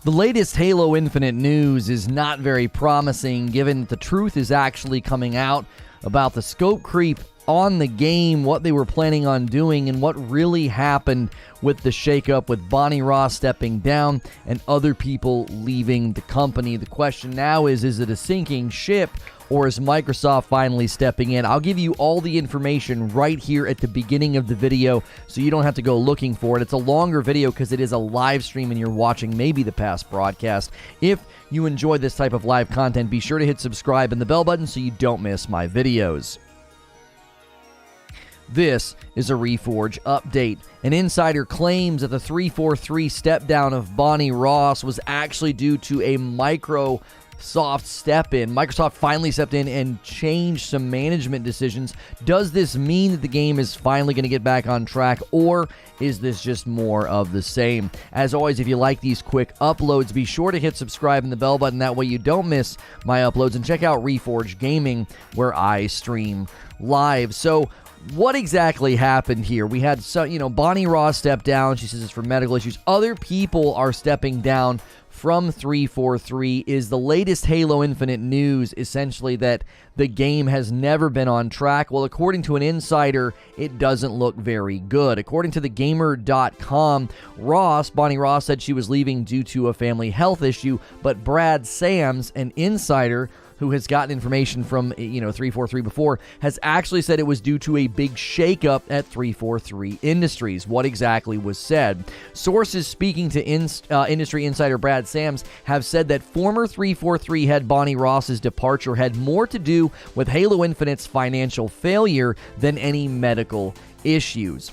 The latest Halo Infinite news is not very promising, given that the truth is actually coming out about the scope creep on the game, what they were planning on doing, and what really happened with the shakeup with Bonnie Ross stepping down and other people leaving the company. The question now is it a sinking ship, or is Microsoft finally stepping in? I'll give you all the information right here at the beginning of the video so you don't have to go looking for it. It's a longer video because it is a live stream and you're watching maybe the past broadcast. If you enjoy this type of live content, be sure to hit subscribe and the bell button so you don't miss my videos. This is a Reforge update. An insider claims that the 343 step down of Bonnie Ross was actually due to a Microsoft step in. Microsoft finally stepped in and changed some management decisions. Does this mean that the game is finally going to get back on track, or is this just more of the same? As always, if you like these quick uploads, be sure to hit subscribe and the bell button. That way you don't miss my uploads. And check out Reforge Gaming, where I stream live. So what exactly happened here? We had Bonnie Ross step down. She says it's for medical issues. Other people are stepping down from 343. Is the latest Halo Infinite news essentially that the game has never been on track? Well, according to an insider, it doesn't look very good. According to thegamer.com, Bonnie Ross said she was leaving due to a family health issue, but Brad Sams, an insider who has gotten information from 343 before, has actually said it was due to a big shakeup at 343 Industries. What exactly was said? Sources speaking to industry insider Brad Sams have said that former 343 head Bonnie Ross's departure had more to do with Halo Infinite's financial failure than any medical issues.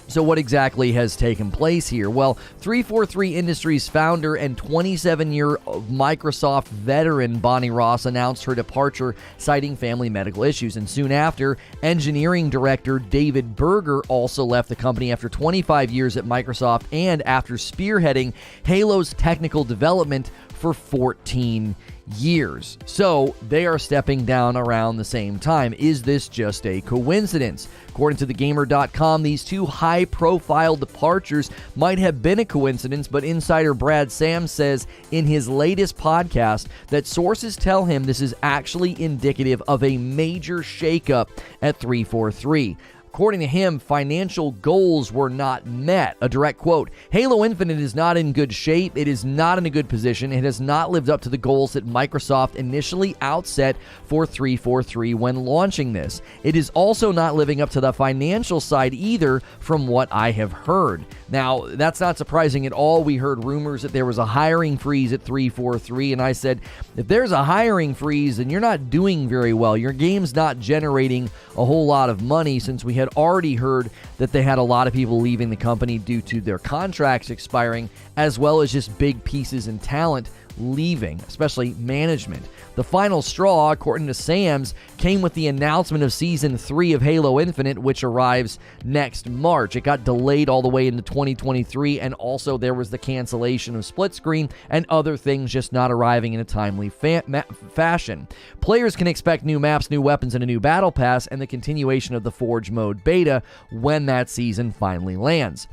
So what exactly has taken place here? Well, 343 Industries founder and 27-year Microsoft veteran Bonnie Ross announced her departure, citing family medical issues. And soon after, engineering director David Berger also left the company after 25 years at Microsoft and after spearheading Halo's technical development for 14 years. So they are stepping down around the same time. Is this just a coincidence? According to thegamer.com, these two high-profile departures might have been a coincidence, but insider Brad Sams says in his latest podcast that sources tell him this is actually indicative of a major shakeup at 343. According to him, financial goals were not met. A direct quote, "Halo Infinite is not in good shape. It is not in a good position. It has not lived up to the goals that Microsoft initially outset for 343 when launching this. It is also not living up to the financial side either, from what I have heard." Now, that's not surprising at all. We heard rumors that there was a hiring freeze at 343, and I said, if there's a hiring freeze, then you're not doing very well. Your game's not generating a whole lot of money, since we had already heard that they had a lot of people leaving the company due to their contracts expiring, as well as just big pieces in talent leaving, especially management. The final straw, according to Sams, came with the announcement of Season 3 of Halo Infinite, which arrives next March. It got delayed all the way into 2023, and also there was the cancellation of Split Screen and other things just not arriving in a timely fashion. Players can expect new maps, new weapons, and a new battle pass, and the continuation of the Forge mode beta when that season finally lands.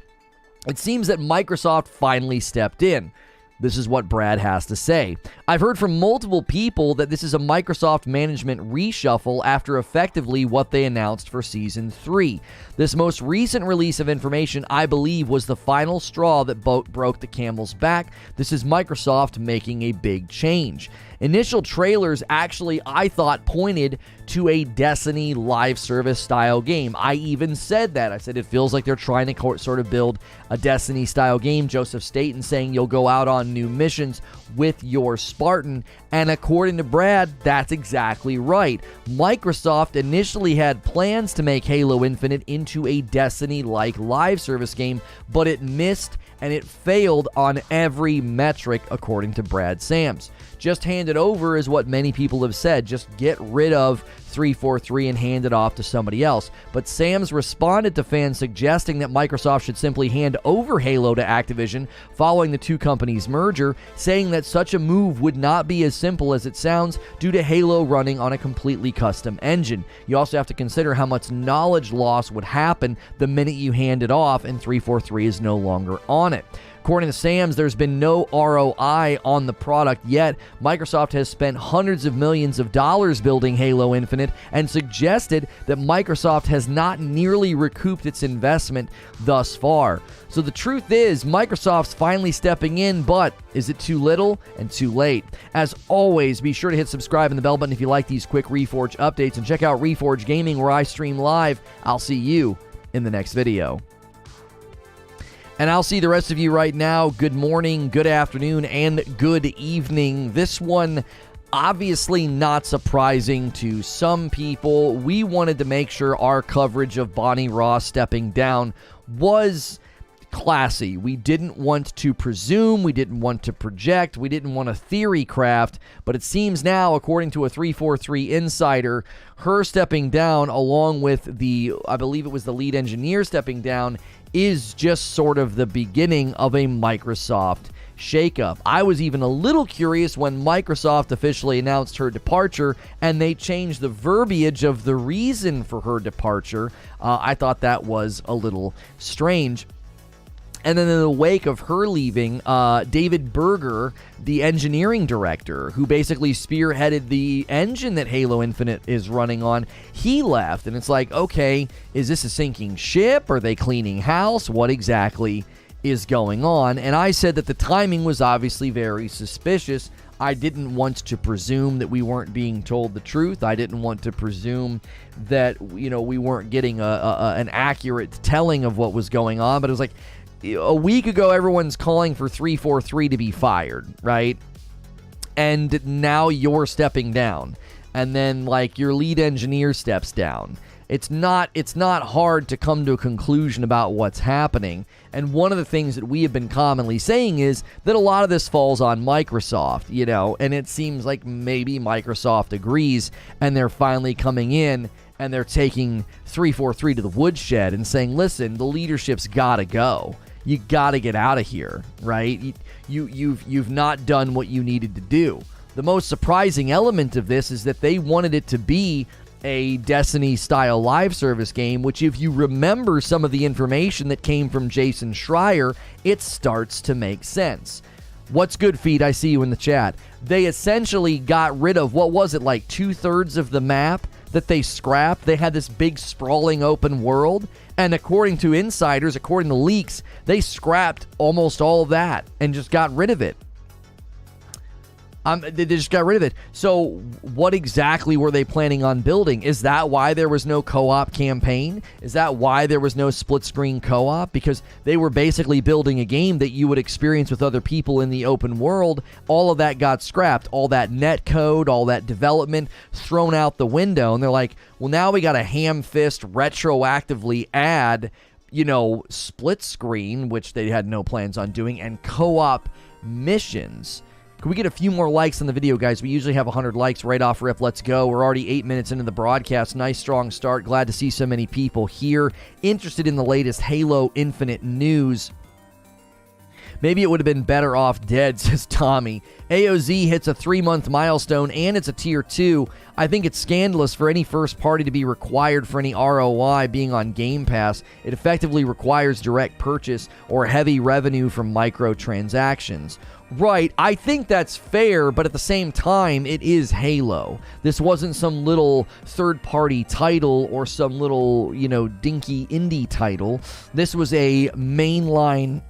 It seems that Microsoft finally stepped in. This is what Brad has to say. "I've heard from multiple people that this is a Microsoft management reshuffle after effectively what they announced for Season 3. This most recent release of information, I believe, was the final straw that broke the camel's back. This is Microsoft making a big change." Initial trailers actually, I thought, pointed to a Destiny live service style game. I even said that. I said it feels like they're trying to sort of build a Destiny style game. Joseph Staten saying you'll go out on new missions with your Spartan. And according to Brad, that's exactly right. Microsoft initially had plans to make Halo Infinite into a Destiny-like live service game, but it missed and it failed on every metric, according to Brad Sams. Just hand it over is what many people have said. Just get rid of 343 and hand it off to somebody else. But Sams responded to fans suggesting that Microsoft should simply hand over Halo to Activision following the two companies' merger, saying that such a move would not be as simple as it sounds due to Halo running on a completely custom engine. You also have to consider how much knowledge loss would happen the minute you hand it off and 343 is no longer on it. According to Sam's, there's been no ROI on the product yet. Microsoft has spent hundreds of millions of dollars building Halo Infinite and suggested that Microsoft has not nearly recouped its investment thus far. So the truth is, Microsoft's finally stepping in, but is it too little and too late? As always, be sure to hit subscribe and the bell button if you like these quick Reforge updates, and check out Reforge Gaming where I stream live. I'll see you in the next video. And I'll see the rest of you right now. Good morning, good afternoon, and good evening. This one, obviously not surprising to some people. We wanted to make sure our coverage of Bonnie Ross stepping down was classy. We didn't want to presume, we didn't want to project, we didn't want to theory craft, but it seems now, according to a 343 insider, her stepping down, along with I believe it was the lead engineer stepping down, is just sort of the beginning of a Microsoft shakeup. I was even a little curious when Microsoft officially announced her departure and they changed the verbiage of the reason for her departure. I thought that was a little strange. And then in the wake of her leaving, David Berger, the engineering director, who basically spearheaded the engine that Halo Infinite is running on, he left. And it's like, okay, is this a sinking ship? Are they cleaning house? What exactly is going on? And I said that the timing was obviously very suspicious. I didn't want to presume that we weren't being told the truth. I didn't want to presume that, we weren't getting an accurate telling of what was going on. But it was like, a week ago, everyone's calling for 343 to be fired, right? And now you're stepping down. And then, your lead engineer steps down. It's not hard to come to a conclusion about what's happening. And one of the things that we have been commonly saying is that a lot of this falls on Microsoft, and it seems like maybe Microsoft agrees, and they're finally coming in and they're taking 343 to the woodshed and saying, listen, the leadership's got to go. You got to get out of here, right? You've not done what you needed to do. The most surprising element of this is that they wanted it to be a Destiny-style live service game, which, if you remember some of the information that came from Jason Schreier, it starts to make sense. What's good, Feed? I see you in the chat. They essentially got rid of, what was it, like 2/3 of the map that they scrapped? They had this big sprawling open world, and according to insiders, according to leaks, they scrapped almost all of that and just got rid of it. They just got rid of it. So what exactly were they planning on building? Is that why there was no co-op campaign? Is that why there was no split-screen co-op? Because they were basically building a game that you would experience with other people in the open world. All of that got scrapped. All that net code, all that development thrown out the window. And they're like, well, now we got to ham-fist retroactively add, split screen, which they had no plans on doing, and co-op missions. Can we get a few more likes on the video, guys? We usually have 100 likes right off rip. Let's go. We're already 8 minutes into the broadcast. Nice, strong start. Glad to see so many people here interested in the latest Halo Infinite news. Maybe it would have been better off dead, says Tommy. AOZ hits a 3-month milestone, and it's a tier 2. I think it's scandalous for any first party to be required for any ROI being on Game Pass. It effectively requires direct purchase or heavy revenue from microtransactions. Right, I think that's fair, but at the same time, it is Halo. This wasn't some little third-party title or some little, dinky indie title. This was a mainline,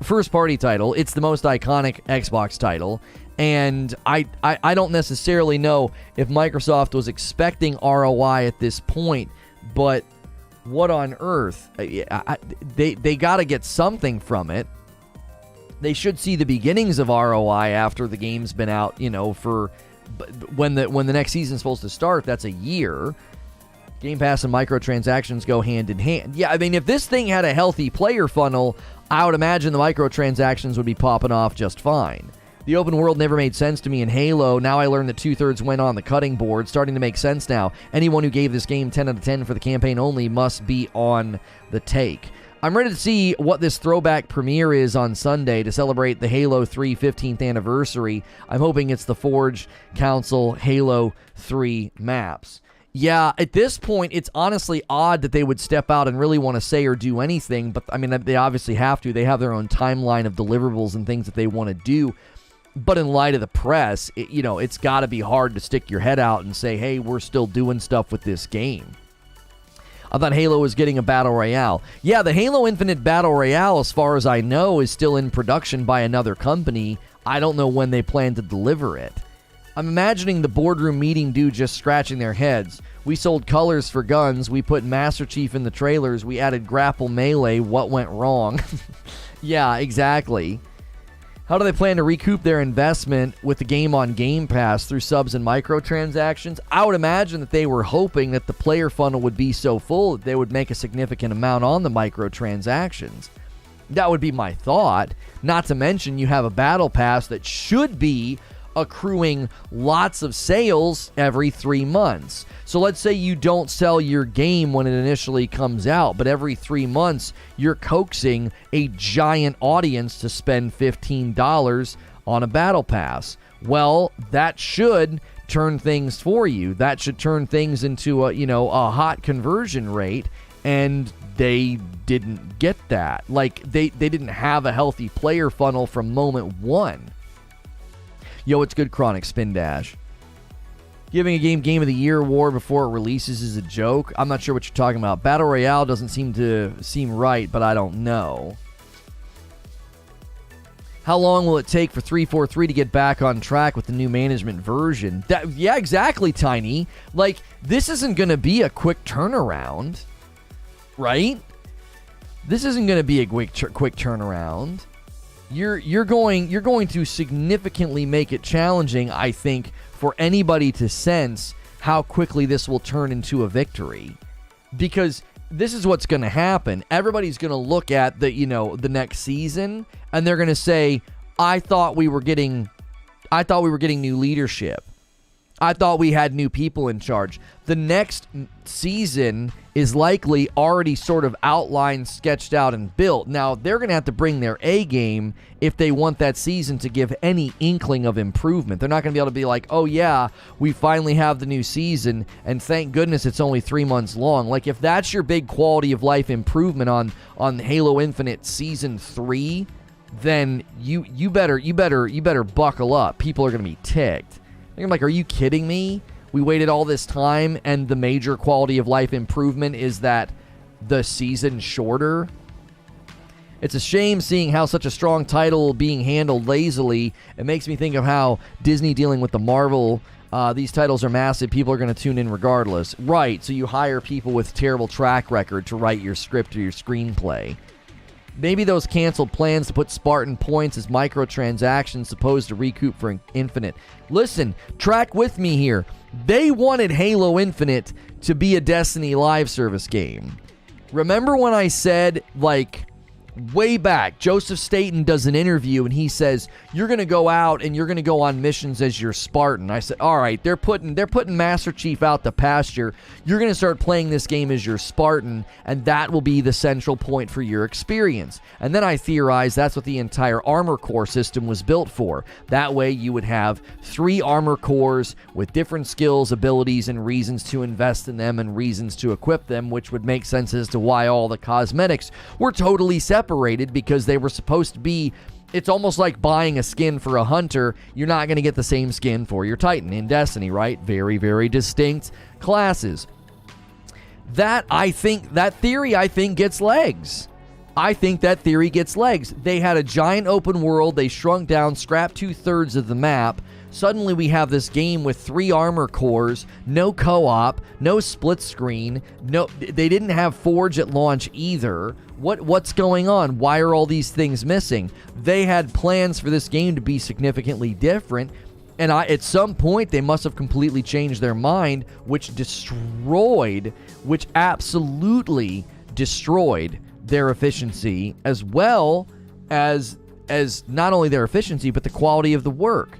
first-party title. It's the most iconic Xbox title. And I don't necessarily know if Microsoft was expecting ROI at this point, but what on earth? They got to get something from it. They should see the beginnings of ROI after the game's been out, for when the next season's supposed to start. That's a year. Game Pass and microtransactions go hand in hand. Yeah, I mean, if this thing had a healthy player funnel, I would imagine the microtransactions would be popping off just fine. The open world never made sense to me in Halo. Now I learned that 2/3 went on the cutting board. Starting to make sense now. Anyone who gave this game 10 out of 10 for the campaign only must be on the take. I'm ready to see what this throwback premiere is on Sunday to celebrate the Halo 3 15th anniversary. I'm hoping it's the Forge Council Halo 3 maps. Yeah, at this point, it's honestly odd that they would step out and really want to say or do anything, but I mean, they obviously have to. They have their own timeline of deliverables and things that they want to do. But in light of the press, it's got to be hard to stick your head out and say, hey, we're still doing stuff with this game. I thought Halo was getting a Battle Royale. Yeah, the Halo Infinite Battle Royale, as far as I know, is still in production by another company. I don't know when they plan to deliver it. I'm imagining the boardroom meeting dude just scratching their heads. We sold colors for guns. We put Master Chief in the trailers. We added grapple melee. What went wrong? Yeah, exactly. How do they plan to recoup their investment with the game on Game Pass through subs and microtransactions? I would imagine that they were hoping that the player funnel would be so full that they would make a significant amount on the microtransactions. That would be my thought. Not to mention you have a battle pass that should be accruing lots of sales every 3 months. So let's say you don't sell your game when it initially comes out, but every 3 months you're coaxing a giant audience to spend $15 on a battle pass. Well, that should turn things for you. That should turn things into a hot conversion rate, and they didn't get that. Like they didn't have a healthy player funnel from moment one. Yo, it's good, Chronic Spin Dash. Giving a Game of the Year award before it releases is a joke. I'm not sure what you're talking about. Battle Royale doesn't seem right, but I don't know. How long will it take for 343 to get back on track with the new management version? Yeah, exactly, Tiny. Like, this isn't going to be a quick turnaround, right? This isn't going to be a quick turnaround. You're going to significantly make it challenging, I think, for anybody to sense how quickly this will turn into a victory. Because this is what's going to happen. Everybody's going to look at the next season, and they're going to say, I thought we were getting new leadership. I thought we had new people in charge. The next season is likely already sort of outlined, sketched out, and built. Now, they're going to have to bring their A game if they want that season to give any inkling of improvement. They're not going to be able to be like, oh yeah, we finally have the new season, and thank goodness it's only 3 months long. Like, if that's your big quality of life improvement on Halo Infinite Season 3, then you better buckle up. People are going to be ticked. I'm like, are you kidding me? We waited all this time, and the major quality of life improvement is that the season's shorter. It's a shame seeing how such a strong title being handled lazily. It makes me think of how Disney dealing with the Marvel. These titles are massive. People are going to tune in regardless. Right, so you hire people with terrible track record to write your script or your screenplay. Maybe those canceled plans to put Spartan points as microtransactions supposed to recoup for Infinite. Listen, track with me here. They wanted Halo Infinite to be a Destiny live service game. Remember when I said, like, way back, Joseph Staten does an interview and he says, you're going to go out and you're going to go on missions as your Spartan. I said, all right, they're putting Master Chief out to pasture. You're going to start playing this game as your Spartan, and that will be the central point for your experience. And then I theorized that's what the entire armor core system was built for. That way you would have 3 armor cores with different skills, abilities, and reasons to invest in them and reasons to equip them, which would make sense as to why all the cosmetics were totally separated, because they were supposed to be. It's almost like buying a skin for a hunter. You're not going to get the same skin for your Titan in Destiny, right? Very, very distinct classes. That theory gets legs. I think that theory gets legs. They had a giant open world. They shrunk down, scrapped 2/3 of the map. Suddenly we have this game with 3 armor cores, no co-op, no split screen. No, they didn't have Forge at launch either. What's going on? Why are all these things missing? They had plans for this game to be significantly different, and at some point they must have completely changed their mind, which absolutely destroyed their efficiency, as well as not only their efficiency, but the quality of the work.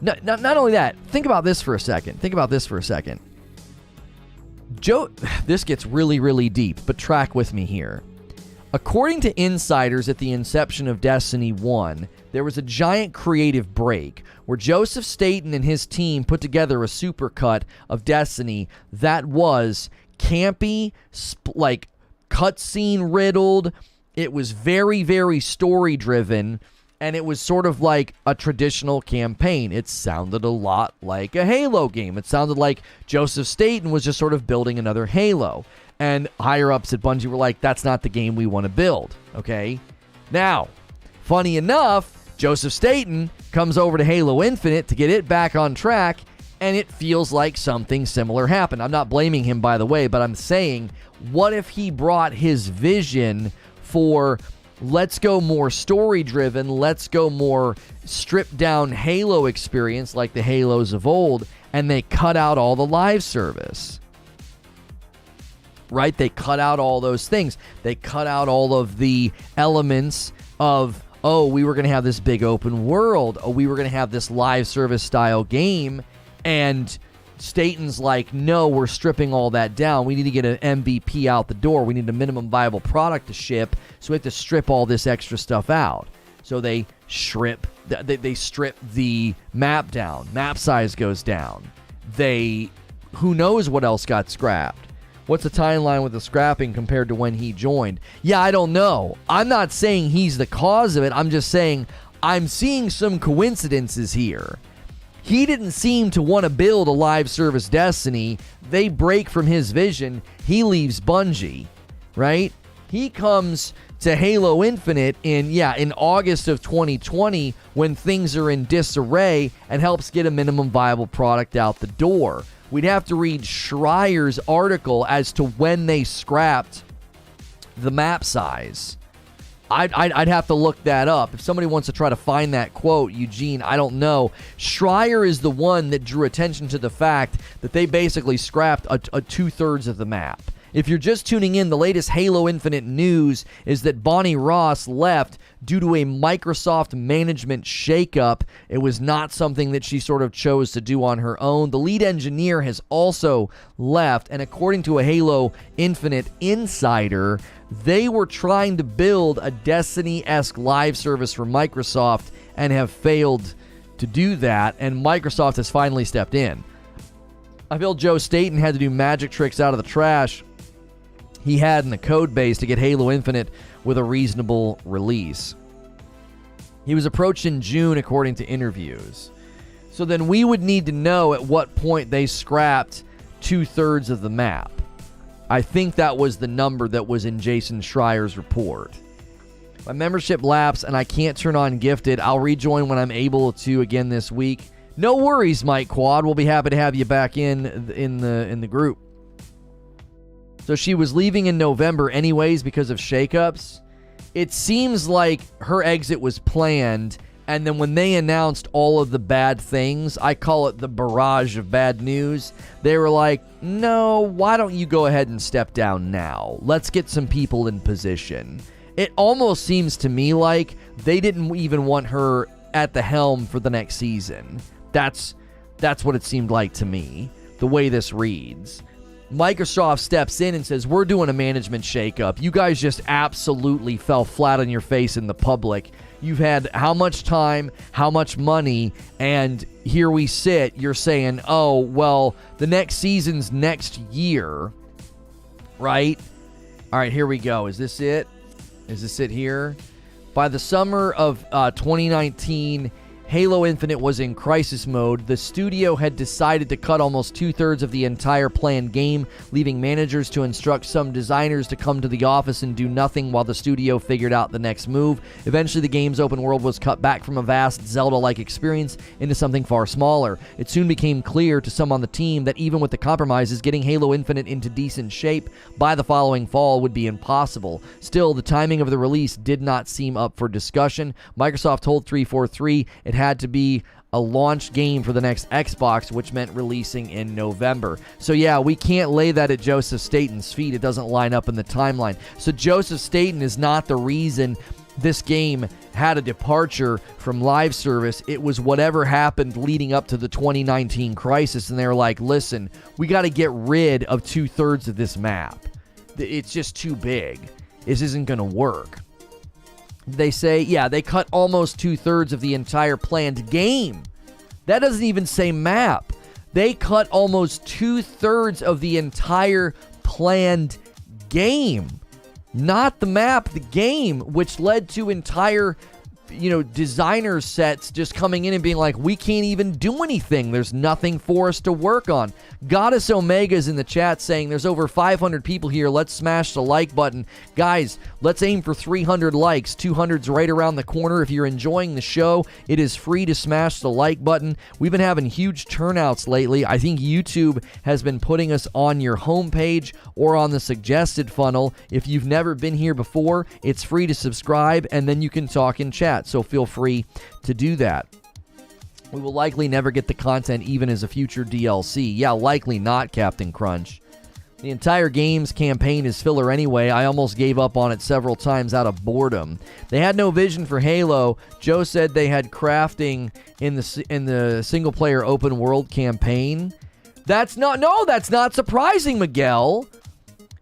Not only that, think about this for a second. Joe, this gets really, really deep, but track with me here. According to insiders at the inception of Destiny 1, there was a giant creative break where Joseph Staten and his team put together a supercut of Destiny that was campy, like cutscene riddled. It was very, very story driven, and it was sort of like a traditional campaign. It sounded a lot like a Halo game. It sounded like Joseph Staten was just sort of building another Halo. And higher-ups at Bungie were like, that's not the game we want to build, okay? Now, funny enough, Joseph Staten comes over to Halo Infinite to get it back on track, and it feels like something similar happened. I'm not blaming him, by the way, but I'm saying, what if he brought his vision for let's go more story-driven, let's go more stripped-down Halo experience like the Halos of old, and they cut out all the live service. Right? They cut out all those things. They cut out all of the elements of, oh, we were going to have this big open world. Oh, we were going to have this live service style game. And Staten's like, no, we're stripping all that down. We need to get an MVP out the door. We need a minimum viable product to ship. So we have to strip all this extra stuff out. So they strip the map down. Map size goes down. Who knows what else got scrapped? What's the timeline with the scrapping compared to when he joined? Yeah, I don't know. I'm not saying he's the cause of it. I'm just saying I'm seeing some coincidences here. He didn't seem to want to build a live service Destiny. They break from his vision. He leaves Bungie, right? He comes to Halo Infinite in August of 2020 when things are in disarray and helps get a minimum viable product out the door. We'd have to read Schreier's article as to when they scrapped the map size. I'd have to look that up. If somebody wants to try to find that quote, Eugene, I don't know. Schreier is the one that drew attention to the fact that they basically scrapped a 2/3 of the map. If you're just tuning in, the latest Halo Infinite news is that Bonnie Ross left due to a Microsoft management shakeup. It was not something that she sort of chose to do on her own. The lead engineer has also left, and according to a Halo Infinite insider, they were trying to build a Destiny-esque live service for Microsoft and have failed to do that, and Microsoft has finally stepped in. I feel Joe Staten had to do magic tricks out of the trash he had in the code base to get Halo Infinite with a reasonable release. He was approached in June according to interviews. So then we would need to know at what point they scrapped 2/3 of the map. I think that was the number that was in Jason Schreier's report. My membership lapsed and I can't turn on Gifted. I'll rejoin when I'm able to again this week. No worries, Mike Quad. We'll be happy to have you back in the group. So she was leaving in November anyways because of shakeups. It seems like her exit was planned, and then when they announced all of the bad things, I call it the barrage of bad news, they were like, no, why don't you go ahead and step down now? Let's get some people in position. It almost seems to me like they didn't even want her at the helm for the next season. That's what it seemed like to me, the way this reads. Microsoft steps in and says, we're doing a management shakeup. You guys just absolutely fell flat on your face in the public. You've had how much time, how much money, and here we sit. You're saying, oh, well, the next season's next year, right? All right, here we go. Is this it? Is this it here? By the summer of 2019, Halo Infinite was in crisis mode. The studio had decided to cut almost 2/3 of the entire planned game, leaving managers to instruct some designers to come to the office and do nothing while the studio figured out the next move. Eventually, the game's open world was cut back from a vast Zelda-like experience into something far smaller. It soon became clear to some on the team that even with the compromises, getting Halo Infinite into decent shape by the following fall would be impossible. Still, the timing of the release did not seem up for discussion. Microsoft told 343 it had to be a launch game for the next Xbox, which meant releasing in November. So yeah, we can't lay that at Joseph Staten's feet. It doesn't line up in the timeline. So Joseph Staten is not the reason this game had a departure from live service. It was whatever happened leading up to the 2019 crisis, and they were like, listen, we got to get rid of 2/3 of this map. It's just too big. this isn't going to work. They say, yeah, they cut almost 2/3 of the entire planned game. That doesn't even say map. They cut almost 2/3 of the entire planned game. Not the map, the game, which led to entire, designer sets just coming in and being like, we can't even do anything. There's nothing for us to work on. Goddess Omega's in the chat saying there's over 500 people here. Let's smash the like button. Guys, let's aim for 300 likes. 200's right around the corner. If you're enjoying the show, it is free to smash the like button. We've been having huge turnouts lately. I think YouTube has been putting us on your homepage or on the suggested funnel. If you've never been here before, it's free to subscribe, and then you can talk in chat. So feel free to do that. We will likely never get the content even as a future DLC. Yeah, likely not, Captain Crunch. The entire game's campaign is filler anyway. I almost gave up on it several times out of boredom. They had no vision for Halo. Joe said they had crafting in the single-player open-world campaign. That's not surprising, Miguel.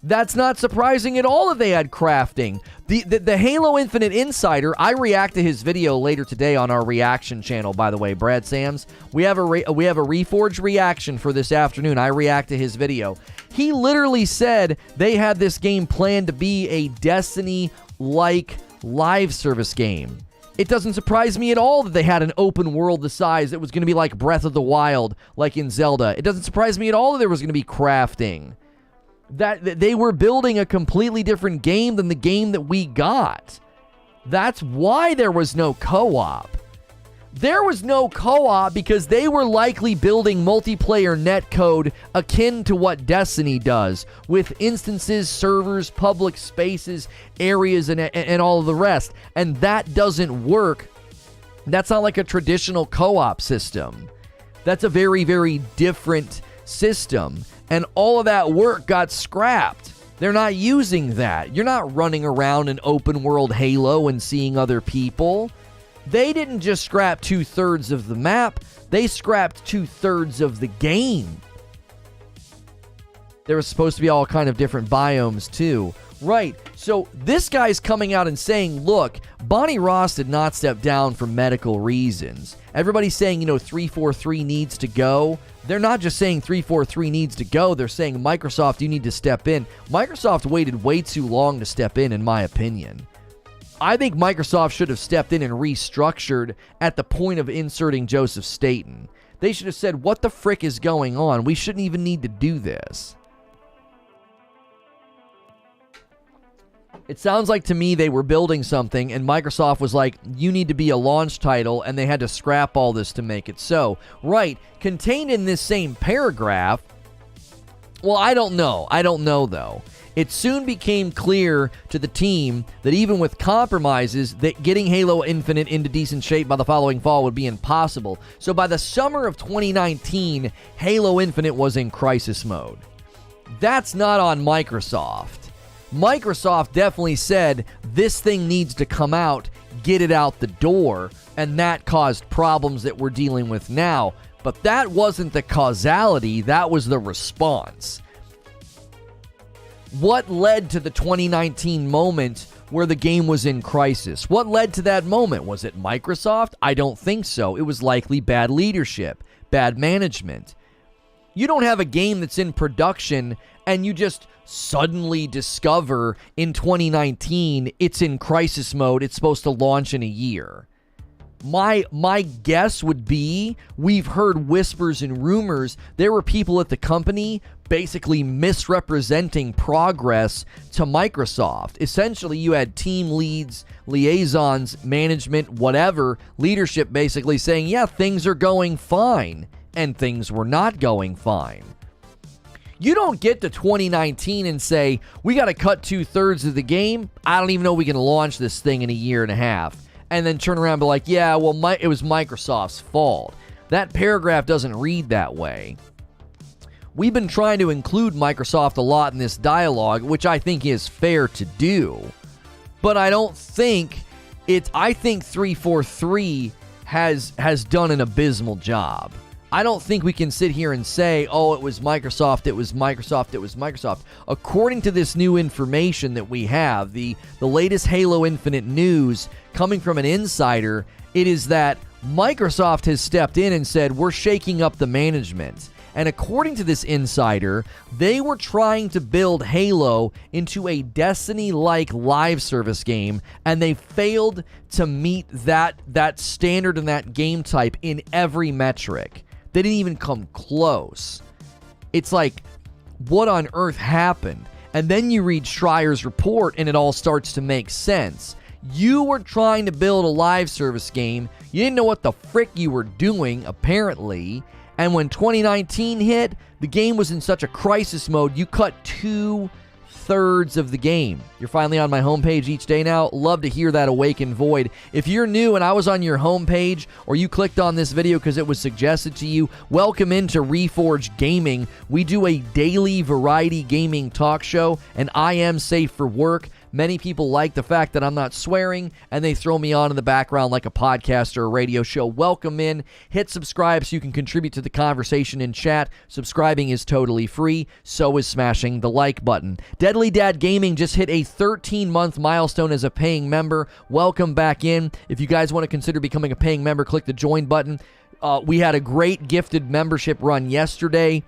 That's not surprising at all that they had crafting. The Halo Infinite Insider, I react to his video later today on our reaction channel, by the way, Brad Sams. We have a Reforge reaction for this afternoon. I react to his video. He literally said they had this game planned to be a Destiny-like live service game. It doesn't surprise me at all that they had an open world the size that was going to be like Breath of the Wild, like in Zelda. It doesn't surprise me at all that there was going to be crafting. That they were building a completely different game than the game that we got. That's why there was no co-op. There was no co-op because they were likely building multiplayer netcode akin to what Destiny does, with instances, servers, public spaces, areas, and all of the rest. And that doesn't work. That's not like a traditional co-op system. That's a very, very different system. And all of that work got scrapped. They're not using that. You're not running around in open world Halo and seeing other people. They didn't just scrap 2/3 of the map. They scrapped 2/3 of the game. There was supposed to be all kind of different biomes too. Right. So this guy's coming out and saying, look, Bonnie Ross did not step down for medical reasons. Everybody's saying, 343 needs to go. They're not just saying 343 needs to go. They're saying, Microsoft, you need to step in. Microsoft waited way too long to step in my opinion. I think Microsoft should have stepped in and restructured at the point of inserting Joseph Staten. They should have said, what the frick is going on? We shouldn't even need to do this. It sounds like to me they were building something and Microsoft was like, you need to be a launch title, and they had to scrap all this to make it so. Right, contained in this same paragraph, well, I don't know though. It soon became clear to the team that even with compromises, that getting Halo Infinite into decent shape by the following fall would be impossible. So by the summer of 2019, Halo Infinite was in crisis mode. That's not on Microsoft. Microsoft definitely said, this thing needs to come out, get it out the door, and that caused problems that we're dealing with now. But that wasn't the causality, that was the response. What led to the 2019 moment where the game was in crisis? What led to that moment? Was it Microsoft? I don't think so. It was likely bad leadership, bad management. You don't have a game that's in production and you just suddenly discover in 2019 it's in crisis mode, it's supposed to launch in a year. My guess would be, we've heard whispers and rumors, there were people at the company basically misrepresenting progress to Microsoft. Essentially, you had team leads, liaisons, management, whatever, leadership basically saying, yeah, things are going fine, and things were not going fine. You don't get to 2019 and say, we got to cut 2/3 of the game. I don't even know we can launch this thing in a year and a half. And then turn around and be like, yeah, well, it was Microsoft's fault. That paragraph doesn't read that way. We've been trying to include Microsoft a lot in this dialogue, which I think is fair to do. But I don't think I think 343 has done an abysmal job. I don't think we can sit here and say, oh, it was Microsoft, it was Microsoft, it was Microsoft. According to this new information that we have, the latest Halo Infinite news coming from an insider, it is that Microsoft has stepped in and said, we're shaking up the management. And according to this insider, they were trying to build Halo into a Destiny-like live service game, and they failed to meet that standard and that game type in every metric. They didn't even come close. It's like, what on earth happened? And then you read Schreier's report, and it all starts to make sense. You were trying to build a live service game. You didn't know what the frick you were doing, apparently. And when 2019 hit, the game was in such a crisis mode, you cut 2/3 of the game. You're finally on my homepage each day now. Love to hear that awakened void. If you're new and I was on your homepage, or you clicked on this video because it was suggested to you, welcome into Reforge Gaming. We do a daily variety gaming talk show, and I am safe for work. Many people like the fact that I'm not swearing, and they throw me on in the background like a podcast or a radio show. Welcome in. Hit subscribe so you can contribute to the conversation in chat. Subscribing is totally free. So is smashing the like button. Deadly Dad Gaming just hit a 13-month milestone as a paying member. Welcome back in. If you guys want to consider becoming a paying member, click the join button. We had a great gifted membership run yesterday.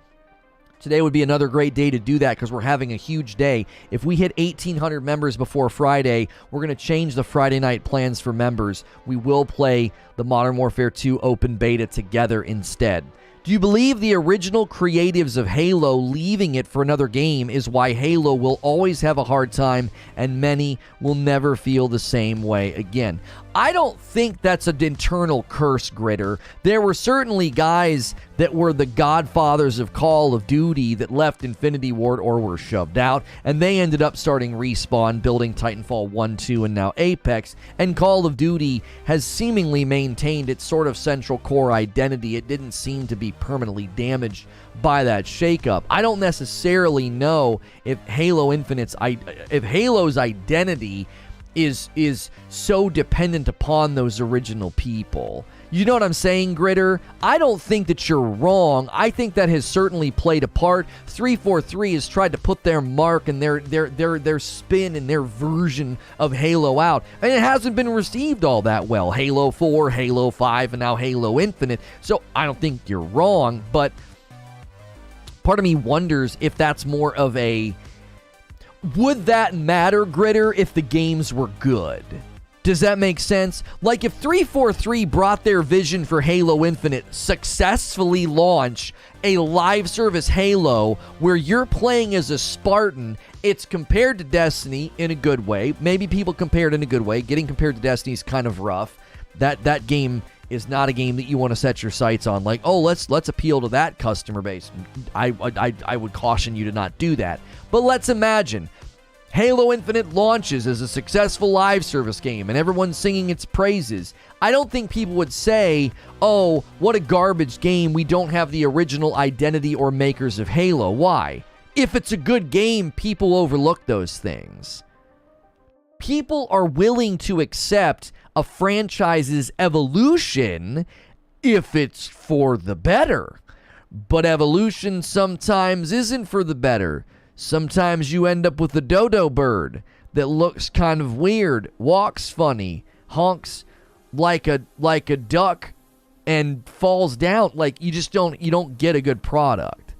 Today would be another great day to do that because we're having a huge day. If we hit 1,800 members before Friday, we're going to change the Friday night plans for members. We will play the Modern Warfare 2 open beta together instead. Do you believe the original creatives of Halo leaving it for another game is why Halo will always have a hard time and many will never feel the same way again? I don't think that's an internal curse, Gritter. There were certainly guys that were the godfathers of Call of Duty that left Infinity Ward or were shoved out, and they ended up starting Respawn, building Titanfall 1, 2, and now Apex, and Call of Duty has seemingly maintained its sort of central core identity. It didn't seem to be permanently damaged by that shakeup. I don't necessarily know if Halo's identity is so dependent upon those original people. You know what I'm saying, Gritter? I don't think that you're wrong. I think that has certainly played a part. 343 has tried to put their mark and their spin and their version of Halo out, and it hasn't been received all that well. Halo 4, Halo 5, and now Halo Infinite. So I don't think you're wrong, but part of me wonders if that's more of a... Would that matter, Gritter, if the games were good? Does that make sense? Like if 343 brought their vision for Halo Infinite, successfully launch a live service Halo where you're playing as a Spartan, it's compared to Destiny in a good way. Maybe people compare it in a good way. Getting compared to Destiny is kind of rough. That game is not a game that you want to set your sights on. Like, oh, let's appeal to that customer base. I would caution you to not do that. But let's imagine Halo Infinite launches as a successful live service game and everyone's singing its praises. I don't think people would say, oh, what a garbage game. We don't have the original identity or makers of Halo. Why? If it's a good game, people overlook those things. People are willing to accept a franchise's evolution if it's for the better. But evolution sometimes isn't for the better. Sometimes you end up with a dodo bird that looks kind of weird, walks funny, honks like a duck, and falls down. Like you don't get a good product.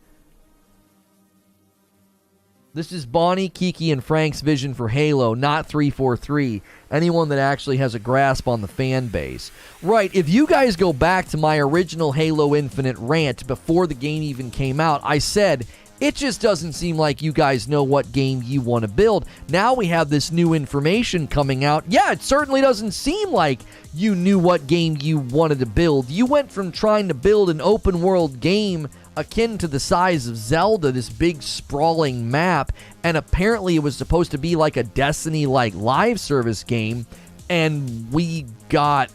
This is Bonnie, Kiki, and Frank's vision for Halo, not 343. Anyone that actually has a grasp on the fan base. Right, if you guys go back to my original Halo Infinite rant before the game even came out, I said, it just doesn't seem like you guys know what game you want to build. Now we have this new information coming out. Yeah, it certainly doesn't seem like you knew what game you wanted to build. You went from trying to build an open world game akin to the size of Zelda, this big sprawling map, and apparently it was supposed to be like a Destiny-like live service game, and we got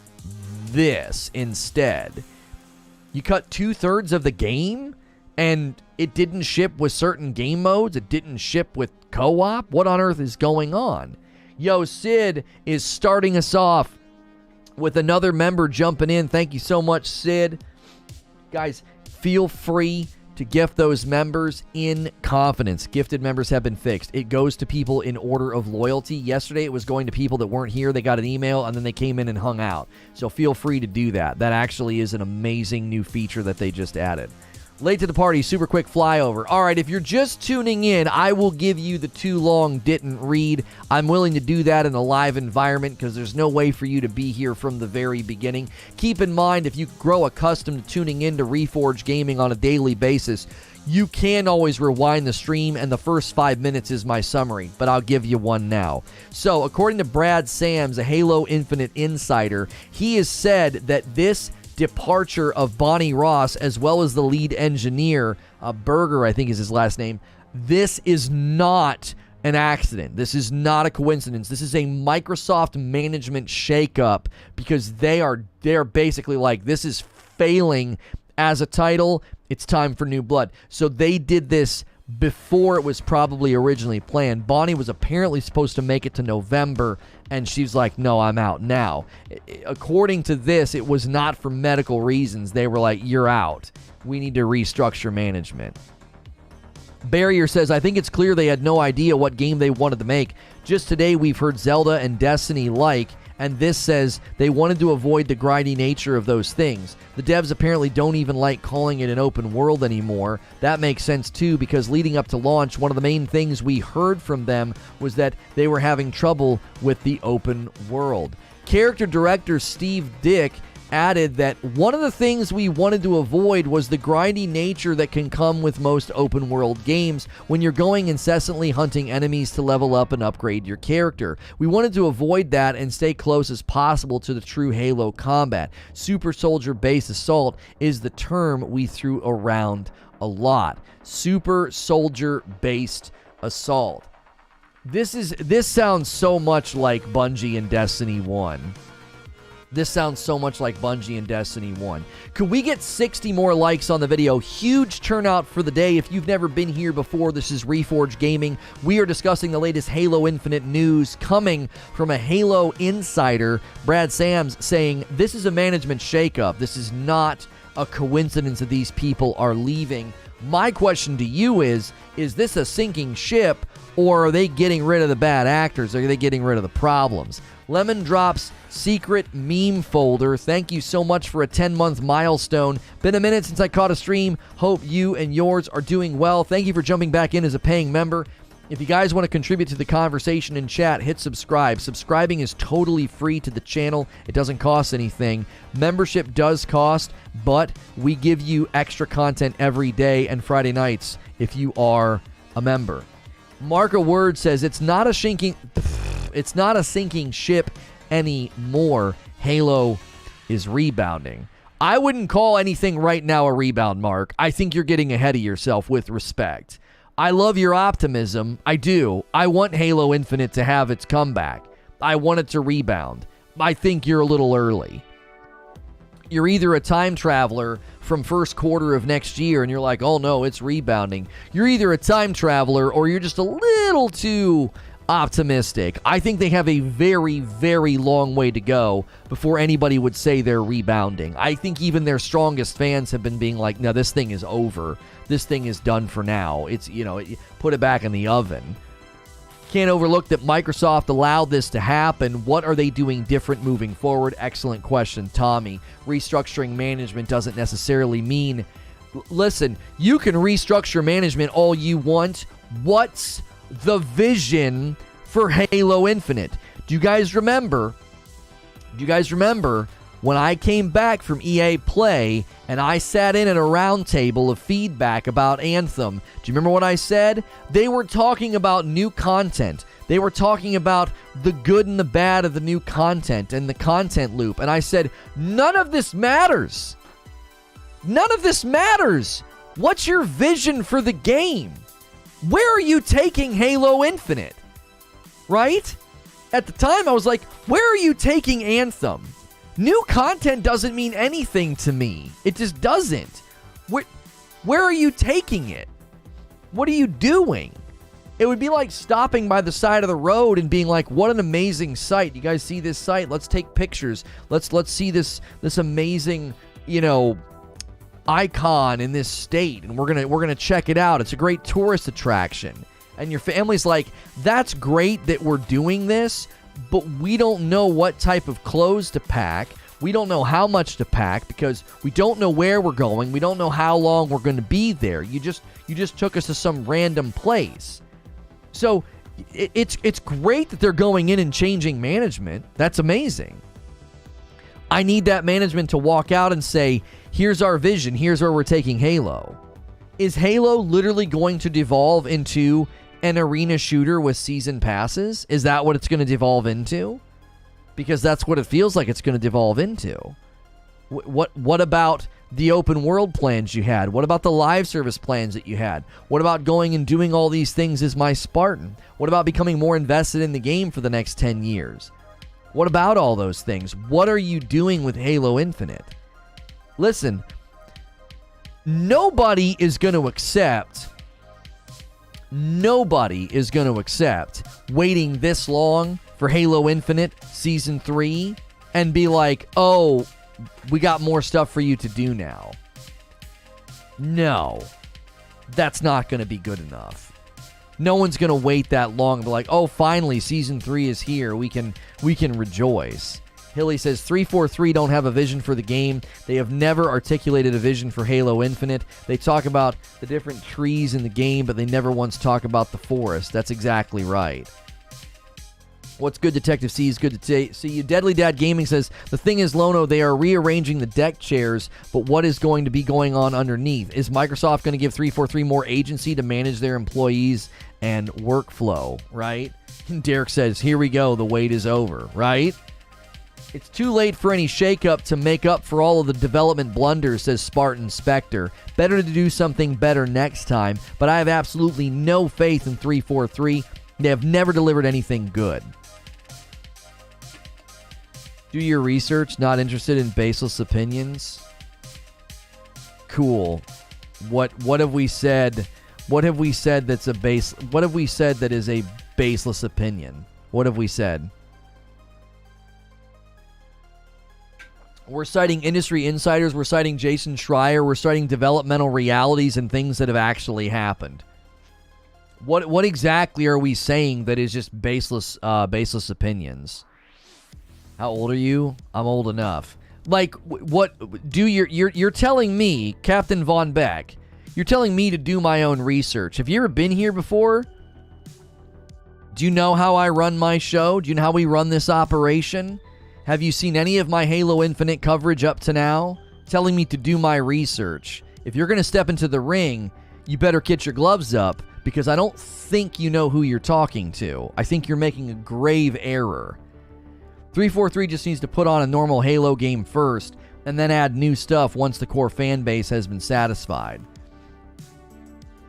this instead. You cut 2/3 of the game, and it didn't ship with certain game modes, it didn't ship with co-op? What on earth is going on? Yo, Sid is starting us off with another member jumping in. Thank you so much, Sid. Guys, Feel free to gift those members in confidence. Gifted members have been fixed. It goes to people in order of loyalty. Yesterday, it was going to people that weren't here. They got an email, and then they came in and hung out. So feel free to do that. That actually is an amazing new feature that they just added. Late to the party, super quick flyover. All right, if you're just tuning in, I will give you the too long didn't read. I'm willing to do that in a live environment because there's no way for you to be here from the very beginning. Keep in mind, if you grow accustomed to tuning into Reforge Gaming on a daily basis, you can always rewind the stream, and the first 5 minutes is my summary, but I'll give you one now. So, according to Brad Sams, a Halo Infinite insider, he has said that this departure of Bonnie Ross, as well as the lead engineer, Berger, I think is his last name, this is not an accident. This is not a coincidence. This is a Microsoft management shakeup because they're basically like, this is failing as a title. It's time for new blood. So they did this before it was probably originally planned. Bonnie was apparently supposed to make it to November, and she's like, no, I'm out now. According to this, it was not for medical reasons. They were like, you're out. We need to restructure management. Barrier says, I think it's clear they had no idea what game they wanted to make. Just today, we've heard Zelda and Destiny like, and this says they wanted to avoid the grindy nature of those things. The devs apparently don't even like calling it an open world anymore. That makes sense too, because leading up to launch, one of the main things we heard from them was that they were having trouble with the open world. Character director Steve Dick added that one of the things we wanted to avoid was the grindy nature that can come with most open world games when you're going incessantly hunting enemies to level up and upgrade your character. We wanted to avoid that and stay close as possible to the true Halo combat. Super soldier based assault is the term we threw around a lot. Super soldier based assault. This sounds so much like Bungie and Destiny 1. This sounds so much like Bungie and Destiny 1. Could we get 60 more likes on the video? Huge turnout for the day. If you've never been here before, this is Reforge Gaming. We are discussing the latest Halo Infinite news coming from a Halo insider, Brad Sams, saying this is a management shakeup. This is not a coincidence that these people are leaving. My question to you is this a sinking ship, or are they getting rid of the bad actors? Are they getting rid of the problems? Lemon Drops secret meme folder. Thank you so much for a 10-month milestone. Been a minute since I caught a stream. Hope you and yours are doing well. Thank you for jumping back in as a paying member. If you guys want to contribute to the conversation in chat, hit subscribe. Subscribing is totally free to the channel. It doesn't cost anything. Membership does cost, but we give you extra content every day and Friday nights if you are a member. Marco Word says it's not a sinking ship anymore. Halo is rebounding. I wouldn't call anything right now a rebound, Mark. I think you're getting ahead of yourself with respect. I love your optimism. I do. I want Halo Infinite to have its comeback. I want it to rebound. I think you're a little early. You're either a time traveler from first quarter of next year and you're like, oh no, it's rebounding. You're either a time traveler or you're just a little too optimistic. I think they have a very, very long way to go before anybody would say they're rebounding. I think even their strongest fans have been being like, no, this thing is over. This thing is done for now. It's, put it back in the oven. Can't overlook that Microsoft allowed this to happen. What are they doing different moving forward? Excellent question, Tommy. Restructuring management doesn't necessarily mean... Listen, you can restructure management all you want. What's the vision for Halo Infinite? Do you guys remember when I came back from EA Play and I sat in at a round table of feedback about Anthem? Do you remember what I said? They were talking about new content. They were talking about the good and the bad of the new content and the content loop. And I said, none of this matters. None of this matters. What's your vision for the game? Where are you taking Halo Infinite? Right? At the time, I was like, where are you taking Anthem? New content doesn't mean anything to me. It just doesn't. Where are you taking it? What are you doing? It would be like stopping by the side of the road and being like, what an amazing sight. You guys see this sight? Let's take pictures. Let's see this amazing, icon in this state, and we're gonna check it out. It's a great tourist attraction. And your family's like, that's great that we're doing this, but we don't know what type of clothes to pack. We don't know how much to pack because we don't know where we're going. We don't know how long we're going to be there. You just took us to some random place. So it's great that they're going in and changing management. That's amazing. I need that management to walk out and say, here's our vision. Here's where we're taking Halo. Is Halo literally going to devolve into an arena shooter with season passes? Is that what it's going to devolve into? Because that's what it feels like it's going to devolve into. What about the open world plans you had? What about the live service plans that you had? What about going and doing all these things as my Spartan? What about becoming more invested in the game for the next 10 years? What about all those things? What are you doing with Halo Infinite? Listen, nobody is going to accept waiting this long for Halo Infinite Season 3 and be like, oh, we got more stuff for you to do now. No, that's not going to be good enough. No one's going to wait that long and be like, oh, finally, Season 3 is here. We can rejoice. Hilly says 343 don't have a vision for the game. They have never articulated a vision for Halo Infinite. They talk about the different trees in the game, but they never once talk about the forest. That's exactly right. What's good, Detective C? Is good to see you. Deadly Dad Gaming says, the thing is, Lono, they are rearranging the deck chairs, but what is going to be going on underneath? Is Microsoft going to give 343 more agency to manage their employees and workflow, right? And Derek says, here we go, the wait is over, right? It's too late for any shakeup to make up for all of the development blunders, says Spartan Spectre. Better to do something better next time, but I have absolutely no faith in 343. They have never delivered anything good. Do your research, not interested in baseless opinions. Cool. What have we said? What have we said that's what have we said that is a baseless opinion? What have we said? We're citing industry insiders, we're citing Jason Schreier, we're citing developmental realities and things that have actually happened. What exactly are we saying that is just baseless opinions? How old are you? I'm old enough. Like, you're telling me, Captain Von Beck, you're telling me to do my own research. Have you ever been here before? Do you know how I run my show? Do you know how we run this operation? Have you seen any of my Halo Infinite coverage up to now? Telling me to do my research. If you're going to step into the ring, you better get your gloves up, because I don't think you know who you're talking to. I think you're making a grave error. 343 just needs to put on a normal Halo game first, and then add new stuff once the core fan base has been satisfied.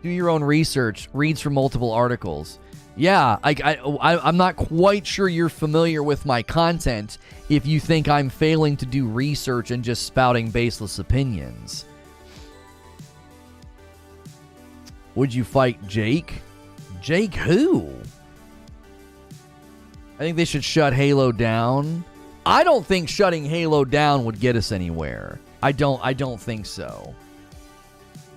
Do your own research. Reads from multiple articles. Yeah, I'm not quite sure you're familiar with my content if you think I'm failing to do research and just spouting baseless opinions. Would you fight Jake? Jake who? I think they should shut Halo down. I don't think shutting Halo down would get us anywhere. I don't think so.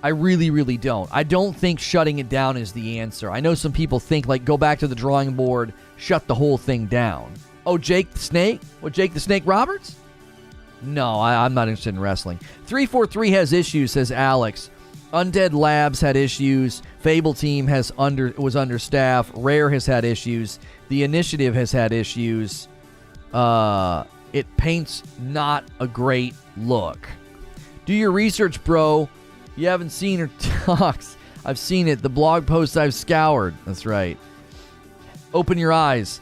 I really, really don't. I don't think shutting it down is the answer. I know some people think, like, go back to the drawing board, shut the whole thing down. Oh, Jake the Snake? What, Jake the Snake Roberts? No, I'm not interested in wrestling. 343 has issues, says Alex. Undead Labs had issues. Fable Team was understaffed. Rare has had issues. The Initiative has had issues. It paints not a great look. Do your research, bro. You haven't seen her talks. I've seen it. The blog posts I've scoured. That's right. Open your eyes.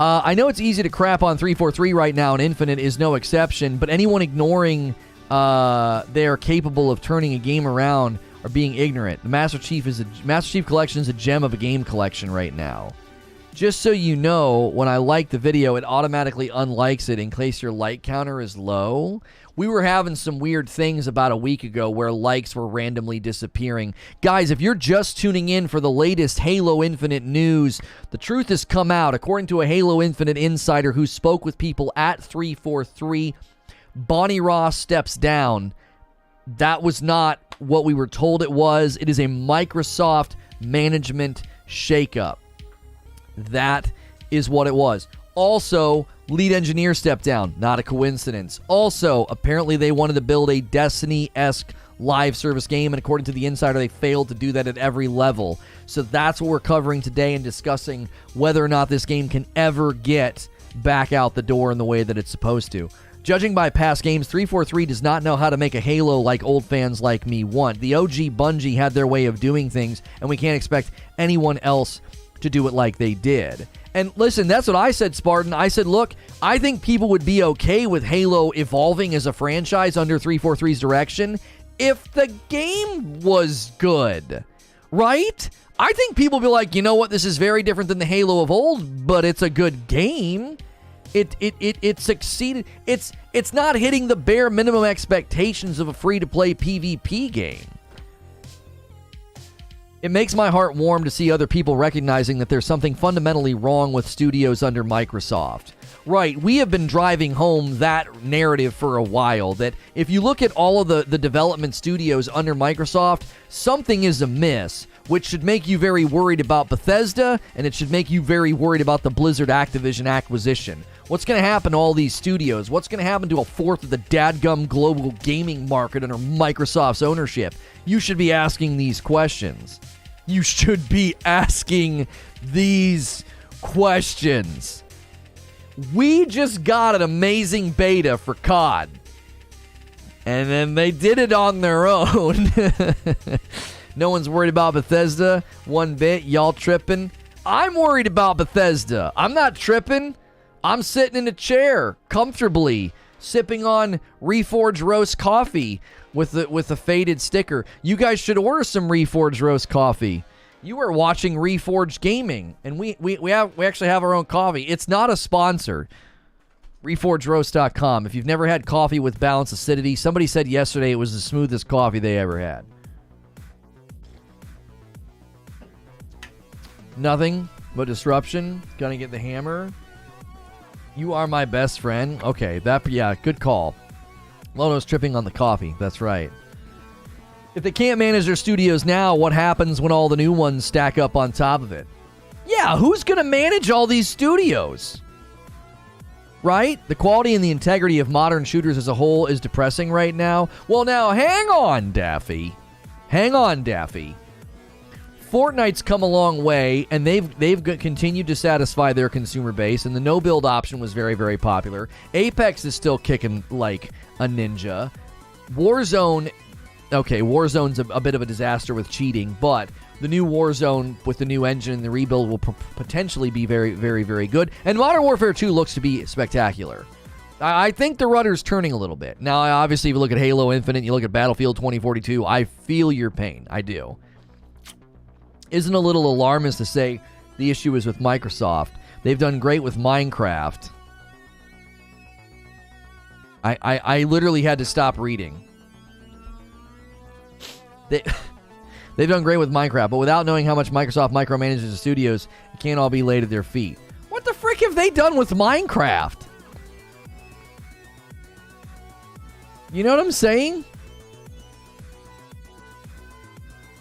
I know it's easy to crap on 343 right now, and Infinite is no exception, but anyone ignoring they are capable of turning a game around are being ignorant. The Master Chief Collection is a gem of a game collection right now. Just so you know, when I like the video, it automatically unlikes it in case your like counter is low. We were having some weird things about a week ago where likes were randomly disappearing. Guys, if you're just tuning in for the latest Halo Infinite news, the truth has come out. According to a Halo Infinite insider who spoke with people at 343, Bonnie Ross steps down. That was not what we were told it was. It is a Microsoft management shakeup. That is what it was. Also, lead engineer stepped down. Not a coincidence. Also, apparently they wanted to build a Destiny-esque live service game, and according to the Insider, they failed to do that at every level. So that's what we're covering today and discussing whether or not this game can ever get back out the door in the way that it's supposed to. Judging by past games, 343 does not know how to make a Halo like old fans like me want. The OG Bungie had their way of doing things, and we can't expect anyone else to do it like they did. And listen, that's what I said, Spartan. I said, look, I think people would be okay with Halo evolving as a franchise under 343's direction if the game was good, right? I think people would be like, you know what, this is very different than the Halo of old, but it's a good game. It succeeded. It's not hitting the bare minimum expectations of a free-to-play PvP game. It makes my heart warm to see other people recognizing that there's something fundamentally wrong with studios under Microsoft. Right, we have been driving home that narrative for a while, that if you look at all of the development studios under Microsoft, something is amiss, which should make you very worried about Bethesda, and it should make you very worried about the Blizzard Activision acquisition. What's going to happen to all these studios? What's going to happen to a fourth of the dadgum global gaming market under Microsoft's ownership? You should be asking these questions. You should be asking these questions. We just got an amazing beta for COD. And then they did it on their own. No one's worried about Bethesda one bit. Y'all tripping? I'm worried about Bethesda. I'm not tripping. I'm sitting in a chair comfortably, sipping on Reforge roast coffee with a faded sticker. You guys should order some Reforge roast coffee. You are watching Reforge Gaming, and we actually have our own coffee. It's not a sponsor. ReforgeRoast.com. If you've never had coffee with balanced acidity, somebody said yesterday it was the smoothest coffee they ever had. Nothing but disruption. Gonna get the hammer. You are my best friend. Okay, good call. Lono's tripping on the coffee. That's right. If they can't manage their studios now, what happens when all the new ones stack up on top of it? Yeah, who's going to manage all these studios? Right? The quality and the integrity of modern shooters as a whole is depressing right now. Well, now, hang on, Daffy. Hang on, Daffy. Fortnite's come a long way, and they've continued to satisfy their consumer base, and the no-build option was very, very popular. Apex is still kicking like a ninja. Warzone... Okay, Warzone's a bit of a disaster with cheating, but the new Warzone with the new engine and the rebuild will potentially be very, very, very good. And Modern Warfare 2 looks to be spectacular. I think the rudder's turning a little bit. Now, obviously, if you look at Halo Infinite, you look at Battlefield 2042, I feel your pain. I do. Isn't a little alarmist to say the issue is with Microsoft. They've done great with Minecraft. I literally had to stop reading. They've done great with Minecraft, but without knowing how much Microsoft micromanages the studios, it can't all be laid at their feet. What the frick have they done with Minecraft? You know what I'm saying?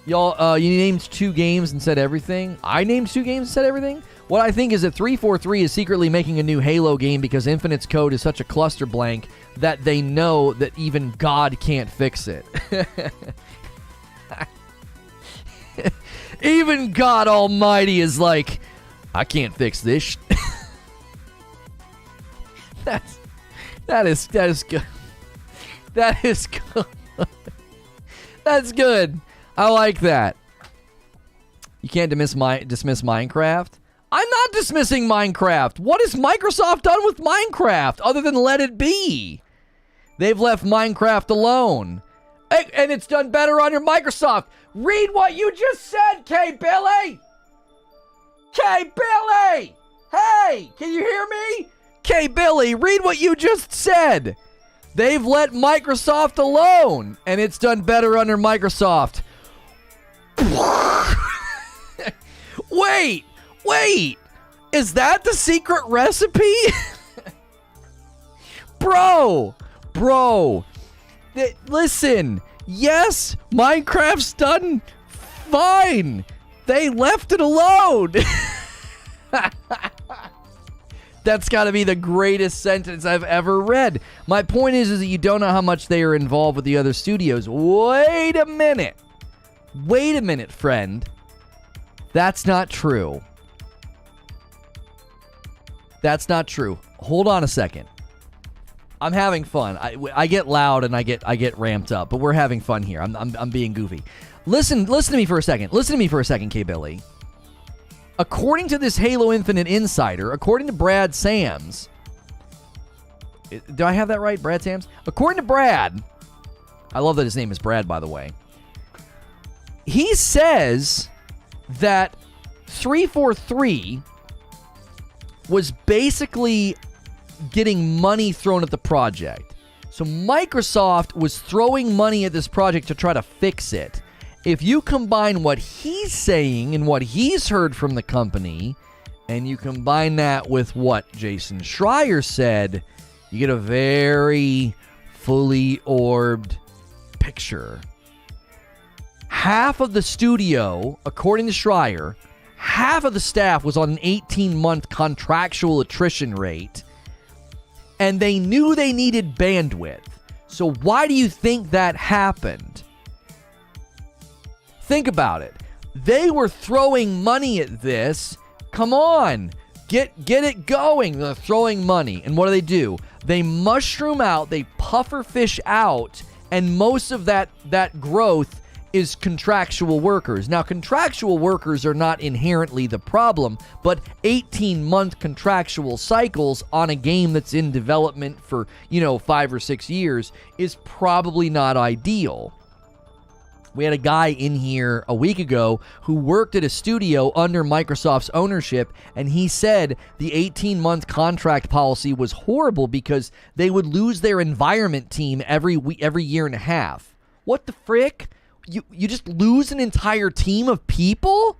Y'all, you named 2 games and said everything. I named 2 games and said everything? What I think is that 343 is secretly making a new Halo game because Infinite's code is such a cluster blank that they know that even God can't fix it. Even God Almighty is like, I can't fix this. That is good. That is good. That's good. I like that. You can't dismiss Minecraft. I'm not dismissing Minecraft. What has Microsoft done with Minecraft other than let it be? They've left Minecraft alone. And it's done better on your Microsoft. Read what you just said, K. Billy. K. Billy. Hey, can you hear me? K. Billy, read what you just said. They've let Microsoft alone, and it's done better under Microsoft. Wait. Is that the secret recipe? Bro. Listen, yes, Minecraft's done fine. They left it alone. That's got to be the greatest sentence I've ever read. My point is that you don't know how much they are involved with the other studios. Wait a minute. Wait a minute, friend. That's not true. That's not true. Hold on a second. I'm having fun. I get loud and I get ramped up, but we're having fun here. I'm being goofy. Listen to me for a second. Listen to me for a second, K-Billy. According to this Halo Infinite insider, according to Brad Sams, do I have that right, Brad Sams? According to Brad, I love that his name is Brad, by the way. He says that 343 was basically getting money thrown at the project. So Microsoft was throwing money at this project to try to fix it. If you combine what he's saying and what he's heard from the company, and you combine that with what Jason Schreier said, you get a very fully orbed picture. Half of the studio, according to Schreier, half of the staff was on an 18-month contractual attrition rate, and they knew they needed bandwidth. So why do you think that happened? Think about it. They were throwing money at this. Come on. Get it going. They're throwing money. And what do? They mushroom out, they puffer fish out, and most of that growth is contractual workers. Now, contractual workers are not inherently the problem, but 18-month contractual cycles on a game that's in development for, 5 or 6 years is probably not ideal. We had a guy in here a week ago who worked at a studio under Microsoft's ownership, and he said the 18-month contract policy was horrible because they would lose their environment team every year and a half. What the frick? You just lose an entire team of people?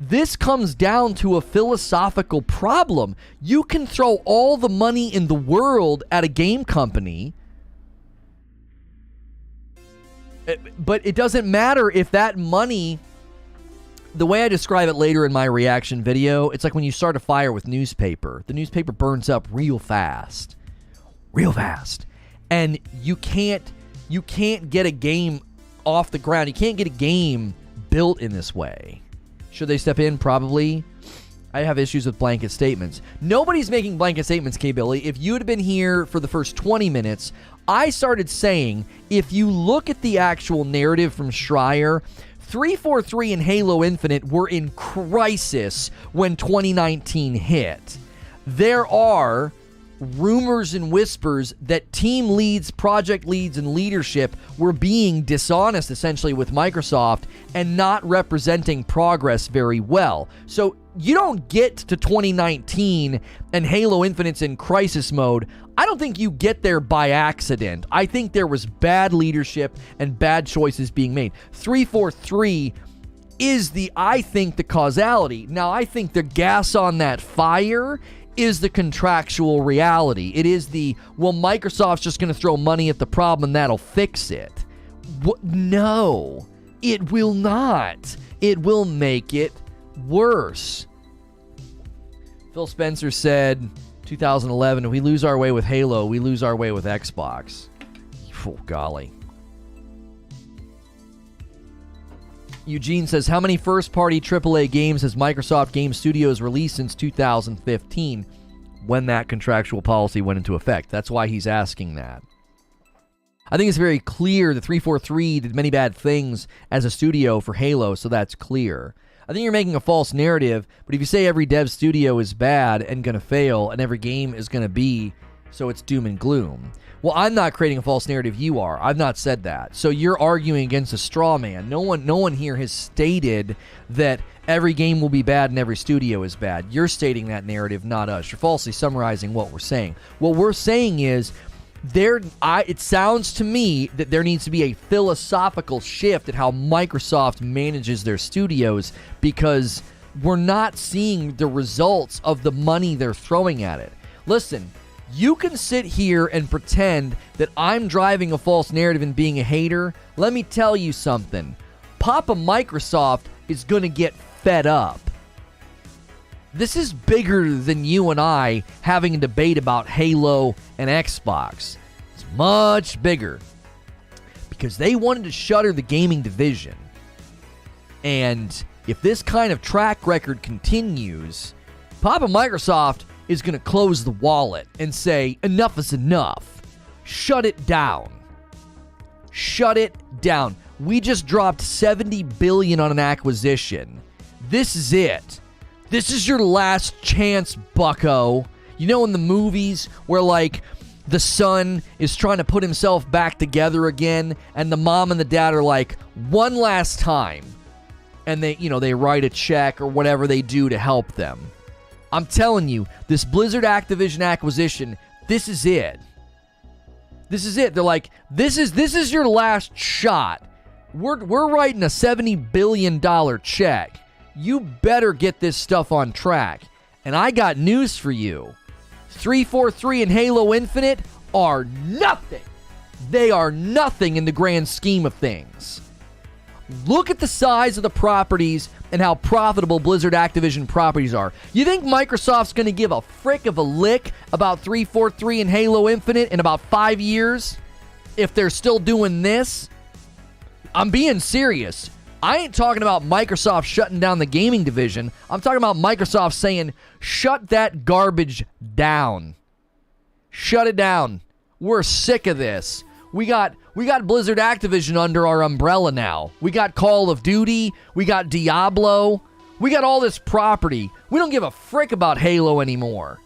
This comes down to a philosophical problem. You can throw all the money in the world at a game company, but it doesn't matter if that money, the way I describe it later in my reaction video, it's like when you start a fire with newspaper. The newspaper burns up real fast. And you can't get a game off the ground. You can't get a game built in this way. Should they step in? Probably. I have issues with blanket statements. Nobody's making blanket statements, K-Billy. If you had been here for the first 20 minutes, I started saying, if you look at the actual narrative from Schreier, 343 and Halo Infinite were in crisis when 2019 hit. There are rumors and whispers that team leads, project leads, and leadership were being dishonest essentially with Microsoft and not representing progress very well. So you don't get to 2019 and Halo Infinite's in crisis mode. I don't think you get there by accident. I think there was bad leadership and bad choices being made. 343 is the causality. Now, I think the gas on that fire is the contractual reality. It is Microsoft's just going to throw money at the problem and that'll fix it. No, it will not. It will make it worse. Phil Spencer said, 2011, if we lose our way with Halo, we lose our way with Xbox. Oh, golly. Eugene says, how many first-party AAA games has Microsoft Game Studios released since 2015 when that contractual policy went into effect? That's why he's asking that. I think it's very clear that 343 did many bad things as a studio for Halo, so that's clear. I think you're making a false narrative, but if you say every dev studio is bad and going to fail and every game is going to be, so it's doom and gloom. Well, I'm not creating a false narrative. You are. I've not said that. So you're arguing against a straw man. No one here has stated that every game will be bad and every studio is bad. You're stating that narrative, not us. You're falsely summarizing what we're saying. What we're saying is it sounds to me that there needs to be a philosophical shift at how Microsoft manages their studios because we're not seeing the results of the money they're throwing at it. Listen, You can sit here and pretend that I'm driving a false narrative and being a hater. Let me tell you something. Papa Microsoft is going to get fed up. This is bigger than you and I having a debate about Halo and Xbox. It's much bigger. Because they wanted to shutter the gaming division. And if this kind of track record continues, Papa Microsoft is going to close the wallet and say, enough is enough. Shut it down. Shut it down. We just dropped $70 billion on an acquisition. This is it. This is your last chance, bucko. You know in the movies where, like, the son is trying to put himself back together again, and the mom and the dad are like, one last time. And they write a check or whatever they do to help them. I'm telling you, this Blizzard Activision acquisition, this is it. This is it. They're like, this is your last shot. We're writing a $70 billion check. You better get this stuff on track. And I got news for you. 343 and Halo Infinite are nothing. They are nothing in the grand scheme of things. Look at the size of the properties and how profitable Blizzard Activision properties are. You think Microsoft's going to give a frick of a lick about 343 and Halo Infinite in about 5 years if they're still doing this? I'm being serious. I ain't talking about Microsoft shutting down the gaming division. I'm talking about Microsoft saying, shut that garbage down. Shut it down. We're sick of this. We got Blizzard Activision under our umbrella now. We got Call of Duty. We got Diablo. We got all this property. We don't give a frick about Halo anymore.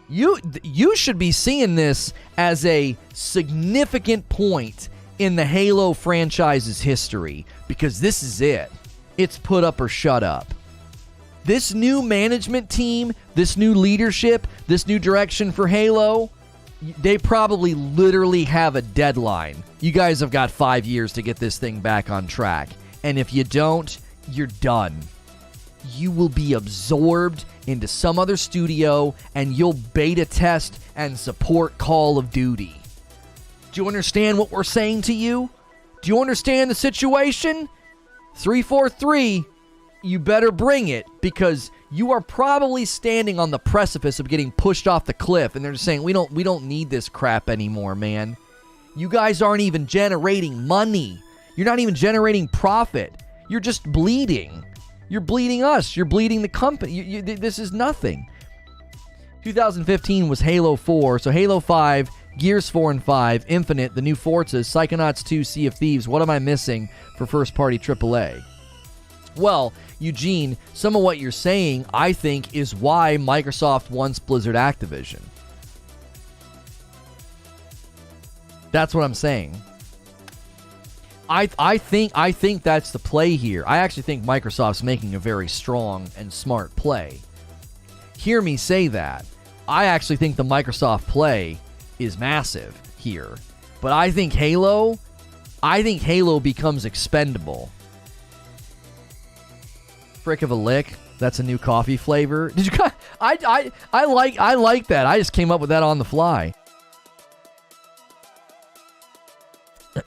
You should be seeing this as a significant point in the Halo franchise's history, because this is it. It's put up or shut up. This new management team, this new leadership, this new direction for Halo, they probably literally have a deadline. You guys have got 5 years to get this thing back on track. And if you don't, you're done. You will be absorbed into some other studio and you'll beta test and support Call of Duty. Do you understand what we're saying to you? Do you understand the situation? 343, you better bring it, because you are probably standing on the precipice of getting pushed off the cliff, and they're just saying, we don't need this crap anymore, man. You guys aren't even generating money. You're not even generating profit. You're just bleeding. You're bleeding us. You're bleeding the company. This is nothing. 2015 was Halo 4, so Halo 5, Gears 4 and 5, Infinite, the new Forzas, Psychonauts 2, Sea of Thieves. What am I missing for first-party AAA? Well, Eugene, some of what you're saying, I think, is why Microsoft wants Blizzard Activision. That's what I'm saying. I think that's the play here. I actually think Microsoft's making a very strong and smart play. Hear me say that. I actually think the Microsoft play is massive here. But I think Halo becomes expendable. Frick of a lick. That's a new coffee flavor. Did you guys? I like that. I just came up with that on the fly.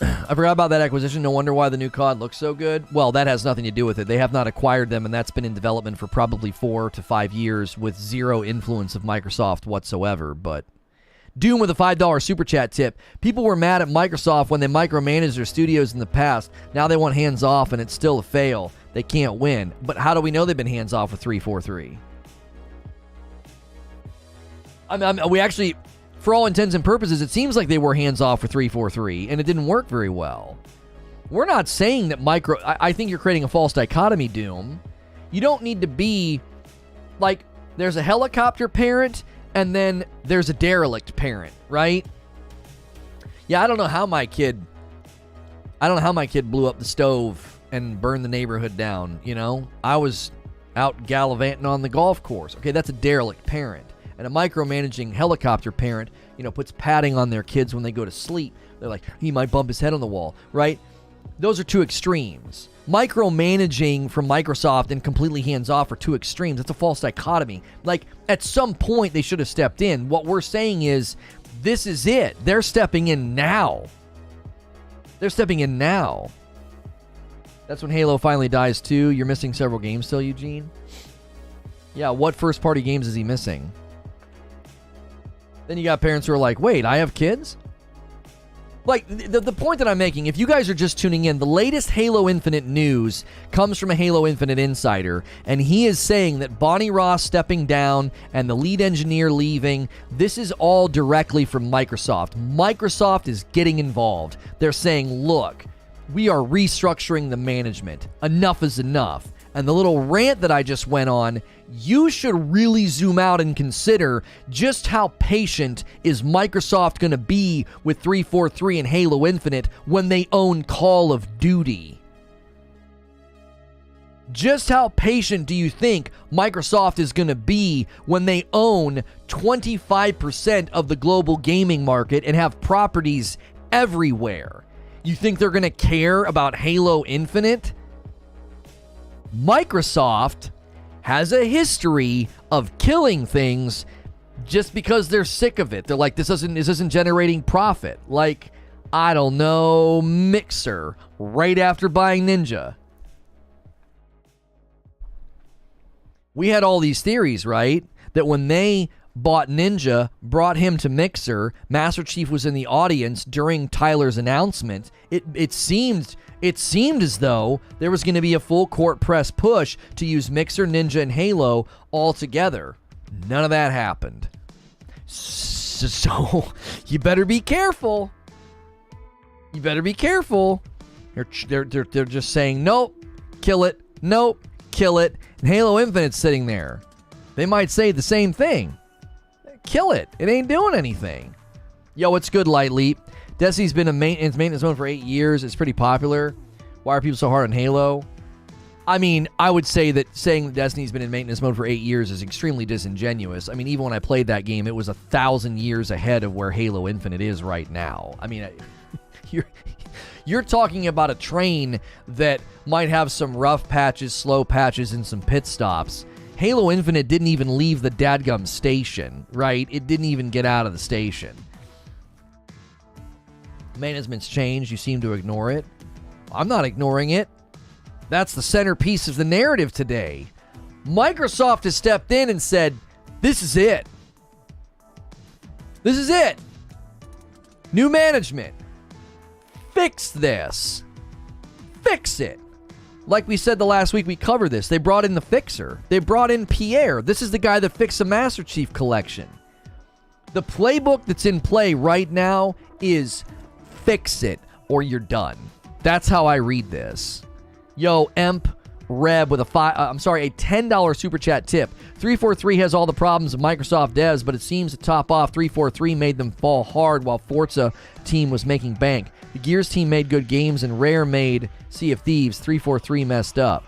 I forgot about that acquisition. No wonder why the new COD looks so good. Well, that has nothing to do with it. They have not acquired them, and that's been in development for probably 4 to 5 years with zero influence of Microsoft whatsoever. But Doom with a $5 super chat tip. People were mad at Microsoft when they micromanaged their studios in the past. Now they want hands off, and it's still a fail. They can't win. But how do we know they've been hands off with 343? We actually, for all intents and purposes, it seems like they were hands off for 343, and it didn't work very well. We're not saying that I think you're creating a false dichotomy, Doom. You don't need to be like, there's a helicopter parent, and then there's a derelict parent, right? Yeah, I don't know how my kid blew up the stove and burned the neighborhood down, you know? I was out gallivanting on the golf course. Okay, that's a derelict parent. And a micromanaging helicopter parent, puts padding on their kids when they go to sleep. They're like, he might bump his head on the wall, right? Those are two extremes. Micromanaging from Microsoft and completely hands-off are two extremes. It's a false dichotomy. Like, at some point, they should have stepped in. What we're saying is, this is it. They're stepping in now. They're stepping in now. That's when Halo finally dies, too. You're missing several games still, Eugene? Yeah, what first-party games is he missing? Then you got parents who are like, wait, I have kids? Like, the point that I'm making, if you guys are just tuning in, the latest Halo Infinite news comes from a Halo Infinite insider, and he is saying that Bonnie Ross stepping down and the lead engineer leaving, this is all directly from Microsoft. Microsoft is getting involved. They're saying, look, we are restructuring the management. Enough is enough. And the little rant that I just went on, you should really zoom out and consider just how patient is Microsoft going to be with 343 and Halo Infinite when they own Call of Duty. Just how patient do you think Microsoft is going to be when they own 25% of the global gaming market and have properties everywhere? You think they're going to care about Halo Infinite? Microsoft has a history of killing things just because they're sick of it. They're like, this isn't generating profit. Like, I don't know, Mixer right after buying Ninja. We had all these theories, right? That when they bought Ninja, brought him to Mixer, Master Chief was in the audience during Tyler's announcement. It seemed as though there was going to be a full court press push to use Mixer, Ninja, and Halo all together. None of that happened. So you better be careful. You better be careful. They're just saying, nope, kill it. Nope, kill it. And Halo Infinite's sitting there. They might say the same thing. Kill it. It ain't doing anything. Yo, what's good, Light Leap? Destiny's been in maintenance mode for 8 years. It's pretty popular. Why are people so hard on Halo? I mean, I would say that saying that Destiny's been in maintenance mode for 8 years is extremely disingenuous. I mean, even when I played that game, it was 1,000 years ahead of where Halo Infinite is right now. I mean, you're talking about a train that might have some rough patches, slow patches, and some pit stops. Halo Infinite didn't even leave the dadgum station, right? It didn't even get out of the station. Management's changed. You seem to ignore it. I'm not ignoring it. That's the centerpiece of the narrative today. Microsoft has stepped in and said, this is it. This is it. New management. Fix this. Fix it. Like we said the last week, we covered this. They brought in the fixer. They brought in Pierre. This is the guy that fixed the Master Chief collection. The playbook that's in play right now is fix it or you're done. That's how I read this. Yo, Emp Reb with a $10 super chat tip. 343 has all the problems of Microsoft devs, but it seems to top off 343 made them fall hard while Forza team was making bank. The Gears team made good games and Rare made Sea of Thieves. 343 messed up.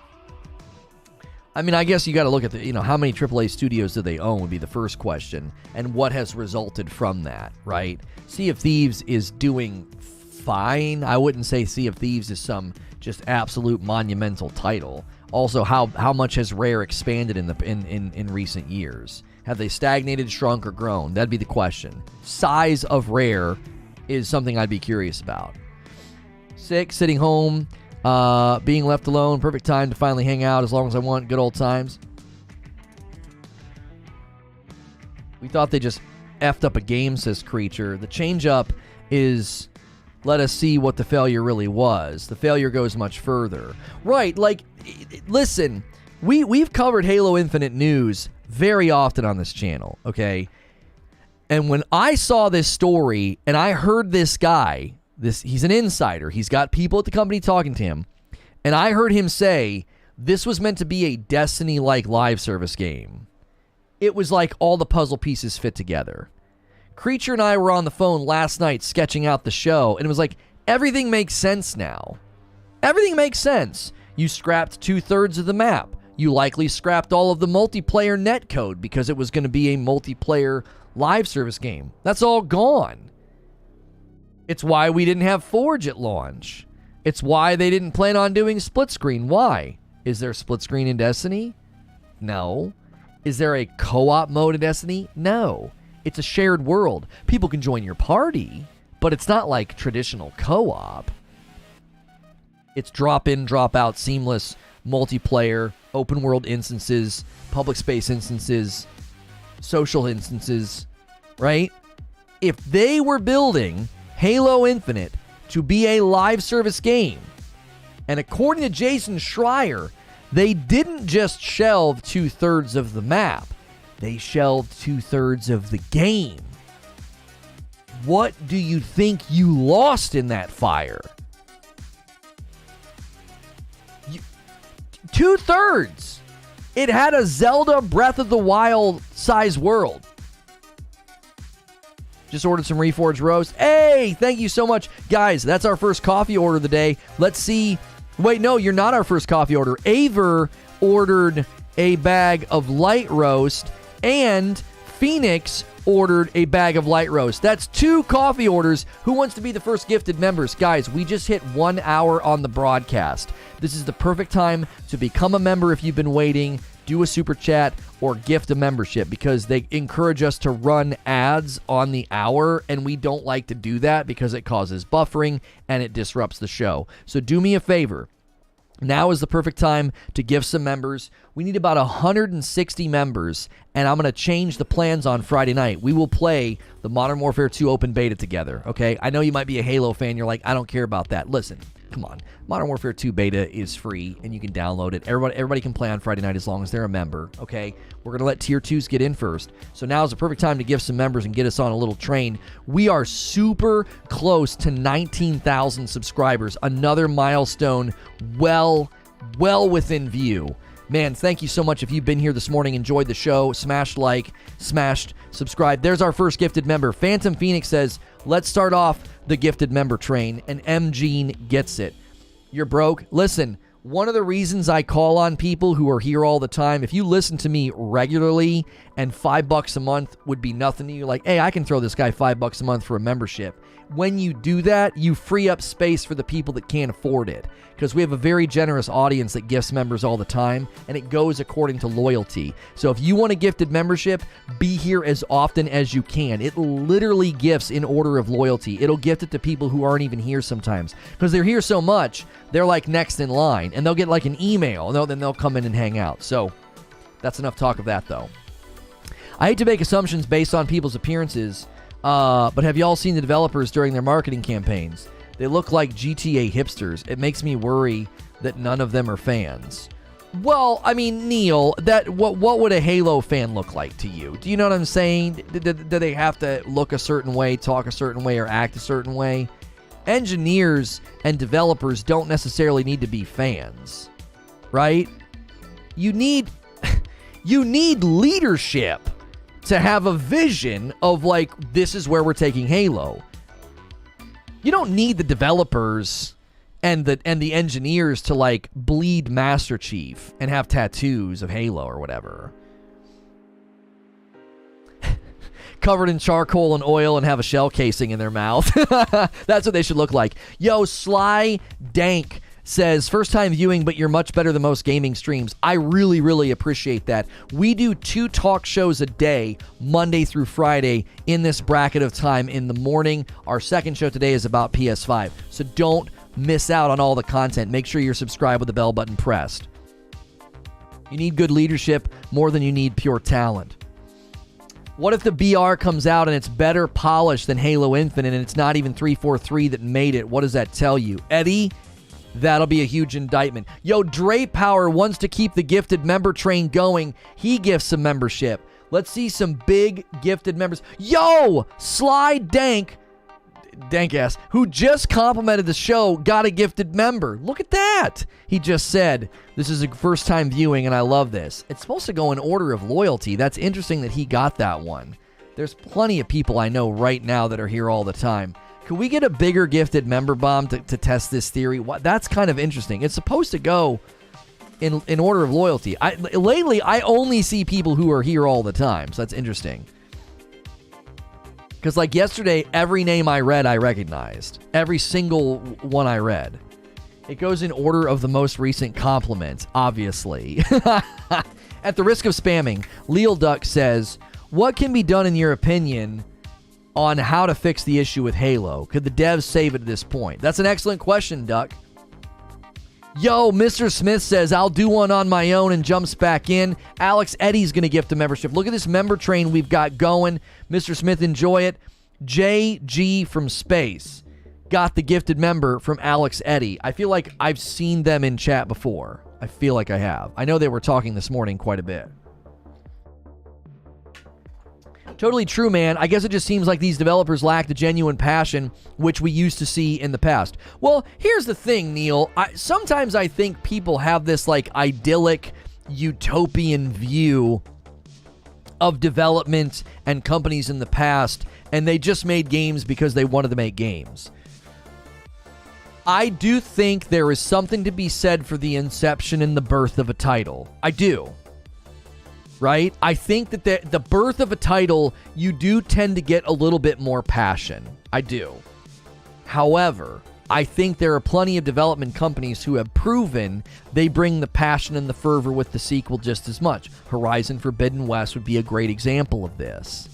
I mean, I guess you got to look at how many AAA studios do they own would be the first question, and what has resulted from that, right? Sea of Thieves is doing fine. I wouldn't say Sea of Thieves is some just absolute monumental title. Also, how much has Rare expanded in recent years? Have they stagnated, shrunk, or grown? That'd be the question. Size of Rare is something I'd be curious about. 6, sitting home, being left alone, perfect time to finally hang out as long as I want, good old times. We thought they just effed up a game, says Creature. The change up is let us see what the failure really was. The failure goes much further. Right, like, listen, we've covered Halo Infinite news very often on this channel, okay? And when I saw this story and I heard this guy, he's an insider, he's got people at the company talking to him, and I heard him say this was meant to be a Destiny-like live service game. It was like all the puzzle pieces fit together. Creature and I were on the phone last night sketching out the show, and it was like, everything makes sense now. Everything makes sense. You scrapped 2/3 of the map. You likely scrapped all of the multiplayer netcode because it was going to be a multiplayer live service game. That's all gone. It's why we didn't have Forge at launch. It's why they didn't plan on doing split screen. Why? Is there split screen in Destiny? No. Is there a co-op mode in Destiny? No. It's a shared world. People can join your party, but it's not like traditional co-op. It's drop in, drop out, seamless, multiplayer, open world instances, public space instances, social instances, right? If they were building Halo Infinite to be a live service game, and according to Jason Schreier, they didn't just shelve 2/3 of the map, they shelved 2/3 of the game. What do you think you lost in that fire? 2/3. It had a Zelda Breath of the Wild size world. Just ordered some Reforge roast. Hey, thank you so much. Guys, that's our first coffee order of the day. Let's see. Wait, no, you're not our first coffee order. Aver ordered a bag of light roast, and Phoenix ordered a bag of light roast. That's 2 coffee orders. Who wants to be the first gifted members? Guys, we just hit 1 hour on the broadcast. This is the perfect time to become a member if you've been waiting, do a super chat, or gift a membership, because they encourage us to run ads on the hour, and we don't like to do that because it causes buffering and it disrupts the show. So do me a favor. Now is the perfect time to give some members. We need about 160 members, and I'm going to change the plans on Friday night. We will play the Modern Warfare 2 open beta together, okay? I know you might be a Halo fan. You're like, I don't care about that. Listen, come on. Modern Warfare 2 beta is free, and you can download it. Everybody can play on Friday night as long as they're a member, okay? We're going to let Tier 2s get in first. So now is the perfect time to give some members and get us on a little train. We are super close to 19,000 subscribers. Another milestone well within view. Man, thank you so much if you've been here this morning, enjoyed the show, smashed like, smashed subscribe. There's our first gifted member. Phantom Phoenix says, let's start off the gifted member train, and M. Gene gets it. You're broke? Listen, one of the reasons I call on people who are here all the time, if you listen to me regularly and $5 a month would be nothing to you, like, hey, I can throw this guy $5 a month for a membership. When you do that, you free up space for the people that can't afford it, because we have a very generous audience that gifts members all the time, and it goes according to loyalty. So if you want a gifted membership, be here as often as you can. It literally gifts in order of loyalty. It'll gift it to people who aren't even here sometimes, because they're here so much, they're like next in line, and they'll get like an email, and then they'll come in and hang out. So that's enough talk of that, though. I hate to make assumptions based on people's appearances, but have y'all seen the developers during their marketing campaigns? They look like GTA hipsters. It makes me worry that none of them are fans. Well, I mean, Neil, what would a Halo fan look like to you? Do you know what I'm saying? Do they have to look a certain way, talk a certain way, or act a certain way? Engineers and developers don't necessarily need to be fans, right? You need leadership to have a vision of, like, this is where we're taking Halo. You don't need the developers and the engineers to, like, bleed Master Chief and have tattoos of Halo or whatever. Covered in charcoal and oil and have a shell casing in their mouth. That's what they should look like. Yo, Sly Dank says, first time viewing, but you're much better than most gaming streams. I really, really appreciate that. We do 2 talk shows a day, Monday through Friday, in this bracket of time in the morning. Our second show today is about PS5. So don't miss out on all the content. Make sure you're subscribed with the bell button pressed. You need good leadership more than you need pure talent. What if the BR comes out and it's better polished than Halo Infinite and it's not even 343 that made it? What does that tell you? Eddie? That'll be a huge indictment. Yo, Dre Power wants to keep the gifted member train going. He gifts a membership. Let's see some big gifted members. Yo, Sly Dank-ass, who just complimented the show, got a gifted member. Look at that. He just said, this is a first time viewing and I love this. It's supposed to go in order of loyalty. That's interesting that he got that one. There's plenty of people I know right now that are here all the time. Could we get a bigger gifted member bomb to test this theory? That's kind of interesting. It's supposed to go in order of loyalty. Lately, I only see people who are here all the time, so that's interesting. Because like yesterday, every name I read, I recognized. Every single one I read. It goes in order of the most recent compliments, obviously. At the risk of spamming, Leal Duck says, what can be done in your opinion on how to fix the issue with Halo? Could the devs save it at this point? That's an excellent question, Duck. Yo, Mr. Smith says, I'll do one on my own, and jumps back in. Alex Eddy's going to gift a membership. Look at this member train we've got going. Mr. Smith, enjoy it. JG from Space got the gifted member from Alex Eddy. I feel like I've seen them in chat before. I feel like I have. I know they were talking this morning quite a bit. Totally true, man. I guess it just seems like these developers lack the genuine passion which we used to see in the past. Well, here's the thing, Neil. Sometimes I think people have this like idyllic, utopian view of development and companies in the past, and they just made games because they wanted to make games. I do think there is something to be said for the inception and the birth of a title. I do. Right? I think that the birth of a title, you do tend to get a little bit more passion. I do. However, I think there are plenty of development companies who have proven they bring the passion and the fervor with the sequel just as much. Horizon Forbidden West would be a great example of this.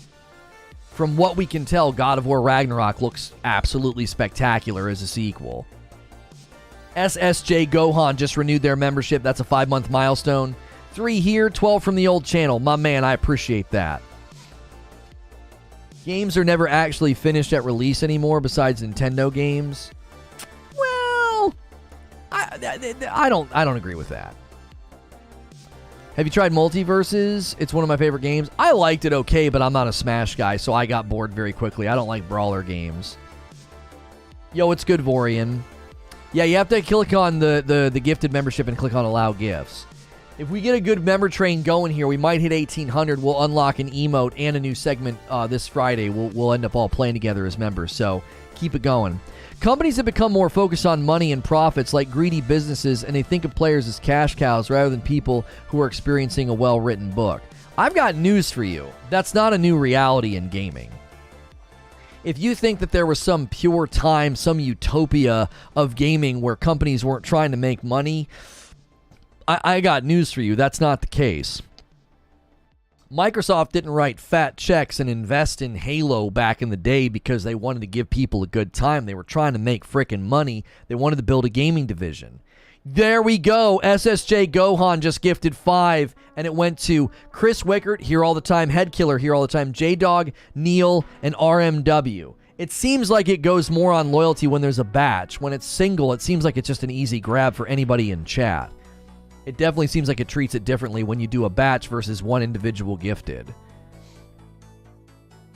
From what we can tell, God of War Ragnarok looks absolutely spectacular as a sequel. SSJ Gohan just renewed their membership. That's a 5-month milestone. 3 here, 12 from the old channel. My man, I appreciate that. Games are never actually finished at release anymore besides Nintendo games. Well, I don't agree with that. Have you tried Multiverses? It's one of my favorite games. I liked it okay, but I'm not a Smash guy, so I got bored very quickly. I don't like brawler games. Yo, it's good, Vorian. Yeah, you have to click on the gifted membership and click on allow gifts. If we get a good member train going here, we might hit 1,800. We'll unlock an emote and a new segment this Friday. We'll end up all playing together as members, so keep it going. Companies have become more focused on money and profits like greedy businesses, and they think of players as cash cows rather than people who are experiencing a well-written book. I've got news for you. That's not a new reality in gaming. If you think that there was some pure time, some utopia of gaming where companies weren't trying to make money, I got news for you. That's not the case. Microsoft didn't write fat checks and invest in Halo back in the day because they wanted to give people a good time. They were trying to make frickin' money. They wanted to build a gaming division. There we go. SSJ Gohan just gifted 5, and it went to Chris Wickert, here all the time, Headkiller, here all the time, J-Dog, Neil, and RMW. It seems like it goes more on loyalty when there's a batch. When it's single, it seems like it's just an easy grab for anybody in chat. It definitely seems like it treats it differently when you do a batch versus one individual gifted.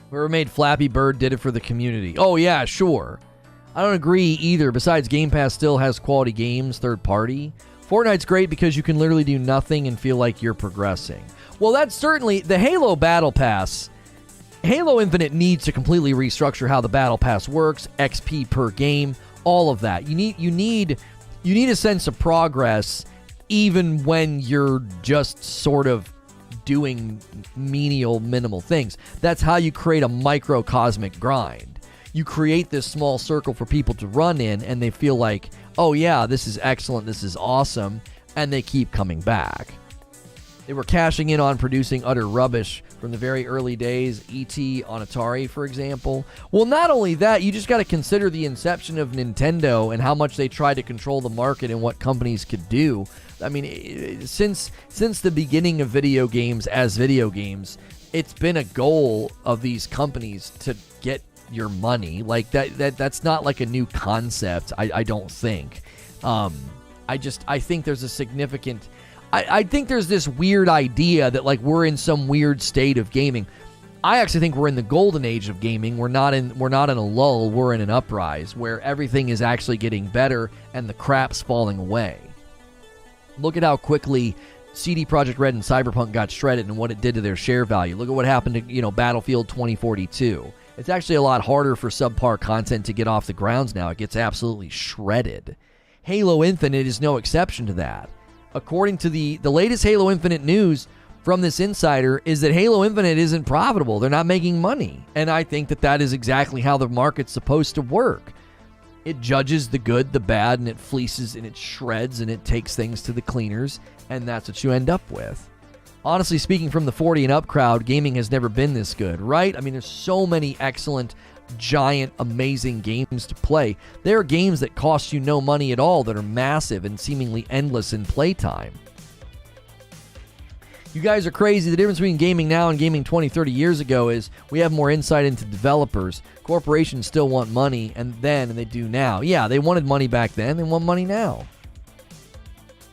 Whoever made Flappy Bird did it for the community. Oh, yeah, sure. I don't agree either. Besides, Game Pass still has quality games, third party. Fortnite's great because you can literally do nothing and feel like you're progressing. Well, that's certainly... The Halo Battle Pass... Halo Infinite needs to completely restructure how the Battle Pass works, XP per game, all of that. You need a sense of progress even when you're just sort of doing minimal things. That's how you create a microcosmic grind. You create this small circle for people to run in, and they feel like, oh yeah, this is excellent, this is awesome, and they keep coming back. They were cashing in on producing utter rubbish from the very early days, E.T. on Atari, for example. Well, not only that, you just got to consider the inception of Nintendo and how much they tried to control the market and what companies could do. I mean, since the beginning of video games as video games, it's been a goal of these companies to get your money. Like that's not like a new concept, I don't think. I think there's a significant... I think there's this weird idea that like we're in some weird state of gaming. I actually think we're in the golden age of gaming. We're not in a lull, we're in an uprise where everything is actually getting better and the crap's falling away. Look at how quickly CD Projekt Red and Cyberpunk got shredded and what it did to their share value. Look at what happened to, Battlefield 2042. It's actually a lot harder for subpar content to get off the grounds now. It gets absolutely shredded. Halo Infinite is no exception to that. According to the latest Halo Infinite news from this insider is that Halo Infinite isn't profitable. They're not making money. And I think that is exactly how the market's supposed to work. It judges the good, the bad, and it fleeces and it shreds and it takes things to the cleaners, and that's what you end up with. Honestly speaking, from the 40 and up crowd, gaming has never been this good, right? I mean, there's so many excellent, giant, amazing games to play. There are games that cost you no money at all that are massive and seemingly endless in playtime. You guys are crazy. The difference between gaming now and gaming 20, 30 years ago is we have more insight into developers. Corporations still want money and they do now. Yeah, they wanted money back then. They want money now.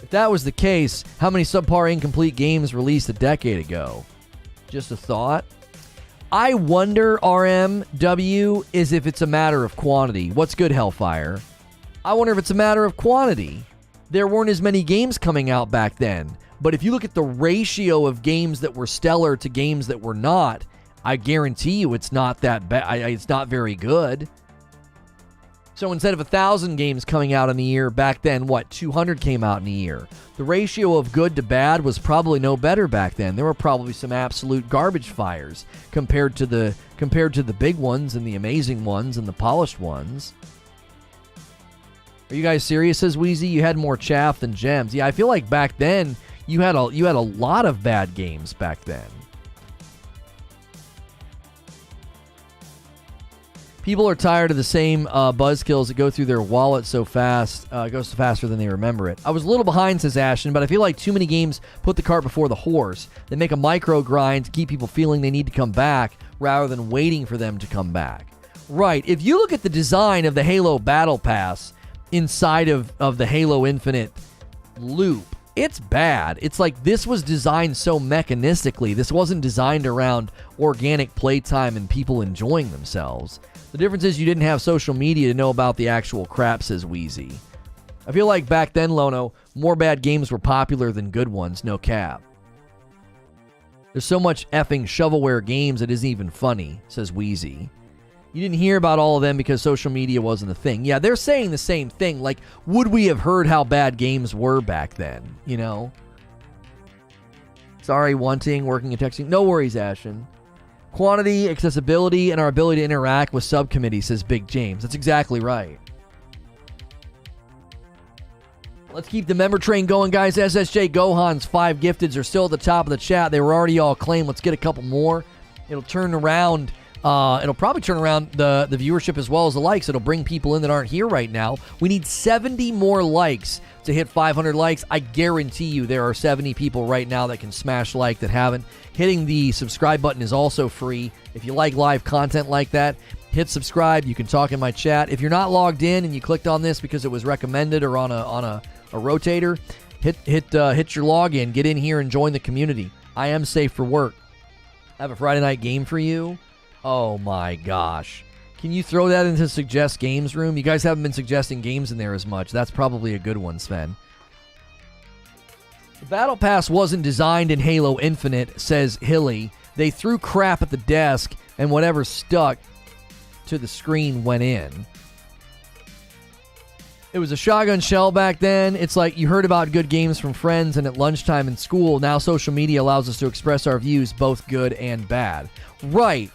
If that was the case, how many subpar incomplete games released a decade ago? Just a thought. I wonder, RMW, is if it's a matter of quantity. What's good, Hellfire? I wonder if it's a matter of quantity. There weren't as many games coming out back then. But if you look at the ratio of games that were stellar to games that were not, I guarantee you it's not that bad. It's not very good. So instead of 1,000 games coming out in a year, back then, 200 came out in a year. The ratio of good to bad was probably no better back then. There were probably some absolute garbage fires compared to the big ones and the amazing ones and the polished ones. Are you guys serious, says Wheezy? You had more chaff than gems. Yeah, I feel like back then you had a lot of bad games back then. People are tired of the same buzzkills that go through their wallet so fast. It goes faster than they remember it. I was a little behind, says Ashton, but I feel like too many games put the cart before the horse. They make a micro grind to keep people feeling they need to come back rather than waiting for them to come back. Right. If you look at the design of the Halo Battle Pass inside of the Halo Infinite loop, it's bad. It's like this was designed so mechanistically. This wasn't designed around organic playtime and people enjoying themselves. The difference is you didn't have social media to know about the actual crap, says Wheezy. I feel like back then, Lono, more bad games were popular than good ones, no cap. There's so much effing shovelware games it isn't even funny, says Wheezy. You didn't hear about all of them because social media wasn't a thing. Yeah, they're saying the same thing. Like, would we have heard how bad games were back then, you know? Sorry, wanting, working, and texting. No worries, Ashen. Quantity, accessibility, and our ability to interact with subcommittees, says Big James. That's exactly right. Let's keep the member train going, guys. SSJ Gohan's 5 gifteds are still at the top of the chat. They were already all claimed. Let's get a couple more. It'll turn around. It'll probably turn around the viewership as well as the likes. It'll bring people in that aren't here right now. We need 70 more likes to hit 500 likes. I guarantee you there are 70 people right now that can smash like that haven't. Hitting the subscribe button is also free. If you like live content like that, hit subscribe. You can talk in my chat. If you're not logged in and you clicked on this because it was recommended or on a rotator, hit your login, get in here and join the community. I am safe for work. I have a Friday night game for you. Oh my gosh. Can you throw that into suggest games room? You guys haven't been suggesting games in there as much. That's probably a good one, Sven. The Battle Pass wasn't designed in Halo Infinite, says Hilly. They threw crap at the desk and whatever stuck to the screen went in. It was a shotgun shell back then. It's like you heard about good games from friends and at lunchtime in school. Now social media allows us to express our views, both good and bad. Right.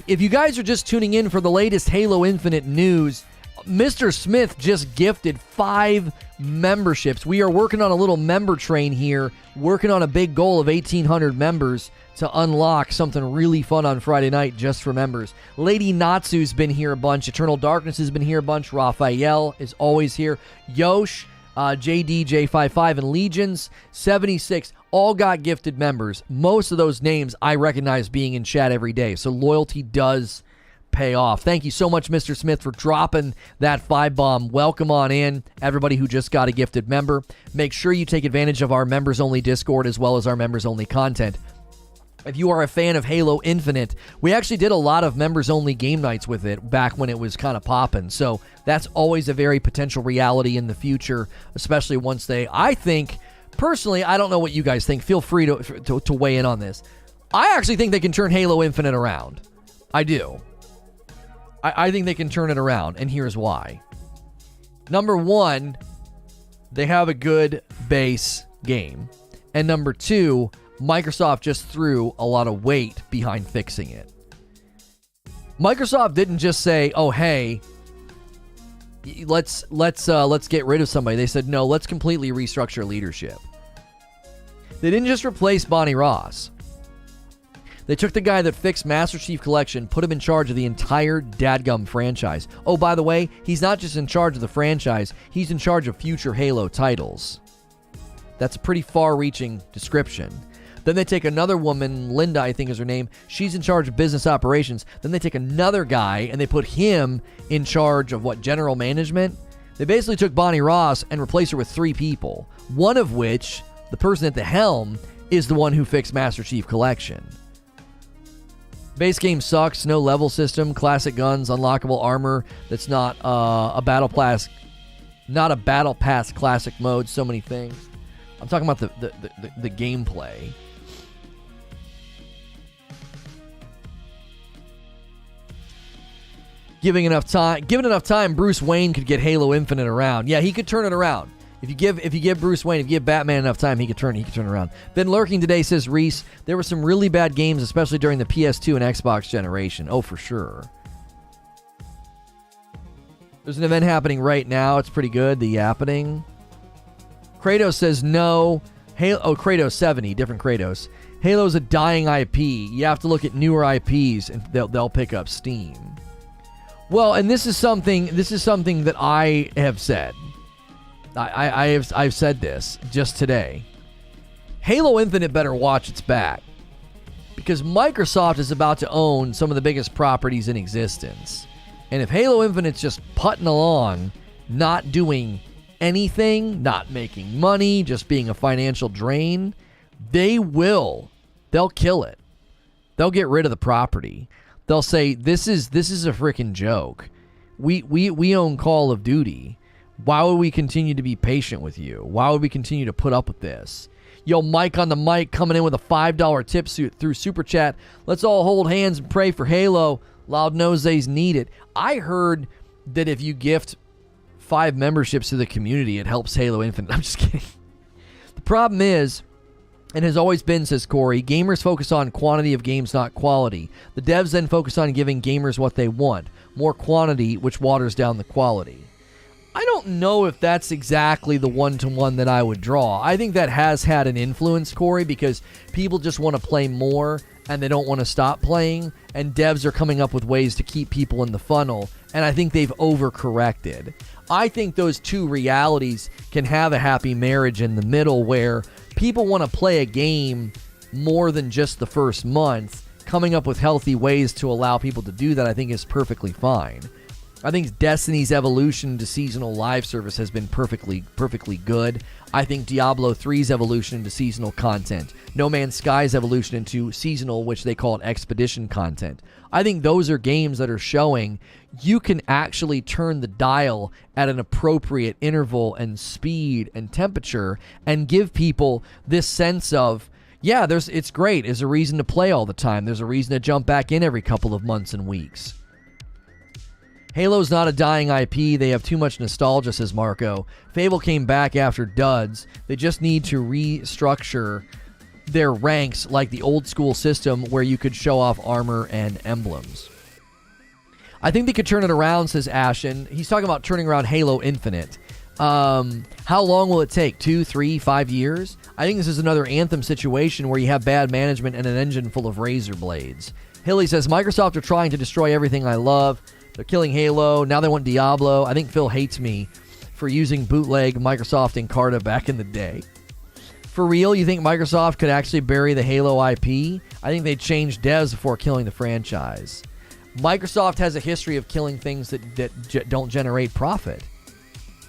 If you guys are just tuning in for the latest Halo Infinite news, Mr. Smith just gifted 5 memberships. We are working on a little member train here, working on a big goal of 1,800 members to unlock something really fun on Friday night just for members. Lady Natsu's been here a bunch. Eternal Darkness has been here a bunch. Raphael is always here. Yosh, JDJ55, and Legions 76 all got gifted members. Most of those names I recognize being in chat every day, so loyalty does pay off. Thank you so much, Mr. Smith, for dropping that 5-bomb. Welcome on in, everybody who just got a gifted member. Make sure you take advantage of our members-only Discord as well as our members-only content. If you are a fan of Halo Infinite, we actually did a lot of members-only game nights with it back when it was kind of popping. So that's always a very potential reality in the future, especially once they, I think, personally, I don't know what you guys think. Feel free to weigh in on this. I actually think they can turn Halo Infinite around. I do. I think they can turn it around, and here's why. Number one, they have a good base game. And number two, Microsoft just threw a lot of weight behind fixing it. Microsoft didn't just say, oh, hey, let's get rid of somebody. They said, no, let's completely restructure leadership. They didn't just replace Bonnie Ross. They took the guy that fixed Master Chief Collection, put him in charge of the entire dadgum franchise. Oh, by the way, he's not just in charge of the franchise, he's in charge of future Halo titles. That's a pretty far-reaching description. Then they take another woman, Linda, I think is her name. She's in charge of business operations. Then they take another guy and they put him in charge of what, general management? They basically took Bonnie Ross and replaced her with 3 people. One of which, the person at the helm, is the one who fixed Master Chief Collection. Base game sucks, no level system, classic guns, unlockable armor that's not a battle pass classic mode, so many things. I'm talking about the gameplay. Given enough time, Bruce Wayne could get Halo Infinite around. Yeah, he could turn it around. If you give Bruce Wayne, if you give Batman enough time, he could turn it around. Been lurking today, says Reese. There were some really bad games, especially during the PS2 and Xbox generation. Oh, for sure. There's an event happening right now. It's pretty good. The Yappening. Kratos says no. Kratos 70, different Kratos. Halo's a dying IP. You have to look at newer IPs, and they'll pick up steam. Well, and this is something that I have said. I've said this just today. Halo Infinite better watch its back, because Microsoft is about to own some of the biggest properties in existence. And if Halo Infinite's just putting along, not doing anything, not making money, just being a financial drain, they'll kill it. They'll get rid of the property. They'll say, this is a freaking joke. We own Call of Duty. Why would we continue to be patient with you? Why would we continue to put up with this? Yo, Mike on the mic coming in with a $5 tip through Super Chat. Let's all hold hands and pray for Halo. Loud noses need it. I heard that if you gift 5 memberships to the community, it helps Halo Infinite. I'm just kidding. The problem is, and has always been, says Corey, gamers focus on quantity of games, not quality. The devs then focus on giving gamers what they want. More quantity, which waters down the quality. I don't know if that's exactly the one-to-one that I would draw. I think that has had an influence, Corey, because people just want to play more and they don't want to stop playing, and devs are coming up with ways to keep people in the funnel, and I think they've overcorrected. I think those two realities can have a happy marriage in the middle where people want to play a game more than just the first month. Coming up with healthy ways to allow people to do that, I think, is perfectly fine. I think Destiny's evolution to seasonal live service has been perfectly good. I think Diablo 3's evolution into seasonal content, No Man's Sky's evolution into seasonal, which they call it expedition content. I think those are games that are showing you can actually turn the dial at an appropriate interval and speed and temperature and give people this sense of, yeah, it's great. There's a reason to play all the time. There's a reason to jump back in every couple of months and weeks. Halo's not a dying IP. They have too much nostalgia, says Marco. Fable came back after duds. They just need to restructure their ranks like the old school system where you could show off armor and emblems. I think they could turn it around, says Ashen. He's talking about turning around Halo Infinite. How long will it take? 2, 3, 5 years? I think this is another Anthem situation where you have bad management and an engine full of razor blades. Hilly says, Microsoft are trying to destroy everything I love. They're killing Halo. Now they want Diablo. I think Phil hates me for using bootleg Microsoft Encarta back in the day. For real, you think Microsoft could actually bury the Halo IP? I think they changed devs before killing the franchise. Microsoft has a history of killing things that don't generate profit.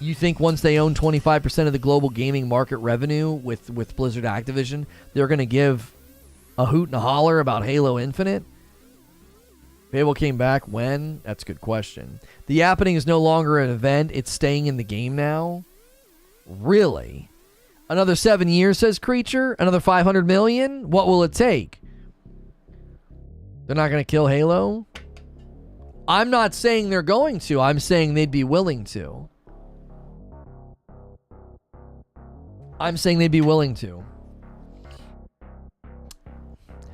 You think once they own 25% of the global gaming market revenue with Blizzard Activision, they're going to give a hoot and a holler about Halo Infinite? Fable came back when? That's a good question. The Yappening is no longer an event. It's staying in the game now? Really? Another 7 years, says Creature? Another 500 million? What will it take? They're not going to kill Halo? I'm not saying they're going to. I'm saying they'd be willing to.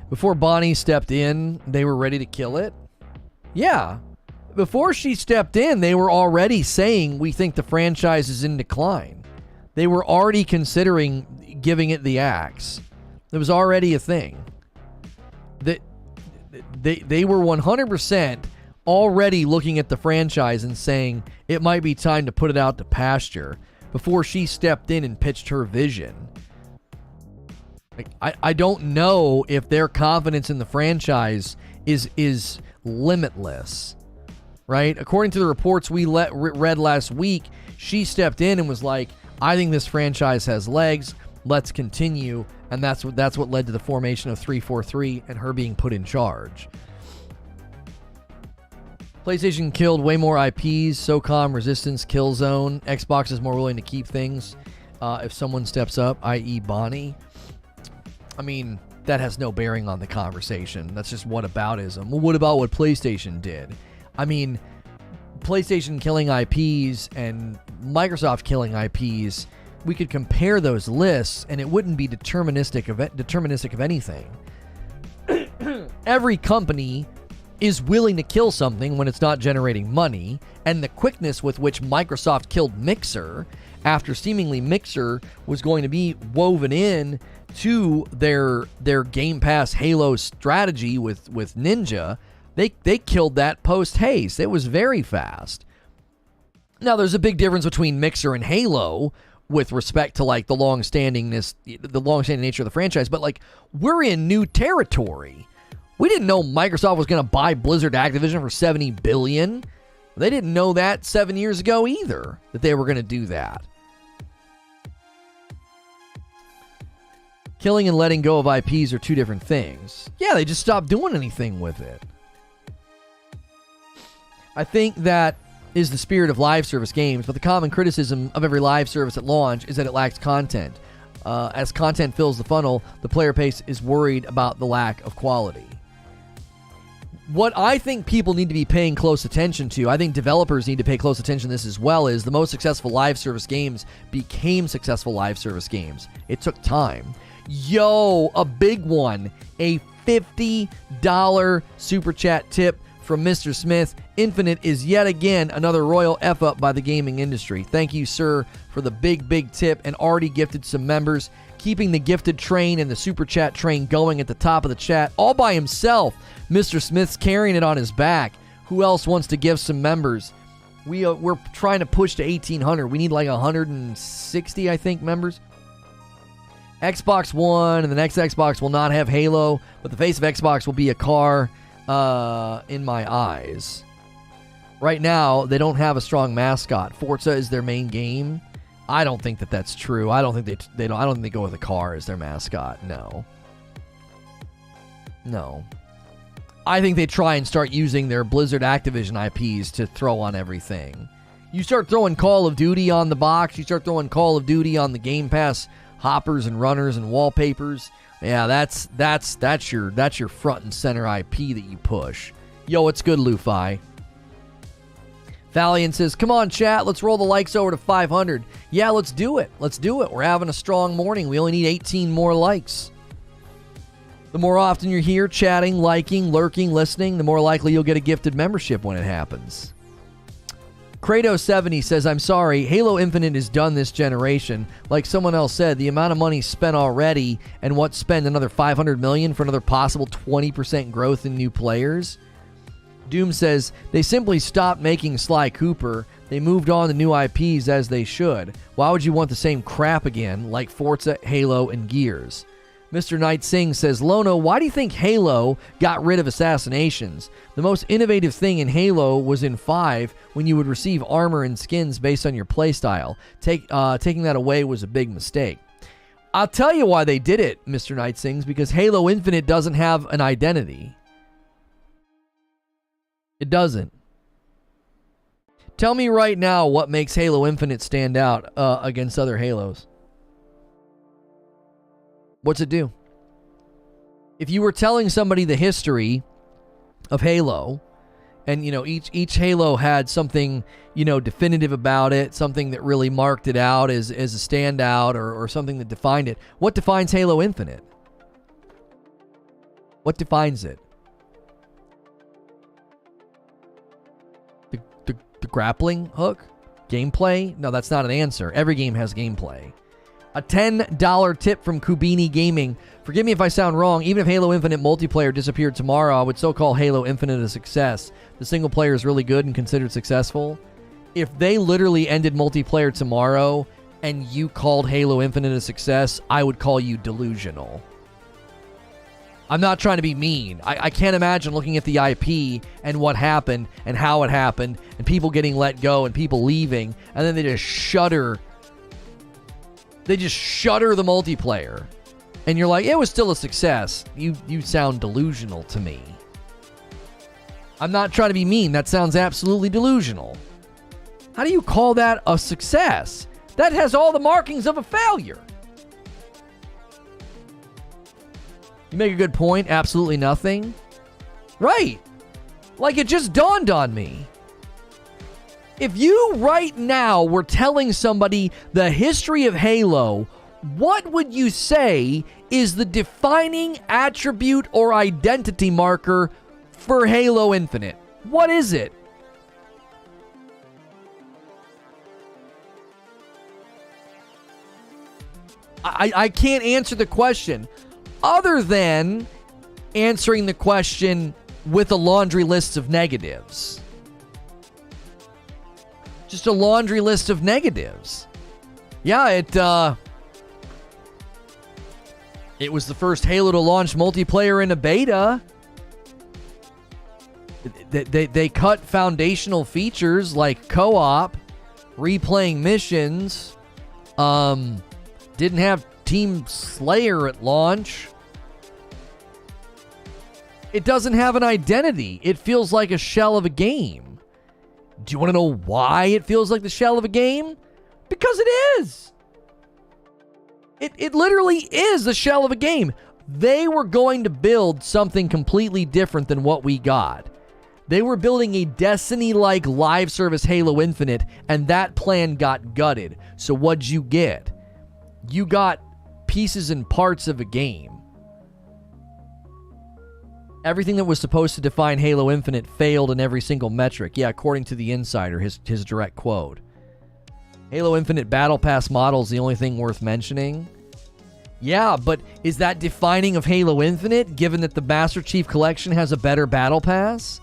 Before Bonnie stepped in, they were ready to kill it? Yeah. Before she stepped in, they were already saying, we think the franchise is in decline. They were already considering giving it the axe. It was already a thing. That they were 100% already looking at the franchise and saying it might be time to put it out to pasture before she stepped in and pitched her vision. Like, I don't know if their confidence in the franchise is limitless, right? According to the reports we read last week, she stepped in and was like, I think this franchise has legs. Let's continue. And that's what led to the formation of 343 and her being put in charge. PlayStation killed way more IPs, SOCOM, Resistance, Killzone. Xbox is more willing to keep things if someone steps up, i.e. Bonnie. I mean, that has no bearing on the conversation. That's just whataboutism. Well, what about what PlayStation did? I mean, PlayStation killing IPs and Microsoft killing IPs, we could compare those lists and it wouldn't be deterministic of anything. Every company is willing to kill something when it's not generating money, and the quickness with which Microsoft killed Mixer after seemingly Mixer was going to be woven in to their Game Pass Halo strategy with Ninja, they killed that post haste. It was very fast. Now there's a big difference between Mixer and Halo with respect to like the long-standing nature of the franchise, but like we're in new territory. We didn't know Microsoft was going to buy Blizzard Activision for $70 billion. They didn't know that 7 years ago either, that they were going to do that. Killing and letting go of IPs are two different things. Yeah, they just stopped doing anything with it. I think that is the spirit of live service games, but the common criticism of every live service at launch is that it lacks content. As content fills the funnel, the player base is worried about the lack of quality. What I think people need to be paying close attention to, I think developers need to pay close attention to this as well, is the most successful live service games became successful live service games. It took time. Yo, a big one. A $50 super chat tip from Mr. Smith. Infinite is yet again another royal F up by the gaming industry. Thank you, sir, for the big tip, and already gifted some members, keeping the gifted train and the super chat train going at the top of the chat all by himself. Mr. Smith's carrying it on his back. Who else wants to give some members? We're trying to push to 1,800. We need like 160, I think, members. Xbox One and the next Xbox will not have Halo, but the face of Xbox will be a car in my eyes. Right now, they don't have a strong mascot. Forza is their main game. I don't think that that's true. I don't think I don't think they go with a car as their mascot. No. I think they try and start using their Blizzard Activision IPs to throw on everything. You start throwing Call of Duty on the box, you start throwing Call of Duty on the Game Pass hoppers and runners and wallpapers. Yeah, that's your front and center IP that you push. Yo, what's good, Lufi? Valiant says, come on, chat, let's roll the likes over to 500. Yeah, let's do it. We're having a strong morning. We only need 18 more likes. The more often you're here chatting, liking, lurking, listening, the more likely you'll get a gifted membership when it happens. Kratos70 says, I'm sorry, Halo Infinite is done this generation. Like someone else said, the amount of money spent already, and what, spend another $500 million for another possible 20% growth in new players? Doom says, they simply stopped making Sly Cooper. They moved on to new IPs as they should. Why would you want the same crap again, like Forza, Halo, and Gears? Mr. Knight Singh says, Lono, why do you think Halo got rid of assassinations? The most innovative thing in Halo was in 5 when you would receive armor and skins based on your playstyle. Taking that away was a big mistake. I'll tell you why they did it, Mr. Knight Sings, because Halo Infinite doesn't have an identity. It doesn't. Tell me right now what makes Halo Infinite stand out against other Halos. What's it do? If you were telling somebody the history of Halo, and each Halo had something definitive about it, something that really marked it out as a standout, or something that defined it. What defines Halo Infinite? What defines it? The grappling hook? Gameplay? No, that's not an answer. Every game has gameplay. A $10 tip from Kubini Gaming. Forgive me if I sound wrong. Even if Halo Infinite multiplayer disappeared tomorrow, I would still call Halo Infinite a success. The single player is really good and considered successful. If they literally ended multiplayer tomorrow and you called Halo Infinite a success, I would call you delusional. I'm not trying to be mean. I can't imagine looking at the IP and what happened and how it happened and people getting let go and people leaving, and then they just shutter. They just shutter the multiplayer. And you're like, it was still a success. You sound delusional to me. I'm not trying to be mean. That sounds absolutely delusional. How do you call that a success? That has all the markings of a failure. You make a good point. Absolutely nothing. Right. Like, it just dawned on me. If you right now were telling somebody the history of Halo, what would you say is the defining attribute or identity marker for Halo Infinite? What is it? I can't answer the question other than answering the question with a laundry list of negatives. Just a laundry list of negatives. Yeah, it was the first Halo to launch multiplayer in a beta. They cut foundational features like co-op, replaying missions, didn't have Team Slayer at launch. It doesn't have an identity. It feels like a shell of a game. Do you want to know why it feels like the shell of a game? Because it is. It literally is the shell of a game. They were going to build something completely different than what we got. They were building a Destiny-like live service Halo Infinite, and that plan got gutted. So what'd you get? You got pieces and parts of a game. Everything that was supposed to define Halo Infinite failed in every single metric. Yeah, according to the Insider, his direct quote. Halo Infinite Battle Pass model is the only thing worth mentioning. Yeah, but is that defining of Halo Infinite, given that the Master Chief Collection has a better Battle Pass?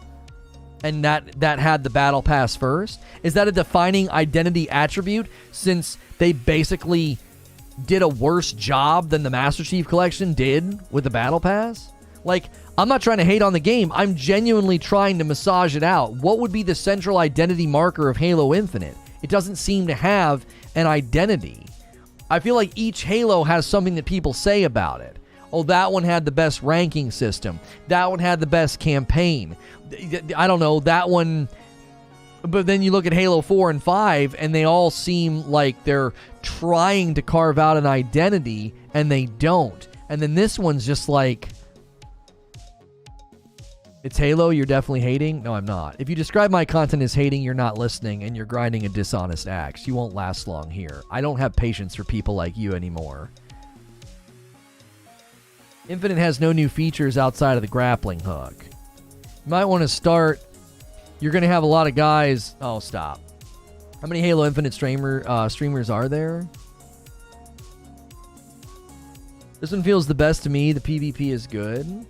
And that had the Battle Pass first? Is that a defining identity attribute, since they basically did a worse job than the Master Chief Collection did with the Battle Pass? Like, I'm not trying to hate on the game. I'm genuinely trying to massage it out. What would be the central identity marker of Halo Infinite? It doesn't seem to have an identity. I feel like each Halo has something that people say about it. Oh, that one had the best ranking system. That one had the best campaign. I don't know, that one... But then you look at Halo 4 and 5, and they all seem like they're trying to carve out an identity, and they don't. And then this one's just like... It's Halo, you're definitely hating? No, I'm not. If you describe my content as hating, you're not listening, and you're grinding a dishonest axe. You won't last long here. I don't have patience for people like you anymore. Infinite has no new features outside of the grappling hook. You might want to start... You're going to have a lot of guys... Oh, stop. How many Halo Infinite streamers are there? This one feels the best to me. The PvP is good.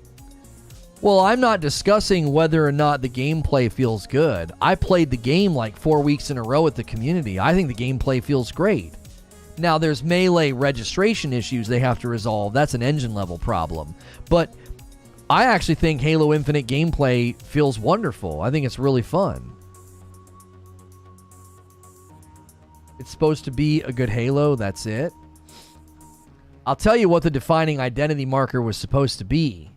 Well, I'm not discussing whether or not the gameplay feels good. I played the game like 4 weeks in a row at the community. I think the gameplay feels great. Now, there's melee registration issues they have to resolve. That's an engine level problem. But I actually think Halo Infinite gameplay feels wonderful. I think it's really fun. It's supposed to be a good Halo. That's it. I'll tell you what the defining identity marker was supposed to be.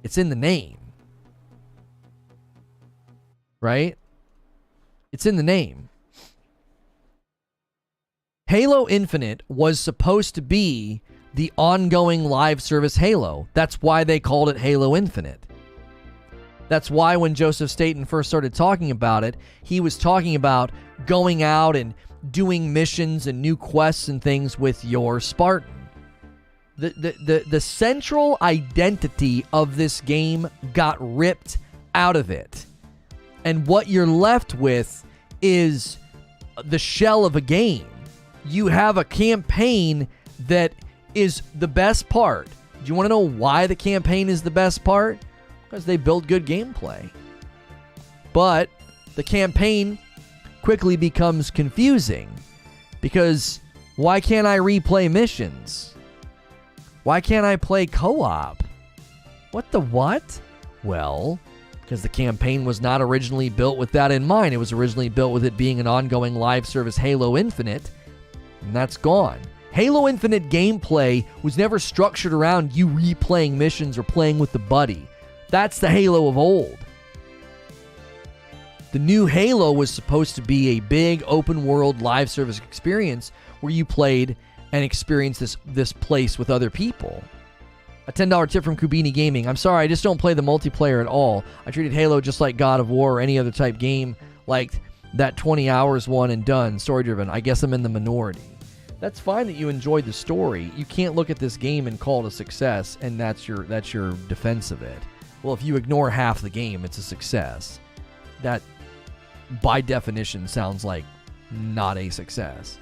It's in the name. Right? It's in the name. Halo Infinite was supposed to be the ongoing live service Halo. That's why they called it Halo Infinite. That's why when Joseph Staten first started talking about it, he was talking about going out and doing missions and new quests and things with your Spartan. The central identity of this game got ripped out of it. And what you're left with is the shell of a game. You have a campaign that is the best part. Do you want to know why the campaign is the best part? Because they build good gameplay. But the campaign quickly becomes confusing because why can't I replay missions? Why can't I play co-op? What the what? Well, because the campaign was not originally built with that in mind. It was originally built with it being an ongoing live service Halo Infinite, and that's gone. Halo Infinite gameplay was never structured around you replaying missions or playing with the buddy. That's the Halo of old. The new Halo was supposed to be a big open world live service experience where you played and experienced this place with other people. A $10 tip from Kubini Gaming. I'm sorry, I just don't play the multiplayer at all. I treated Halo just like God of War or any other type game, like that 20 hours one and done, story driven. I guess I'm in the minority. That's fine that you enjoyed the story. You can't look at this game and call it a success, and that's your defense of it. Well, if you ignore half the game, it's a success. That, by definition, sounds like not a success.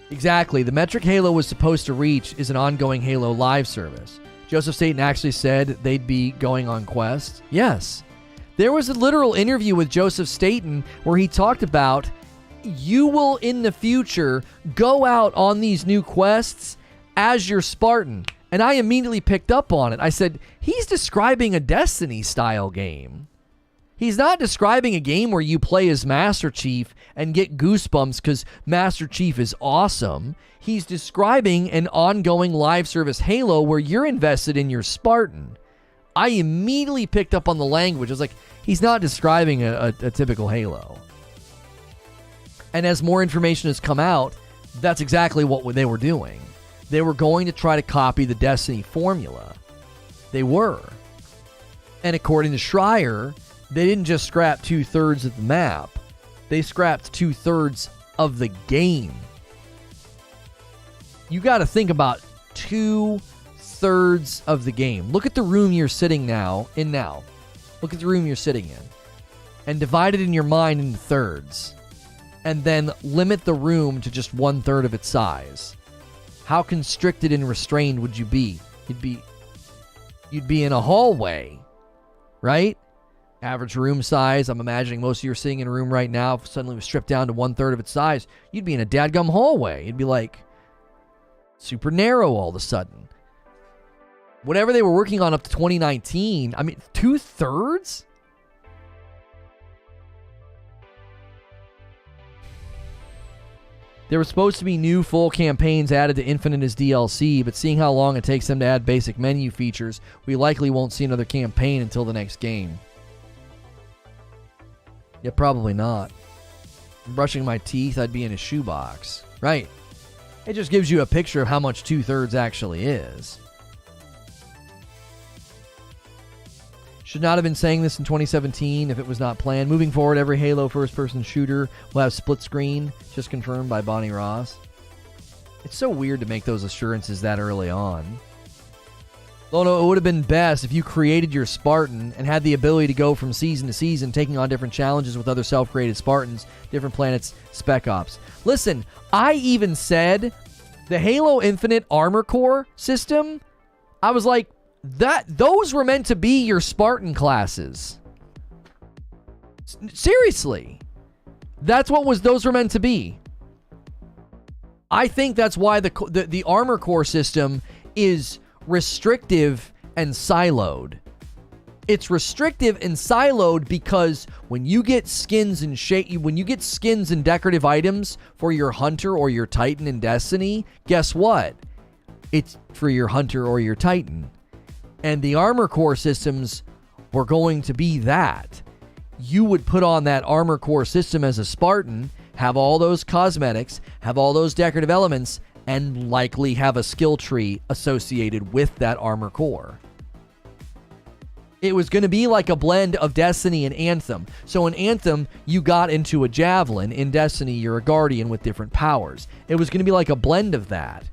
Exactly. The metric Halo was supposed to reach is an ongoing Halo live service. Joseph Staten actually said they'd be going on quests. Yes. There was a literal interview with Joseph Staten where he talked about you will, in the future, go out on these new quests as your Spartan. And I immediately picked up on it. I said, he's describing a Destiny-style game. He's not describing a game where you play as Master Chief and get goosebumps because Master Chief is awesome. He's describing an ongoing live service Halo where you're invested in your Spartan. I immediately picked up on the language. I was like, he's not describing a typical Halo. And as more information has come out, that's exactly what they were doing. They were going to try to copy the Destiny formula. They were. And according to Schreier, they didn't just scrap 2/3 of the map. They scrapped 2/3 of the game. You got to think about 2/3 of the game. Look at the room you're sitting now. Look at the room you're sitting in. And divide it in your mind into thirds. And then limit the room to just 1/3 of its size. How constricted and restrained would you be? You'd be in a hallway, right? Average room size. I'm imagining most of you are sitting in a room right now. If suddenly was stripped down to 1/3 of its size, you'd be in a dadgum hallway. It'd be like super narrow all of a sudden. Whatever they were working on up to 2019, I mean, 2/3? There were supposed to be new full campaigns added to Infinite as DLC, but seeing how long it takes them to add basic menu features, we likely won't see another campaign until the next game. Yeah, probably not. I'm brushing my teeth, I'd be in a shoebox. Right. It just gives you a picture of how much 2/3 actually is. Should not have been saying this in 2017 if it was not planned. Moving forward, every Halo first-person shooter will have split screen, just confirmed by Bonnie Ross. It's so weird to make those assurances that early on. Lono, it would have been best if you created your Spartan and had the ability to go from season to season, taking on different challenges with other self-created Spartans, different planets, Spec Ops. Listen, I even said the Halo Infinite Armor Core system, I was like, those were meant to be your Spartan classes. Seriously. That's what those were meant to be. I think that's why the Armor Core system is restrictive and siloed. It's restrictive and siloed because when you get skins and decorative items for your Hunter or your Titan in Destiny, guess what? It's for your Hunter or your Titan. And the Armor Core systems were going to be that. You would put on that Armor Core system as a Spartan, have all those cosmetics, have all those decorative elements, and likely have a skill tree associated with that Armor Core. It was going to be like a blend of Destiny and Anthem. So in Anthem, you got into a Javelin. In Destiny, you're a Guardian with different powers. It was going to be like a blend of that.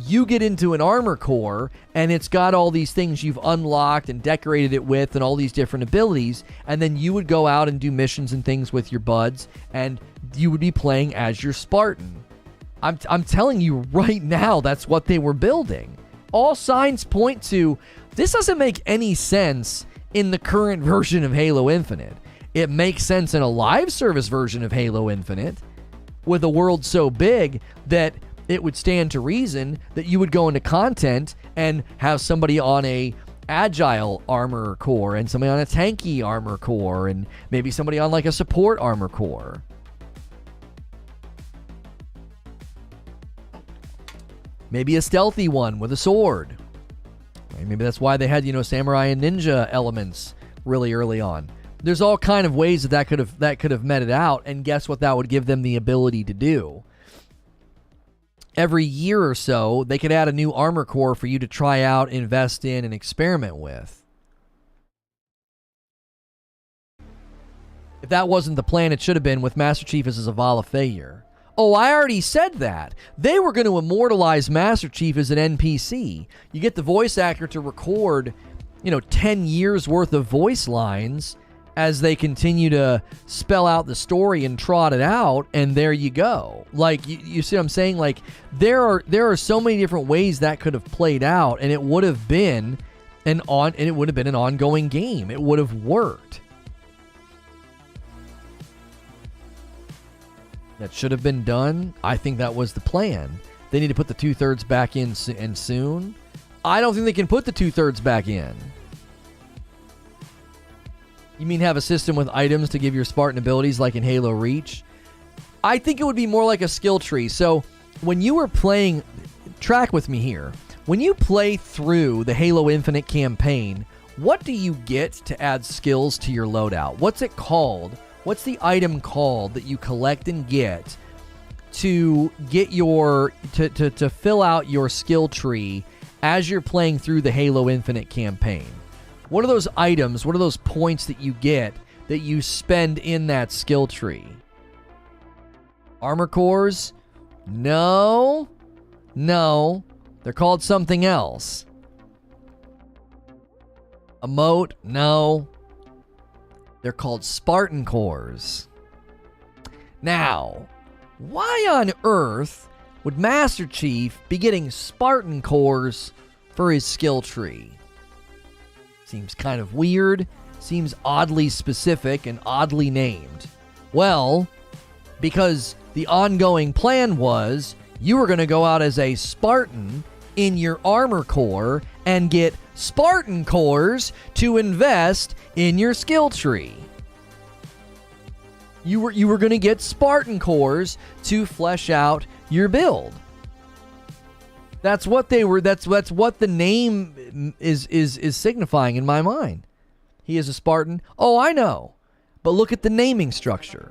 you get into an armor core and it's got all these things you've unlocked and decorated it with and all these different abilities, and then you would go out and do missions and things with your buds, and you would be playing as your Spartan. I'm telling you right now, that's what they were building. All signs point to this doesn't make any sense in the current version of Halo Infinite. It makes sense in a live service version of Halo Infinite with a world so big that it would stand to reason that you would go into content and have somebody on a agile armor core and somebody on a tanky armor core and maybe somebody on like a support armor core. Maybe a stealthy one with a sword. Maybe that's why they had, samurai and ninja elements really early on. There's all kind of ways that could have met it out, and guess what that would give them the ability to do? Every year or so, they could add a new armor core for you to try out, invest in, and experiment with. If that wasn't the plan, it should have been with Master Chief as a Zavala failure. Oh, I already said that. They were going to immortalize Master Chief as an NPC. You get the voice actor to record, 10 years worth of voice lines as they continue to spell out the story and trot it out, and there you go. Like, you see what I'm saying? Like, there are so many different ways that could have played out, and it would have been an ongoing game. It would have worked. That should have been done. I think that was the plan. They need to put the 2/3 back in and soon. I don't think they can put the 2/3 back in. You mean have a system with items to give your Spartan abilities like in Halo Reach? I think it would be more like a skill tree. So when you were playing, track with me here. When you play through the Halo Infinite campaign, what do you get to add skills to your loadout? What's it called? What's the item called that you collect and get to get your to fill out your skill tree as you're playing through the Halo Infinite campaign? What are those items? What are those points that you get that you spend in that skill tree? Armor cores? No. They're called something else. Emote? No. They're called Spartan cores. Now, why on earth would Master Chief be getting Spartan cores for his skill tree? Seems kind of weird, seems oddly specific and oddly named. Well, because the ongoing plan was you were going to go out as a Spartan in your armor core and get Spartan cores to invest in your skill tree. You were going to get Spartan cores to flesh out your build. That's what they were. That's what the name is signifying in my mind. He is a Spartan. Oh, I know. But look at the naming structure.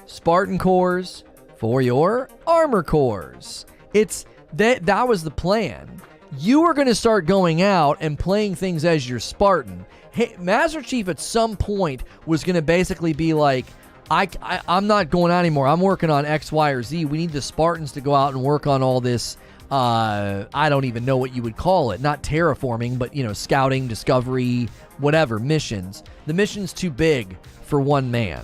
Spartan cores for your armor cores. It's that was the plan. You were going to start going out and playing things as your Spartan. Hey, Master Chief at some point was going to basically be like, I'm not going out anymore. I'm working on X, Y, or Z. We need the Spartans to go out and work on all this. I don't even know what you would call it. Not terraforming, but, scouting, discovery, whatever, missions. The mission's too big for one man.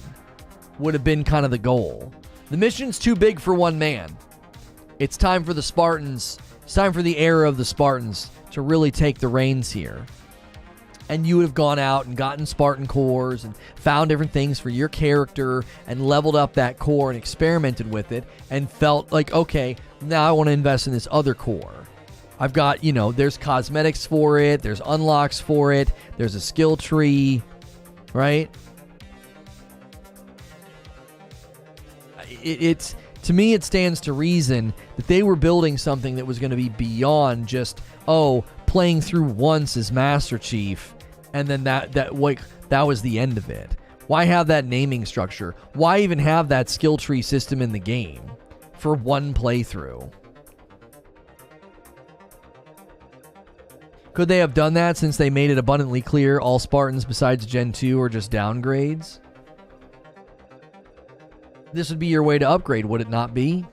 Would have been kind of the goal. The mission's too big for one man. It's time for the Spartans. It's time for the era of the Spartans to really take the reins here. And you would have gone out and gotten Spartan cores and found different things for your character and leveled up that core and experimented with it and felt like, okay, now I want to invest in this other core. I've got, there's cosmetics for it, there's unlocks for it, there's a skill tree, right? It's to me, it stands to reason that they were building something that was going to be beyond just, playing through once as Master Chief, and then that was the end of it. Why have that naming structure? Why even have that skill tree system in the game for one playthrough? Could they have done that since they made it abundantly clear all Spartans besides Gen 2 are just downgrades? This would be your way to upgrade, would it not be?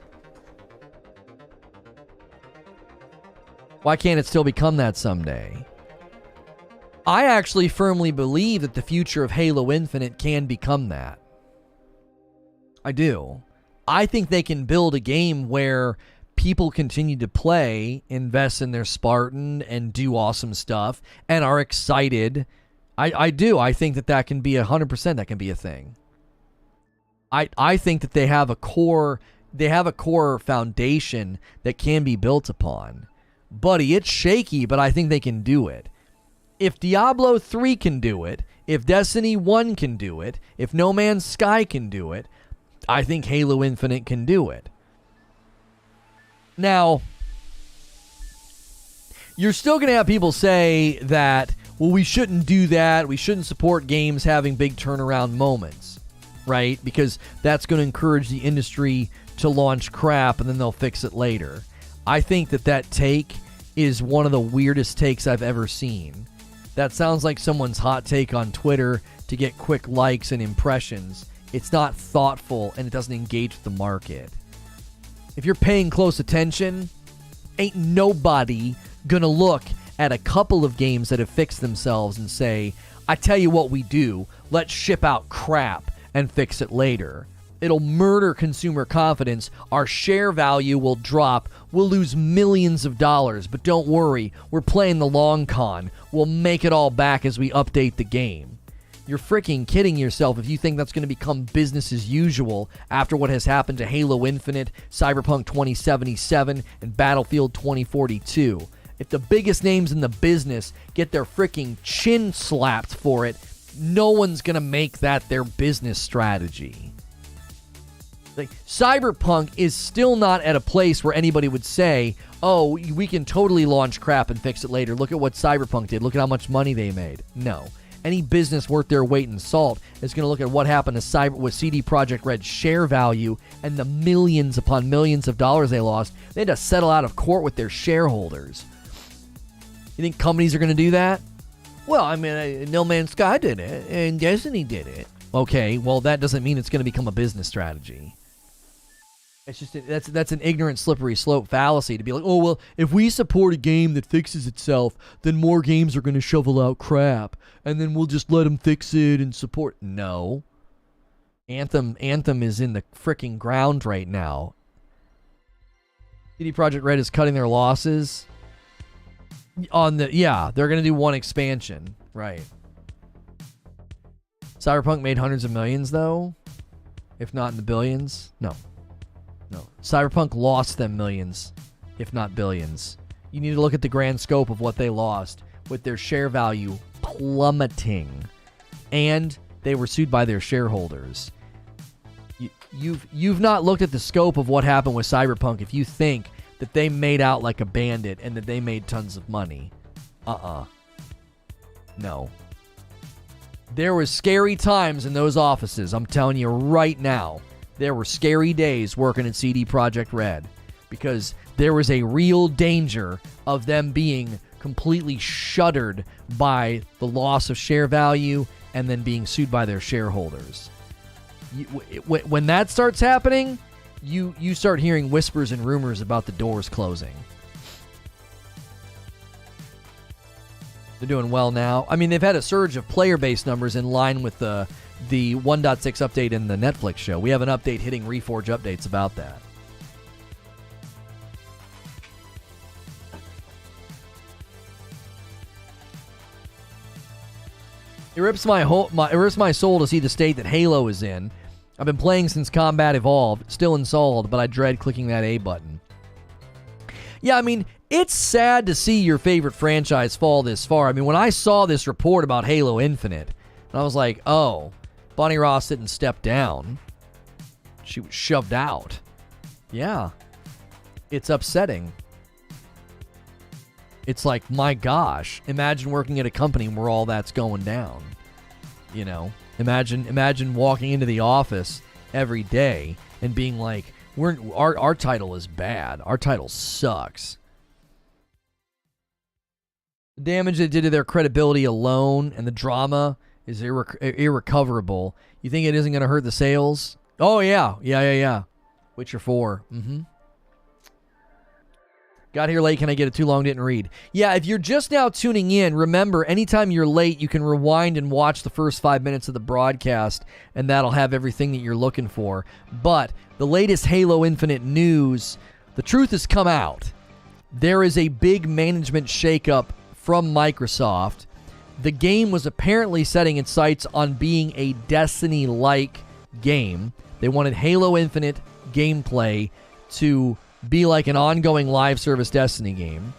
Why can't it still become that someday? I actually firmly believe that the future of Halo Infinite can become that. I do. I think they can build a game where people continue to play, invest in their Spartan, and do awesome stuff, and are excited. I do. I think that can be 100%. That can be a thing. I think that they have a core foundation that can be built upon. Buddy, it's shaky, but I think they can do it. If Diablo 3 can do it, if Destiny 1 can do it, if No Man's Sky can do it, I think Halo Infinite can do it. Now, you're still going to have people say that, well, we shouldn't do that. We shouldn't support games having big turnaround moments, right? Because that's going to encourage the industry to launch crap and then they'll fix it later. I think that take is one of the weirdest takes I've ever seen. That sounds like someone's hot take on Twitter to get quick likes and impressions. It's not thoughtful and it doesn't engage with the market. If you're paying close attention, ain't nobody gonna look at a couple of games that have fixed themselves and say, I tell you what we do, let's ship out crap and fix it later. It'll murder consumer confidence. Our share value will drop. We'll lose millions of dollars, but don't worry, we're playing the long con. We'll make it all back as we update the game. You're freaking kidding yourself if you think that's going to become business as usual after what has happened to Halo Infinite, Cyberpunk 2077, and Battlefield 2042. If the biggest names in the business get their freaking chin slapped for it, no one's going to make that their business strategy. Like, Cyberpunk is still not at a place where anybody would say, oh, we can totally launch crap and fix it later. Look at what Cyberpunk did. Look at how much money they made. No. Any business worth their weight in salt is going to look at what happened to with CD Projekt Red's share value and the millions upon millions of dollars they lost. They had to settle out of court with their shareholders. You think companies are going to do that? Well, I mean, No Man's Sky did it, and Destiny did it. Okay, well, that doesn't mean it's going to become a business strategy. It's just that's an ignorant, slippery slope fallacy to be like, oh, well, if we support a game that fixes itself, then more games are going to shovel out crap, and then we'll just let them fix it and support. No. Anthem is in the freaking ground right now. CD Projekt Red is cutting their losses. They're going to do one expansion, right? Cyberpunk made hundreds of millions, though, if not in the billions. No. Cyberpunk lost them millions, if not billions. You need to look at the grand scope of what they lost, with their share value plummeting, and they were sued by their shareholders. You've not looked at the scope of what happened with Cyberpunk if you think that they made out like a bandit and that they made tons of money. No. There were scary times in those offices, I'm telling you right now. There were scary days working at CD Projekt Red because there was a real danger of them being completely shuttered by the loss of share value and then being sued by their shareholders. When that starts happening, you start hearing whispers and rumors about the doors closing. They're doing well now. I mean, they've had a surge of player-based numbers in line with the 1.6 update in the Netflix show. We have an update hitting Reforge updates about that. It rips my soul to see the state that Halo is in. I've been playing since Combat Evolved, still installed, but I dread clicking that A button. Yeah, I mean, it's sad to see your favorite franchise fall this far. I mean, when I saw this report about Halo Infinite, I was like, oh, Bonnie Ross didn't step down. She was shoved out. Yeah. It's upsetting. It's like, my gosh, imagine working at a company where all that's going down. You know, imagine walking into the office every day and being like, our title is bad. Our title sucks. The damage they did to their credibility alone and the drama is irrecoverable. You think it isn't going to hurt the sales? Oh, yeah. Witcher 4. Got here late. Can I get it too long? Didn't read. Yeah, if you're just now tuning in, remember, anytime you're late, you can rewind and watch the first 5 minutes of the broadcast, and that'll have everything that you're looking for. But the latest Halo Infinite news, the truth has come out. There is a big management shakeup from Microsoft. The game was apparently setting its sights on being a Destiny-like game. They wanted Halo Infinite gameplay to be like an ongoing live service Destiny game.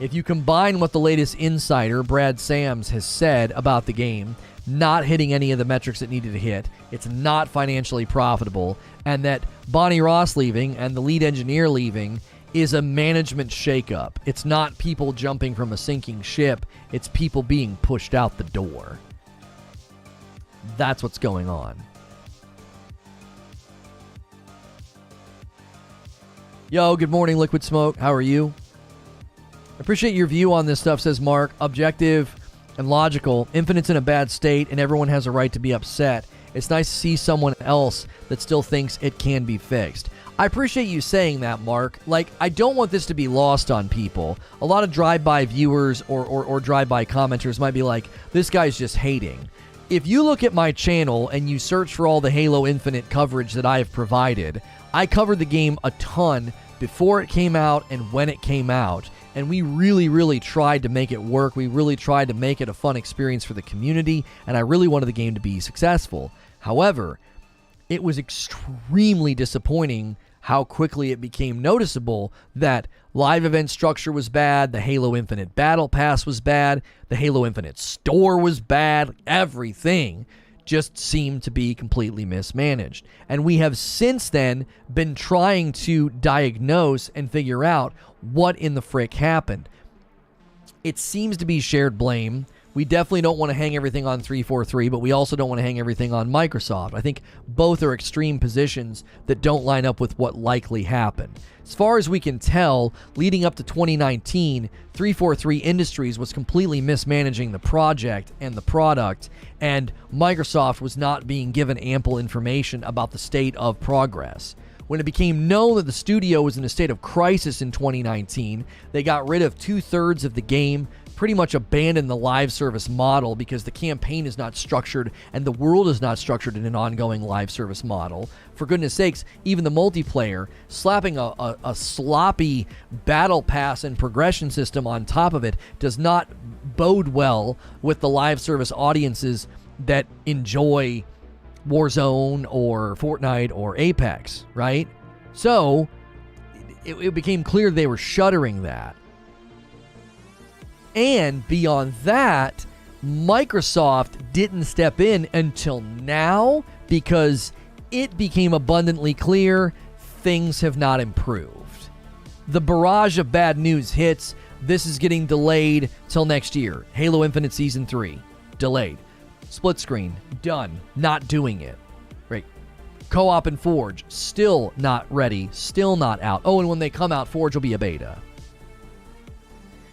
If you combine what the latest insider, Brad Sams, has said about the game, not hitting any of the metrics it needed to hit, it's not financially profitable, and that Bonnie Ross leaving and the lead engineer leaving is a management shakeup. It's not people jumping from a sinking ship, it's people being pushed out the door. That's what's going on. Yo, good morning, Liquid Smoke. How are you? Appreciate your view on this stuff, says Mark. Objective and logical. Infinite's in a bad state, and everyone has a right to be upset. It's nice to see someone else that still thinks it can be fixed. I appreciate you saying that, Mark. Like, I don't want this to be lost on people. A lot of drive-by viewers or drive-by commenters might be like, this guy's just hating. If you look at my channel and you search for all the Halo Infinite coverage that I have provided, I covered the game a ton before it came out and when it came out, and we really tried to make it work. We really tried to make it a fun experience for the community, and I really wanted the game to be successful. However, it was extremely disappointing how quickly it became noticeable that live event structure was bad, the Halo Infinite Battle Pass was bad, the Halo Infinite store was bad, everything just seemed to be completely mismanaged. And we have since then been trying to diagnose and figure out what in the frick happened. It seems to be shared blame. We definitely don't want to hang everything on 343, but we also don't want to hang everything on Microsoft. I think both are extreme positions that don't line up with what likely happened. As far as we can tell, leading up to 2019, 343 Industries was completely mismanaging the project and the product, and Microsoft was not being given ample information about the state of progress. When it became known that the studio was in a state of crisis in 2019, they got rid of 2/3 of the game, pretty much abandoned the live service model because the campaign is not structured and the world is not structured in an ongoing live service model. For goodness sakes, even the multiplayer, slapping a sloppy battle pass and progression system on top of it does not bode well with the live service audiences that enjoy Warzone or Fortnite or Apex, right? So it became clear they were shuttering that. And beyond that, Microsoft didn't step in until now because it became abundantly clear things have not improved. The barrage of bad news hits. This is getting delayed till next year. Halo Infinite Season 3, delayed. Split screen, done. Not doing it. Right. Co-op and Forge, still not ready, still not out. Oh, and when they come out, Forge will be a beta.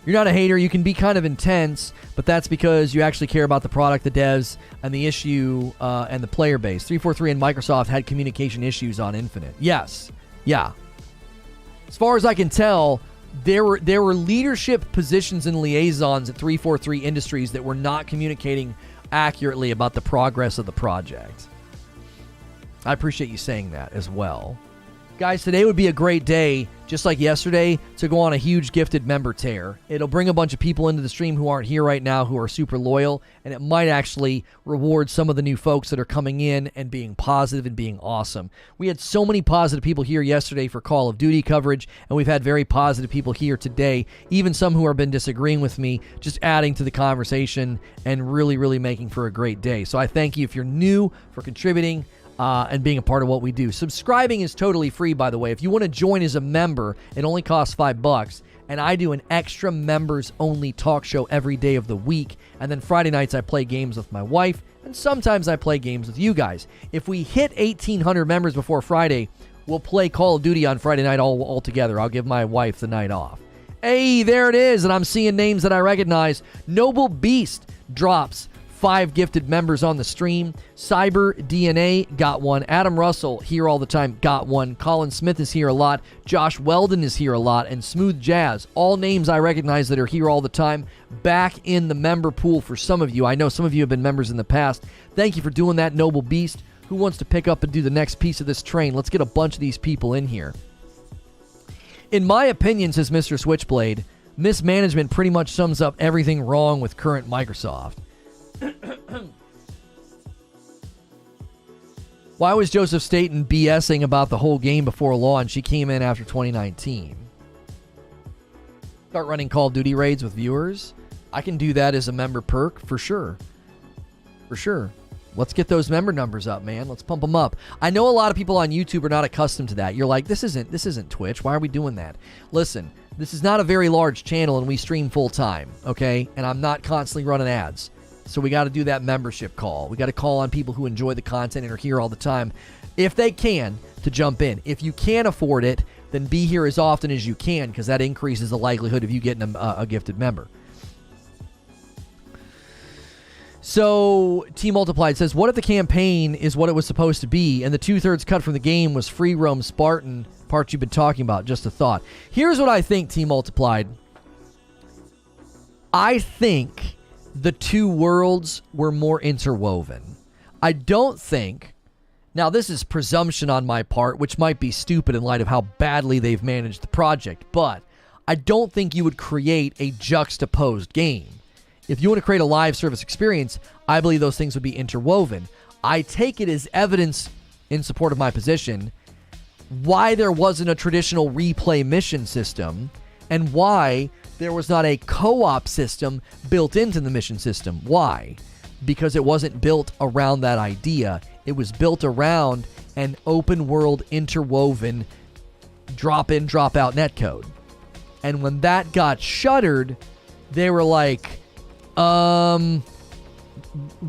You're not a hater. You can be kind of intense, but that's because you actually care about the product, the devs, and the issue, and the player base. 343 and Microsoft had communication issues on Infinite. Yes. Yeah. As far as I can tell, there were leadership positions and liaisons at 343 Industries that were not communicating accurately about the progress of the project. I appreciate you saying that as well. Guys, today would be a great day, just like yesterday, to go on a huge gifted member tear. It'll bring a bunch of people into the stream who aren't here right now, who are super loyal, and it might actually reward some of the new folks that are coming in and being positive and being awesome. We had so many positive people here yesterday for Call of Duty coverage, and we've had very positive people here today, even some who have been disagreeing with me, just adding to the conversation and really making for a great day. So I thank you if you're new for contributing and being a part of what we do. Subscribing is totally free, by the way. If you want to join as a member, it only costs $5, and I do an extra members-only talk show every day of the week, and then Friday nights I play games with my wife, and sometimes I play games with you guys. If we hit 1,800 members before Friday, we'll play Call of Duty on Friday night all together. I'll give my wife the night off. Hey, there it is, and I'm seeing names that I recognize. Noble Beast drops 5 gifted members on the stream. Cyber DNA got 1. Adam Russell, here all the time, got 1. Colin Smith is here a lot. Josh Weldon is here a lot. And Smooth Jazz, all names I recognize that are here all the time, back in the member pool for some of you. I know some of you have been members in the past. Thank you for doing that, Noble Beast. Who wants to pick up and do the next piece of this train? Let's get a bunch of these people in here. In my opinion, says Mr. Switchblade, mismanagement pretty much sums up everything wrong with current Microsoft. Why was Joseph Staten BSing about the whole game before launch? She came in after 2019. Start running Call of Duty raids with viewers. I can do that as a member perk for sure. For sure. Let's get those member numbers up, man. Let's pump them up. I know a lot of people on YouTube are not accustomed to that. You're like, this isn't Twitch. Why are we doing that? Listen, this is not a very large channel and we stream full time, okay? And I'm not constantly running ads. So we got to do that membership call. We got to call on people who enjoy the content and are here all the time, if they can, to jump in. If you can't afford it, then be here as often as you can, because that increases the likelihood of you getting a gifted member. So, T Multiplied says, what if the campaign is what it was supposed to be, and the 2/3 cut from the game was free roam Spartan, part you've been talking about? Just a thought. Here's what I think, T Multiplied. I think the two worlds were more interwoven. I don't think, now this is presumption on my part, which might be stupid in light of how badly they've managed the project, but I don't think you would create a juxtaposed game. If you want to create a live service experience, I believe those things would be interwoven. I take it as evidence in support of my position why there wasn't a traditional replay mission system and why there was not a co-op system built into the mission system. Why? Because it wasn't built around that idea. It was built around an open world interwoven drop in, drop out netcode. And when that got shuttered, they were like,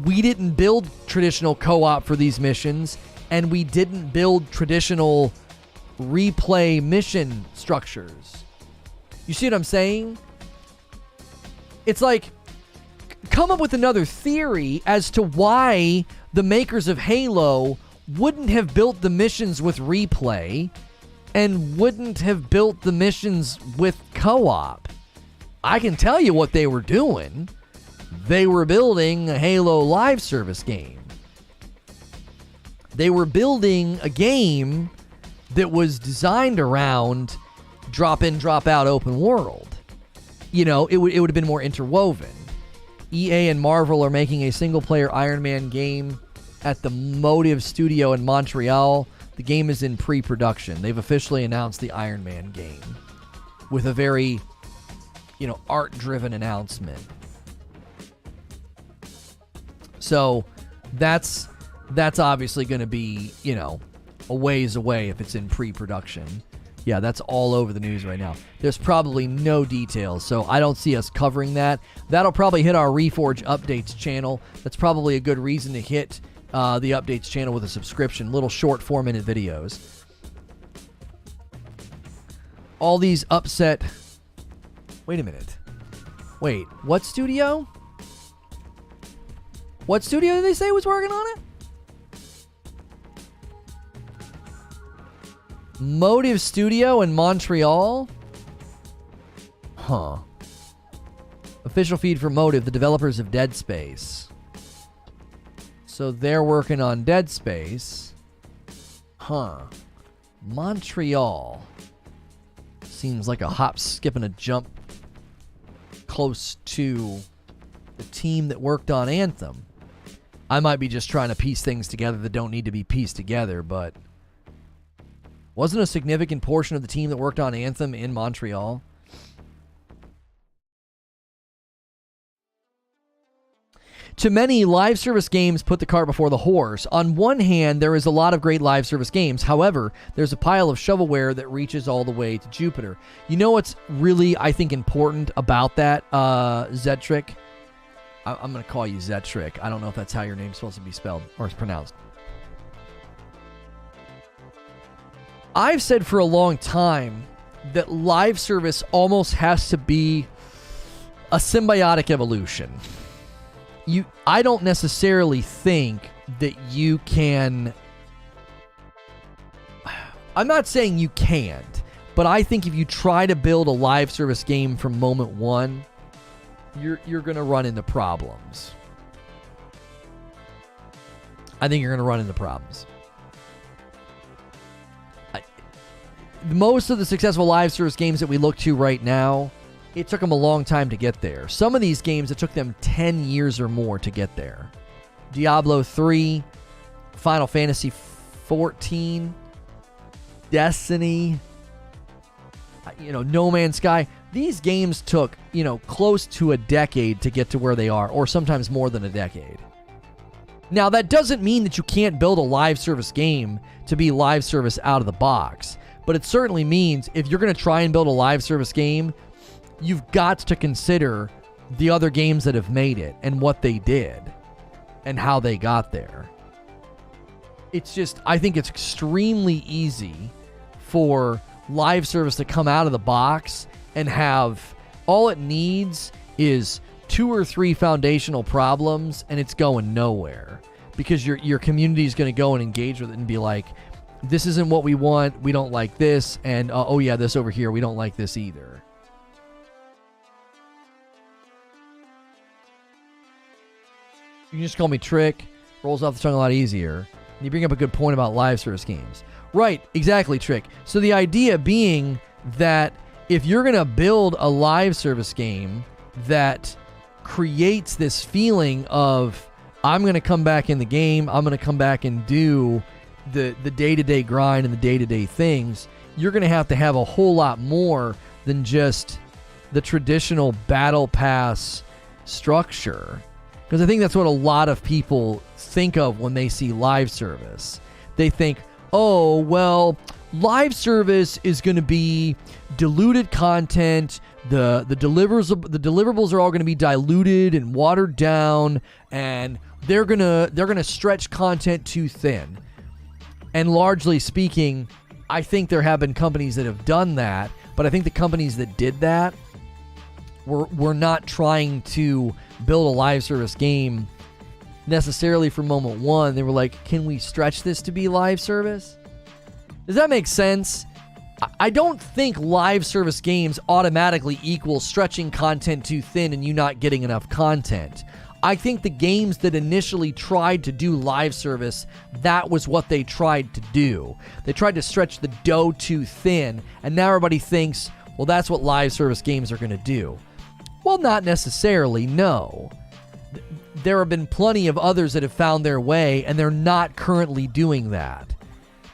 we didn't build traditional co-op for these missions, and we didn't build traditional replay mission structures. You see what I'm saying? It's like, come up with another theory as to why the makers of Halo wouldn't have built the missions with replay and wouldn't have built the missions with co-op. I can tell you what they were doing. They were building a Halo live service game. They were building a game that was designed around drop in, drop out open world. You know, it would have been more interwoven. EA and Marvel are making a single-player Iron Man game at the Motive Studio in Montreal. The game is in pre-production. They've officially announced the Iron Man game with a very, art-driven announcement. So that's obviously going to be, a ways away if it's in pre-production. Yeah, that's all over the news right now. There's probably no details, so I don't see us covering that. That'll probably hit our Reforge Updates channel. That's probably a good reason to hit the Updates channel with a subscription. Little short 4-minute videos. All these upset... Wait a minute. Wait, what studio? What studio did they say was working on it? Motive Studio in Montreal? Huh. Official feed for Motive, the developers of Dead Space. So they're working on Dead Space. Huh. Montreal. Seems like a hop, skip, and a jump close to the team that worked on Anthem. I might be just trying to piece things together that don't need to be pieced together, but... wasn't a significant portion of the team that worked on Anthem in Montreal? To many, live service games put the cart before the horse. On one hand, there is a lot of great live service games. However, there's a pile of shovelware that reaches all the way to Jupiter. You know what's really, I think, important about that, Zetrick? I'm going to call you Zetrick. I don't know if that's how your name's supposed to be spelled or is pronounced. I've said for a long time that live service almost has to be a symbiotic evolution. I don't necessarily think that you can. I'm not saying you can't, but I think if you try to build a live service game from moment one, you're going to run into problems. I think you're going to run into problems. Most of the successful live service games that we look to right now, it took them a long time to get there. Some of these games, it took them 10 years or more to get there. Diablo 3, Final Fantasy 14, Destiny, No Man's Sky. These games took, close to a decade to get to where they are, or sometimes more than a decade. Now, that doesn't mean that you can't build a live service game to be live service out of the box, but it certainly means if you're going to try and build a live service game, you've got to consider the other games that have made it and what they did and how they got there. It's just, I think it's extremely easy for live service to come out of the box and have, all it needs is 2 or 3 foundational problems and it's going nowhere, because your community is going to go and engage with it and be like, this isn't what we want, we don't like this, and oh yeah, this over here, we don't like this either. You can just call me Trick, rolls off the tongue a lot easier. And you bring up a good point about live service games. Right, exactly, Trick. So the idea being that if you're going to build a live service game that creates this feeling of, I'm going to come back in the game, I'm going to come back and do the day-to-day grind and the day-to-day things, you're going to have a whole lot more than just the traditional battle pass structure. Because I think that's what a lot of people think of when they see live service. They think, oh, well, live service is going to be diluted content. The deliverables are all going to be diluted and watered down, and they're gonna stretch content too thin. And largely speaking, I think there have been companies that have done that, but I think the companies that did that were not trying to build a live service game necessarily for moment one. They were like, can we stretch this to be live service? Does that make sense? I don't think live service games automatically equal stretching content too thin and you not getting enough content. I think the games that initially tried to do live service, that was what they tried to do. They tried to stretch the dough too thin, and now everybody thinks, well, that's what live service games are going to do. Well, not necessarily, no. There have been plenty of others that have found their way, and they're not currently doing that.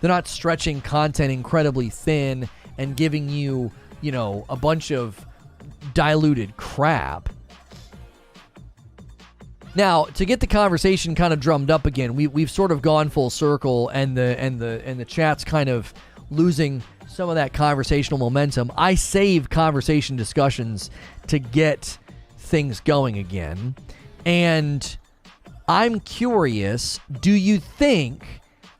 They're not stretching content incredibly thin and giving you, a bunch of diluted crap. Now, to get the conversation kind of drummed up again, we've sort of gone full circle, and the chat's kind of losing some of that conversational momentum. I save conversation discussions to get things going again. And I'm curious, do you think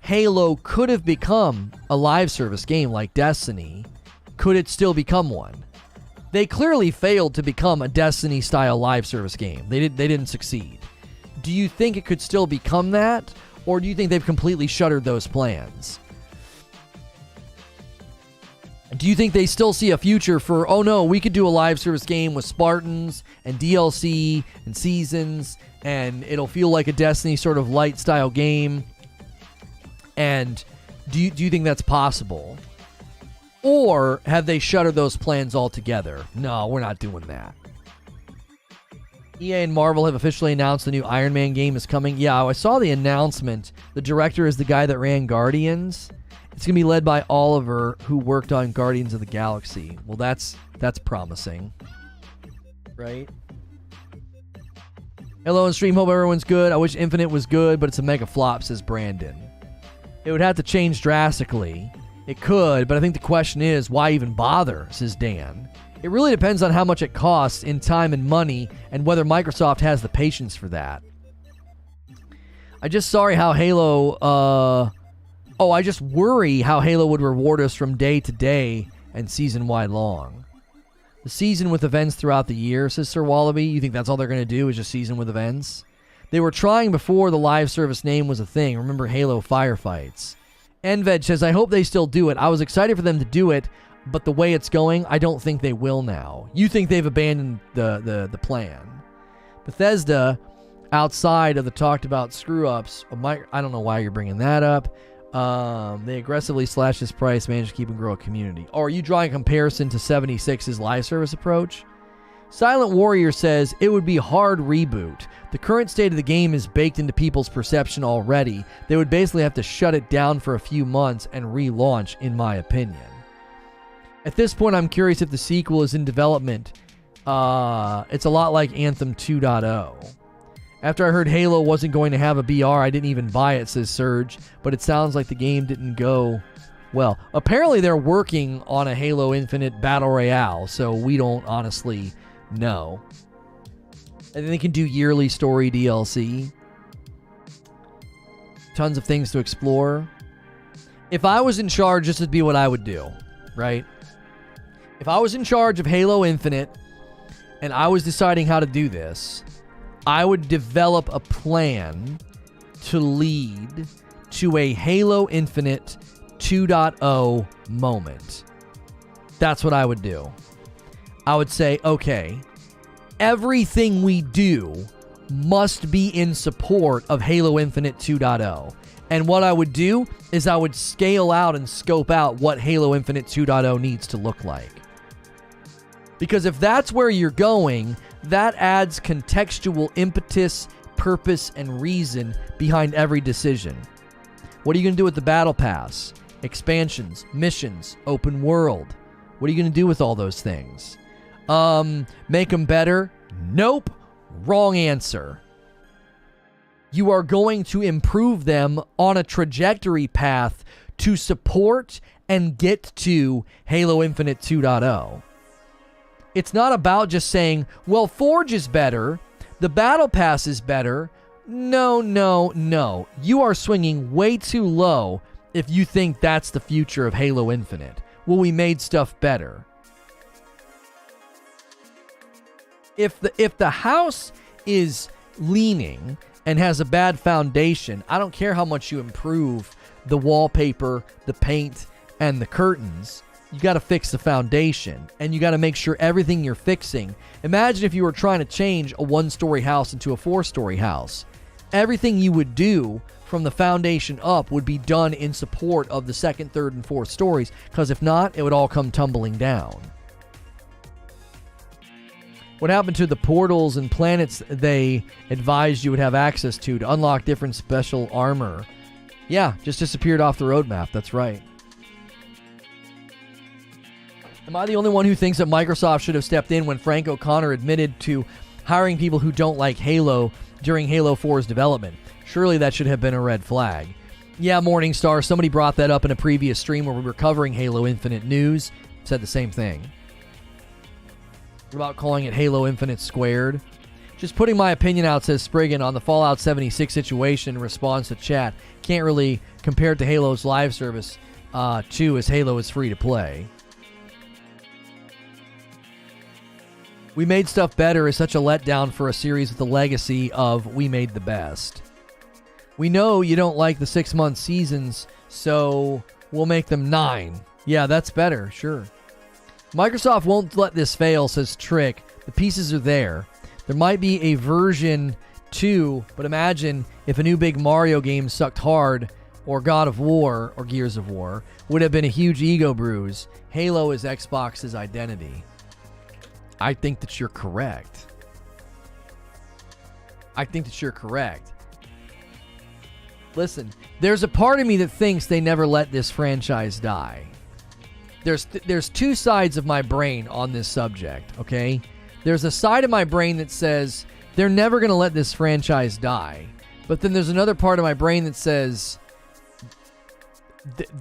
Halo could have become a live service game like Destiny? Could it still become one? They clearly failed to become a Destiny-style live service game. They didn't succeed. Do you think it could still become that? Or do you think they've completely shuttered those plans? Do you think they still see a future for, oh no, we could do a live service game with Spartans and DLC and seasons, and it'll feel like a Destiny sort of light style game? And do you think that's possible? Or have they shuttered those plans altogether? No, we're not doing that. EA and Marvel have officially announced the new Iron Man game is coming. Yeah, I saw the announcement. The director is the guy that ran Guardians. It's going to be led by Oliver, who worked on Guardians of the Galaxy. Well, that's promising. Right? Hello, and stream. Hope everyone's good. I wish Infinite was good, but it's a mega flop, says Brandon. It would have to change drastically. It could, but I think the question is, why even bother, says Dan. It really depends on how much it costs in time and money, and whether Microsoft has the patience for that. I just worry how Halo would reward us from day to day and season-wide long. The season with events throughout the year, says Sir Wallaby. You think that's all they're going to do is just season with events? They were trying before the live service name was a thing. Remember Halo Firefights? NVEG says, I hope they still do it. I was excited for them to do it, but the way it's going, I don't think they will now. You think they've abandoned the plan. Bethesda, outside of the talked about screw-ups, I don't know why you're bringing that up. They aggressively slash his price, managed to keep and grow a community. Or are you drawing a comparison to 76's live service approach? Silent Warrior says, it would be a hard reboot. The current state of the game is baked into people's perception already. They would basically have to shut it down for a few months and relaunch, in my opinion. At this point, I'm curious if the sequel is in development. It's a lot like Anthem 2.0. After I heard Halo wasn't going to have a BR, I didn't even buy it, says Surge. But it sounds like the game didn't go well. Apparently, they're working on a Halo Infinite Battle Royale, so we don't honestly know. And they can do yearly story DLC. Tons of things to explore. If I was in charge, this would be what I would do, right? If I was in charge of Halo Infinite and I was deciding how to do this, I would develop a plan to lead to a Halo Infinite 2.0 moment. That's what I would do. I would say, okay, everything we do must be in support of Halo Infinite 2.0. And what I would do is I would scale out and scope out what Halo Infinite 2.0 needs to look like. Because if that's where you're going, that adds contextual impetus, purpose, and reason behind every decision. What are you going to do with the Battle Pass? Expansions, missions, open world. What are you going to do with all those things? Make them better? Nope. Wrong answer. You are going to improve them on a trajectory path to support and get to Halo Infinite 2.0. It's not about just saying, well, Forge is better, the Battle Pass is better. No, no, no. You are swinging way too low if you think that's the future of Halo Infinite. Well, we made stuff better. If the house is leaning and has a bad foundation, I don't care how much you improve the wallpaper, the paint, and the curtains. You got to fix the foundation, and you got to make sure everything you're fixing. Imagine if you were trying to change a one-story house into a four-story house. Everything you would do from the foundation up would be done in support of the second, third, and fourth stories, because if not, it would all come tumbling down. What happened to the portals and planets they advised you would have access to unlock different special armor? Yeah, just disappeared off the roadmap. That's right. Am I the only one who thinks that Microsoft should have stepped in when Frank O'Connor admitted to hiring people who don't like Halo during Halo 4's development? Surely that should have been a red flag. Yeah, Morningstar, somebody brought that up in a previous stream where we were covering Halo Infinite news. Said the same thing. What about calling it Halo Infinite Squared? Just putting my opinion out, says Spriggan, on the Fallout 76 situation in response to chat. Can't really compare it to Halo's live service, too, as Halo is free to play. We made stuff better is such a letdown for a series with the legacy of we made the best. We know you don't like the 6-month seasons, so we'll make them 9. Yeah, that's better, sure. Microsoft won't let this fail, says Trick. The pieces are there. There might be a version 2, but imagine if a new big Mario game sucked hard, or God of War, or Gears of War, would have been a huge ego bruise. Halo is Xbox's identity. I think that you're correct. Listen, there's a part of me that thinks they never let this franchise die. There's two sides of my brain on this subject, okay? There's a side of my brain that says they're never going to let this franchise die. But then there's another part of my brain that says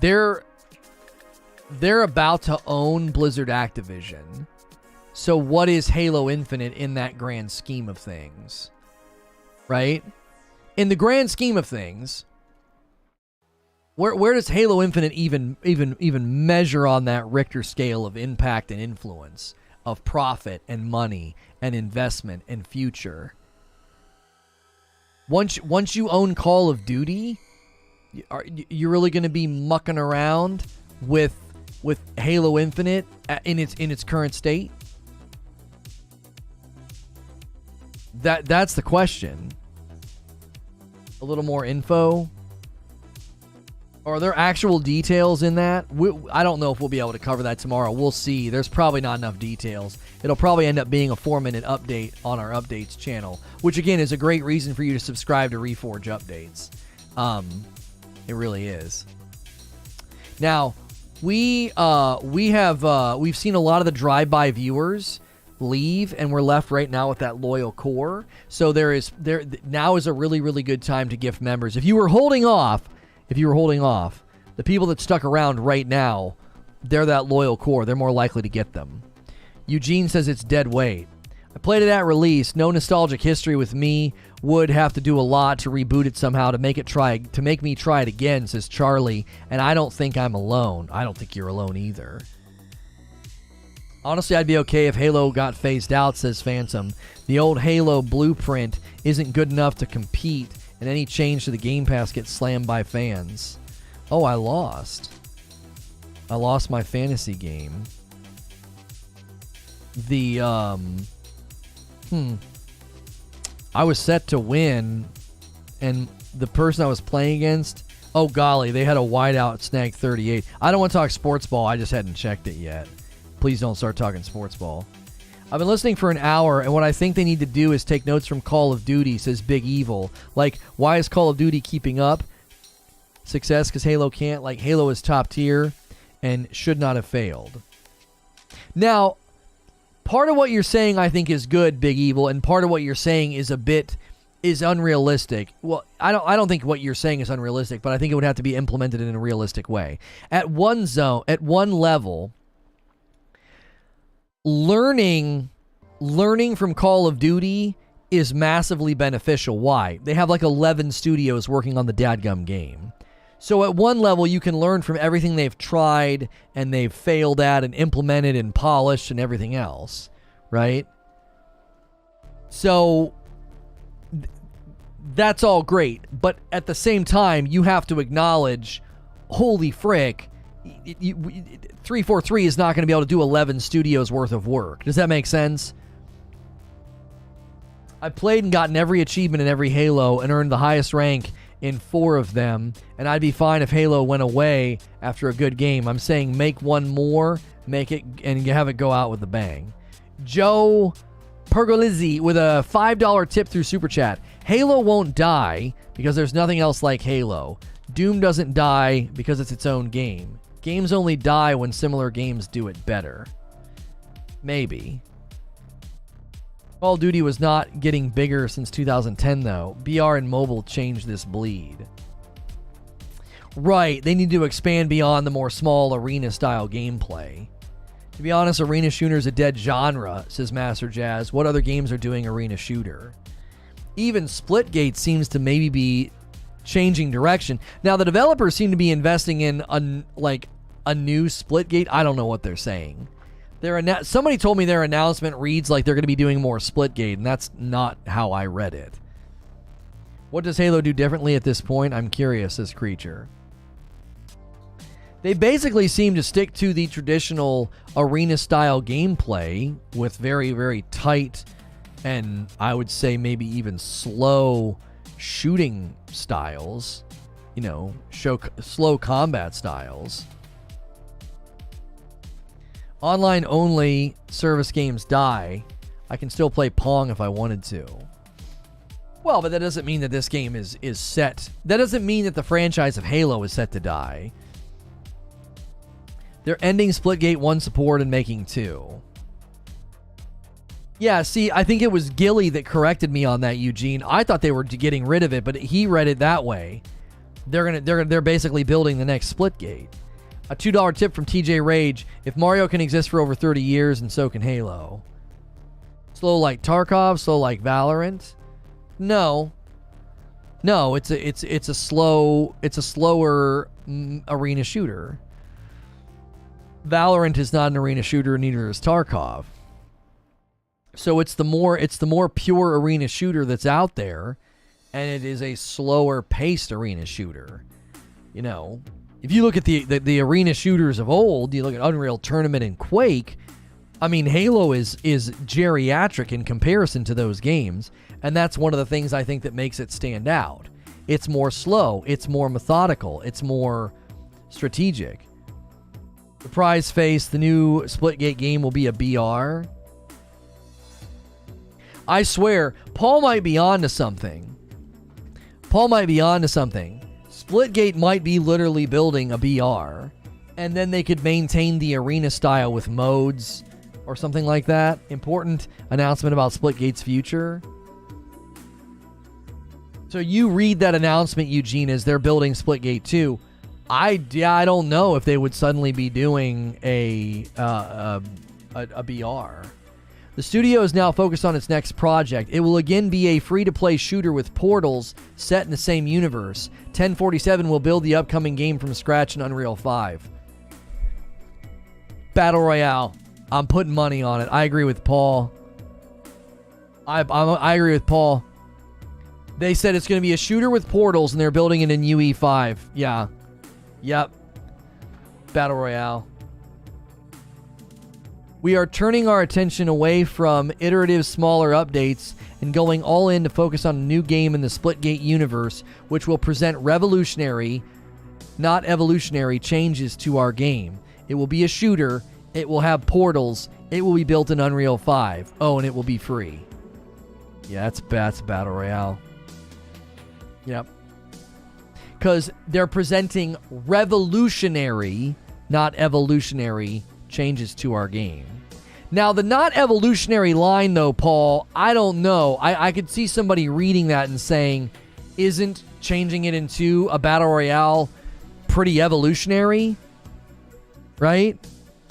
they're about to own Blizzard Activision. So what is Halo Infinite in that grand scheme of things? Right? In the grand scheme of things, where does Halo Infinite even measure on that Richter scale of impact and influence, of profit and money and investment and future? Once you own Call of Duty, you're really going to be mucking around with Halo Infinite in its current state? That's the question. A little more info. Are there actual details in that? I don't know if we'll be able to cover that tomorrow. We'll see. There's probably not enough details. It'll probably end up being a 4-minute update on our updates channel, which again is a great reason for you to subscribe to Reforge updates. It really is. Now, we've seen a lot of the drive-by viewers leave, and we're left right now with that loyal core. So now is a really, really good time to gift members. If you were holding off, the people that stuck around right now, they're that loyal core. They're more likely to get them. Eugene says it's dead weight. I played it at release. No nostalgic history with me. Would have to do a lot to reboot it somehow to make me try it again, says Charlie. And I don't think I'm alone. I don't think you're alone either. Honestly, I'd be okay if Halo got phased out, says Phantom. The old Halo blueprint isn't good enough to compete, and any change to the Game Pass gets slammed by fans. Oh, I lost my fantasy game. I was set to win, and the person I was playing against, oh golly, they had a wideout snag 38. I don't want to talk sports ball. I just hadn't checked it yet. Please don't start talking sports ball. I've been listening for an hour, and what I think they need to do is take notes from Call of Duty, says Big Evil. Like, why is Call of Duty keeping up? Success because Halo can't. Like, Halo is top tier and should not have failed. Now, part of what you're saying I think is good, Big Evil, and part of what you're saying is unrealistic. Well, I don't think what you're saying is unrealistic, but I think it would have to be implemented in a realistic way. At one level, learning from Call of Duty is massively beneficial. Why? They have like 11 studios working on the dadgum game. So at one level, you can learn from everything they've tried and they've failed at and implemented and polished and everything else, right? So that's all great. But at the same time, you have to acknowledge, holy frick, 343 is not going to be able to do 11 studios worth of work. Does that make sense? I've played and gotten every achievement in every Halo and earned the highest rank in 4 of them, and I'd be fine if Halo went away after a good game. I'm saying make one more, make it, and have it go out with a bang. Joe Pergolizzi with a $5 tip through Super Chat. Halo won't die because there's nothing else like Halo. Doom doesn't die because it's its own game. Games only die when similar games do it better. Maybe. Call of Duty was not getting bigger since 2010, though. BR and mobile changed this bleed. Right, they need to expand beyond the more small arena-style gameplay. To be honest, arena shooter is a dead genre, says Master Jazz. What other games are doing arena shooter? Even Splitgate seems to maybe be changing direction. Now, the developers seem to be investing in a new Splitgate. I don't know what they're saying. Somebody told me their announcement reads like they're going to be doing more Splitgate, and that's not how I read it. What does Halo do differently at this point? I'm curious, this creature. They basically seem to stick to the traditional arena-style gameplay with very, very tight and I would say maybe even slow shooting styles. You know, slow combat styles. Online only service games die. I can still play Pong if I wanted to. Well, but that doesn't mean that this game is set. That doesn't mean that the franchise of Halo is set to die. They're ending Splitgate 1 support and making 2. Yeah, see, I think it was Gilly that corrected me on that, Eugene. I thought they were getting rid of it, but he read it that way. They're basically building the next Splitgate. A $2 tip from TJ Rage. If Mario can exist for over 30 years, and so can Halo. Slow like Tarkov, slow like Valorant. No, it's a slower arena shooter. Valorant is not an arena shooter, neither is Tarkov. So it's the more pure arena shooter that's out there, and it is a slower paced arena shooter. You know, if you look at the arena shooters of old, you look at Unreal Tournament and Quake, I mean, Halo is geriatric in comparison to those games, and that's one of the things I think that makes it stand out. It's more slow, it's more methodical, it's more strategic. The prize face, the new Splitgate game will be a BR. I swear, Paul might be onto something. Splitgate might be literally building a BR, and then they could maintain the arena style with modes or something like that. Important announcement about Splitgate's future. So you read that announcement, Eugene, as they're building Splitgate 2. I don't know if they would suddenly be doing a BR. The studio is now focused on its next project. It will again be a free-to-play shooter with portals set in the same universe. 1047 will build the upcoming game from scratch in Unreal 5. Battle Royale. I'm putting money on it. I agree with Paul. I agree with Paul. They said it's going to be a shooter with portals, and they're building it in UE5. Yeah. Yep. Battle Royale. We are turning our attention away from iterative smaller updates and going all in to focus on a new game in the Splitgate universe, which will present revolutionary, not evolutionary, changes to our game. It will be a shooter, it will have portals, it will be built in Unreal 5. Oh, and it will be free. Yeah, that's Battle Royale. Yep. Because they're presenting revolutionary, not evolutionary, changes to our game. Now, the not evolutionary line, though, Paul, I don't know. I could see somebody reading that and saying, isn't changing it into a battle royale pretty evolutionary? Right?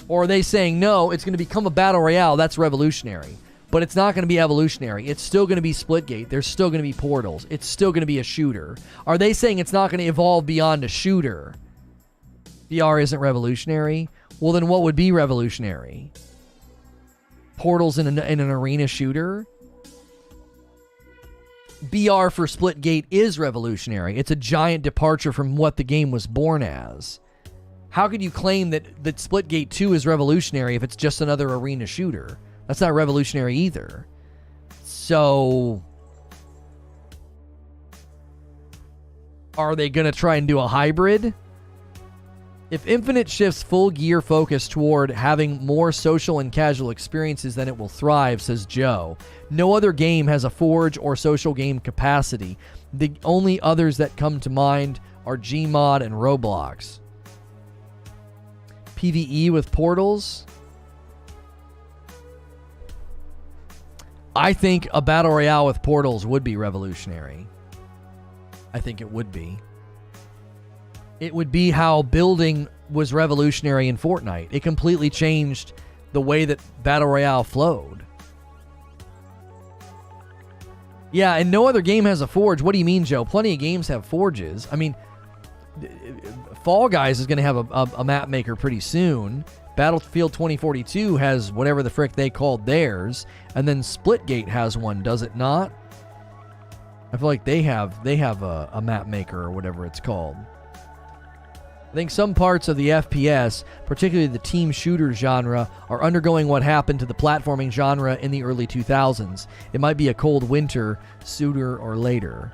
Or are they saying, no, it's going to become a battle royale, that's revolutionary. But it's not going to be evolutionary. It's still going to be Splitgate. There's still going to be portals. It's still going to be a shooter. Are they saying it's not going to evolve beyond a shooter? VR isn't revolutionary? Well, then what would be revolutionary? Portals in an arena shooter? BR for Splitgate is revolutionary. It's a giant departure from what the game was born as. How could you claim that Splitgate 2 is revolutionary if it's just another arena shooter? That's not revolutionary either. So, are they going to try and do a hybrid? If Infinite shifts full gear focus toward having more social and casual experiences, then it will thrive, says Joe. No other game has a Forge or social game capacity. The only others that come to mind are Gmod and Roblox. PvE with portals? I think a battle royale with portals would be revolutionary. I think it would be. It would be how building was revolutionary in Fortnite. It completely changed the way that battle royale flowed. Yeah, and no other game has a Forge. What do you mean, Joe? Plenty of games have Forges. I mean, Fall Guys is going to have a map maker pretty soon. Battlefield 2042 has whatever the frick they called theirs, and then Splitgate has one, does it not? I feel like they have a map maker or whatever it's called. I think some parts of the FPS, particularly the team shooter genre, are undergoing what happened to the platforming genre in the early 2000s. It might be a cold winter sooner or later.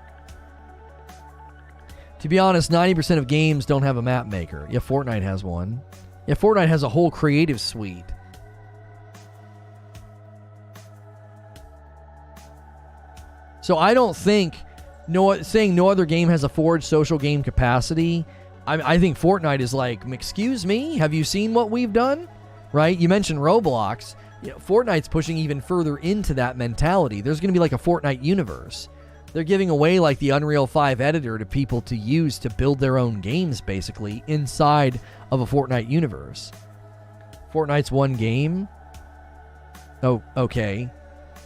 To be honest, 90% of games don't have a map maker. Yeah, Fortnite has one. Yeah, Fortnite has a whole creative suite. So I don't think saying no other game has a Forge social game capacity. I think Fortnite is like, excuse me, have you seen what we've done? Right? You mentioned Roblox. You know, Fortnite's pushing even further into that mentality. There's going to be like a Fortnite universe. They're giving away like the Unreal 5 editor to people to use to build their own games, basically, inside of a Fortnite universe. Fortnite's one game? Oh, okay.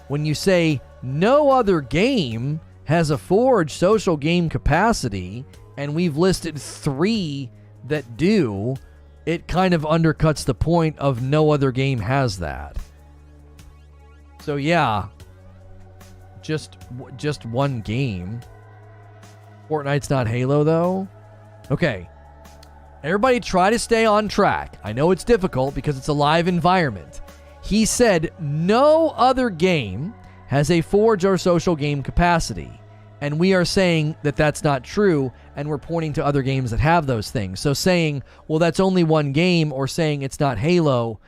When you say no other game has a Forge social game capacity, and we've listed 3 that do, it kind of undercuts the point of no other game has that. So yeah, just one game. Fortnite's not Halo, though? Okay. Everybody try to stay on track. I know it's difficult because it's a live environment. He said no other game has a Forge or social game capacity. And we are saying that that's not true, and we're pointing to other games that have those things. So saying, well, that's only one game, or saying it's not Halo,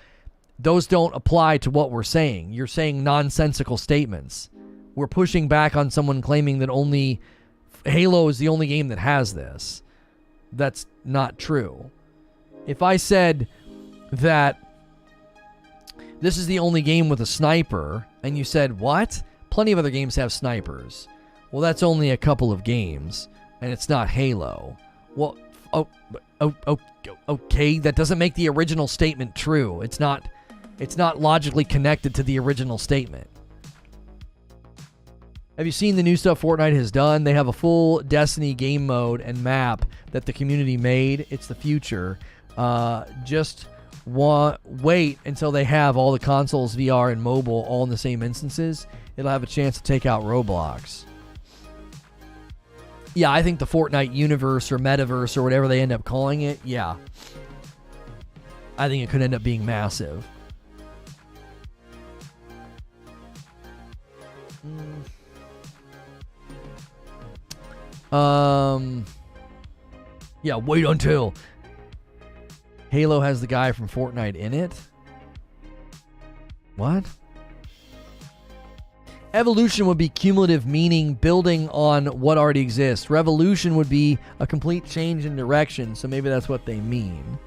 those don't apply to what we're saying. You're saying nonsensical statements. We're pushing back on someone claiming that only Halo is the only game that has this. That's not true. If I said that this is the only game with a sniper, and you said, what? Plenty of other games have snipers. Well, that's only a couple of games, and it's not Halo. Well, okay, that doesn't make the original statement true. It's not logically connected to the original statement. Have you seen the new stuff Fortnite has done? They have a full Destiny game mode and map that the community made. It's the future. Just wait until they have all the consoles, VR, and mobile all in the same instances. It'll have a chance to take out Roblox. Yeah, I think the Fortnite universe or metaverse or whatever they end up calling it, yeah. I think it could end up being massive. Yeah, wait until Halo has the guy from Fortnite in it. What? Evolution would be cumulative, meaning building on what already exists. Revolution would be a complete change in direction, so maybe that's what they mean.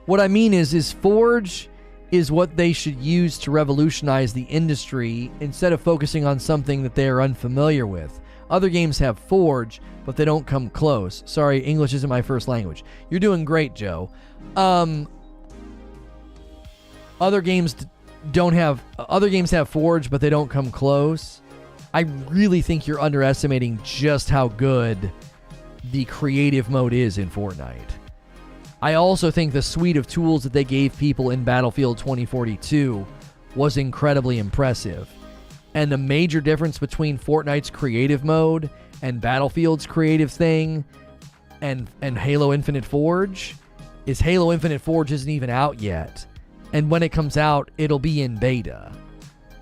What I mean is Forge is what they should use to revolutionize the industry instead of focusing on something that they are unfamiliar with. Other games have Forge, but they don't come close. Sorry, English isn't my first language. You're doing great, Joe. Other games have Forge, but they don't come close. I really think you're underestimating just how good the creative mode is in Fortnite. I also think the suite of tools that they gave people in Battlefield 2042 was incredibly impressive. And the major difference between Fortnite's creative mode and Battlefield's creative thing and Halo Infinite Forge is Halo Infinite Forge isn't even out yet. And when it comes out, it'll be in beta.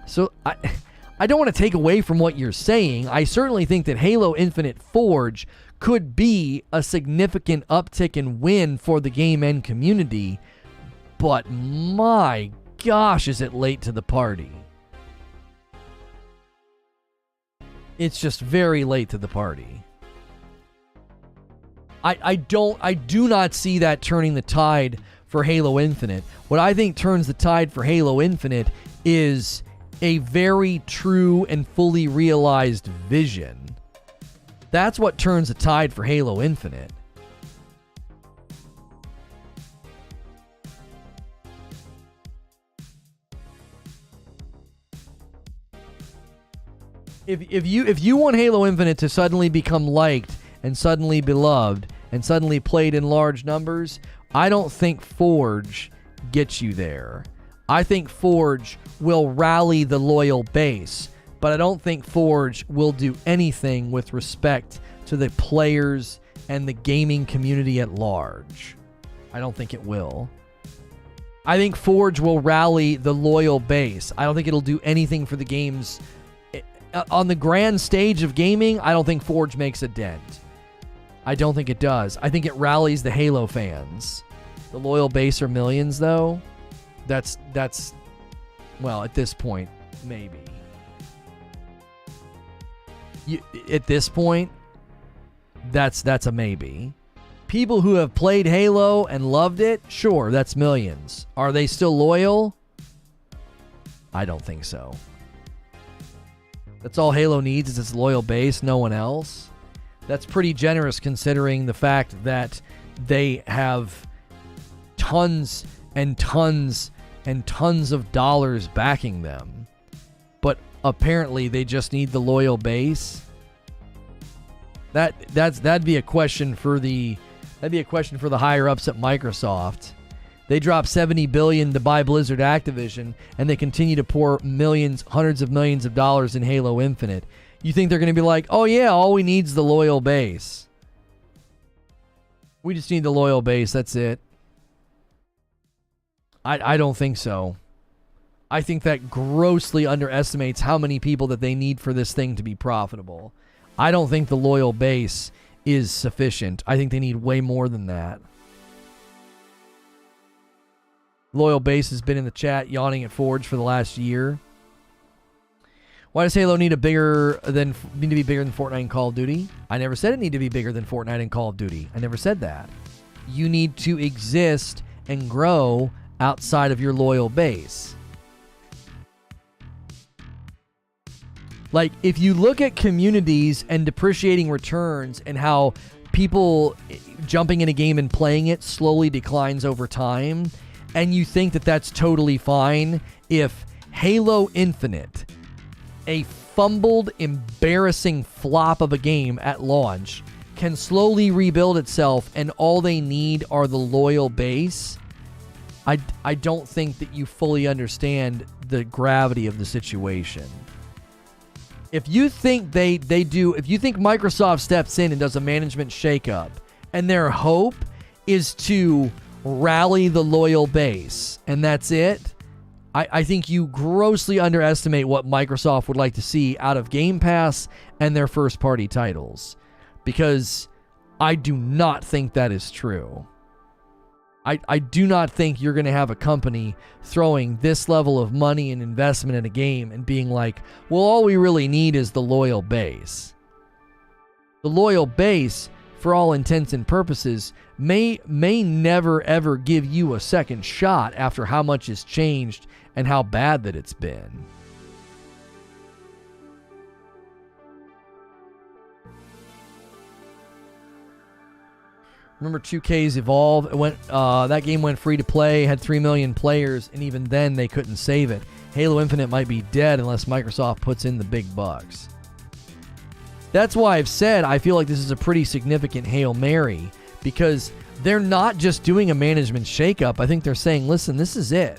So I don't want to take away from what you're saying. I certainly think that Halo Infinite Forge could be a significant uptick and win for the game and community. But my gosh, is it late to the party. It's just very late to the party. I do not see that turning the tide for Halo Infinite. What I think turns the tide for Halo Infinite is a very true and fully realized vision. That's what turns the tide for Halo Infinite. If you want Halo Infinite to suddenly become liked and suddenly beloved and suddenly played in large numbers, I don't think Forge gets you there. I think Forge will rally the loyal base, but I don't think Forge will do anything with respect to the players and the gaming community at large. I don't think it will. I think Forge will rally the loyal base. I don't think it'll do anything for the game's... On the grand stage of gaming, I don't think Forge makes a dent. I don't think it does. I think it rallies the Halo fans. The loyal base are millions, though. That's well, at this point, maybe. At this point, that's a maybe. People who have played Halo and loved it, sure, that's millions. Are they still loyal? I don't think so. That's all Halo needs is its loyal base, no one else. That's pretty generous considering the fact that they have tons and tons and tons of dollars backing them. But apparently they just need the loyal base. That'd be a question for the higher ups at Microsoft. They dropped $70 billion to buy Blizzard Activision, and they continue to pour millions, hundreds of millions of dollars in Halo Infinite. You think they're going to be like, oh yeah, all we need is the loyal base. We just need the loyal base. That's it. I don't think so. I think that grossly underestimates how many people that they need for this thing to be profitable. I don't think the loyal base is sufficient. I think they need way more than that. Loyal base has been in the chat yawning at Forge for the last year. Why does Halo need to be bigger than Fortnite and Call of Duty? I never said it needed to be bigger than Fortnite and Call of Duty. I never said that. You need to exist and grow outside of your loyal base. Like, if you look at communities and depreciating returns and how people jumping in a game and playing it slowly declines over time, and you think that that's totally fine if Halo Infinite, a fumbled, embarrassing flop of a game at launch, can slowly rebuild itself and all they need are the loyal base, I don't think that you fully understand the gravity of the situation. If you think if you think Microsoft steps in and does a management shakeup and their hope is to rally the loyal base and that's it, I think you grossly underestimate what Microsoft would like to see out of Game Pass and their first-party titles. Because I do not think that is true. I do not think you're going to have a company throwing this level of money and investment in a game and being like, well, all we really need is the loyal base. The loyal base, for all intents and purposes, may never ever give you a second shot after how much has changed and how bad that it's been. Remember 2K's Evolve? That game went free to play, had 3 million players, and even then they couldn't save it. Halo Infinite might be dead unless Microsoft puts in the big bucks. That's why I've said I feel like this is a pretty significant Hail Mary, because they're not just doing a management shakeup. I think they're saying, listen, this is it.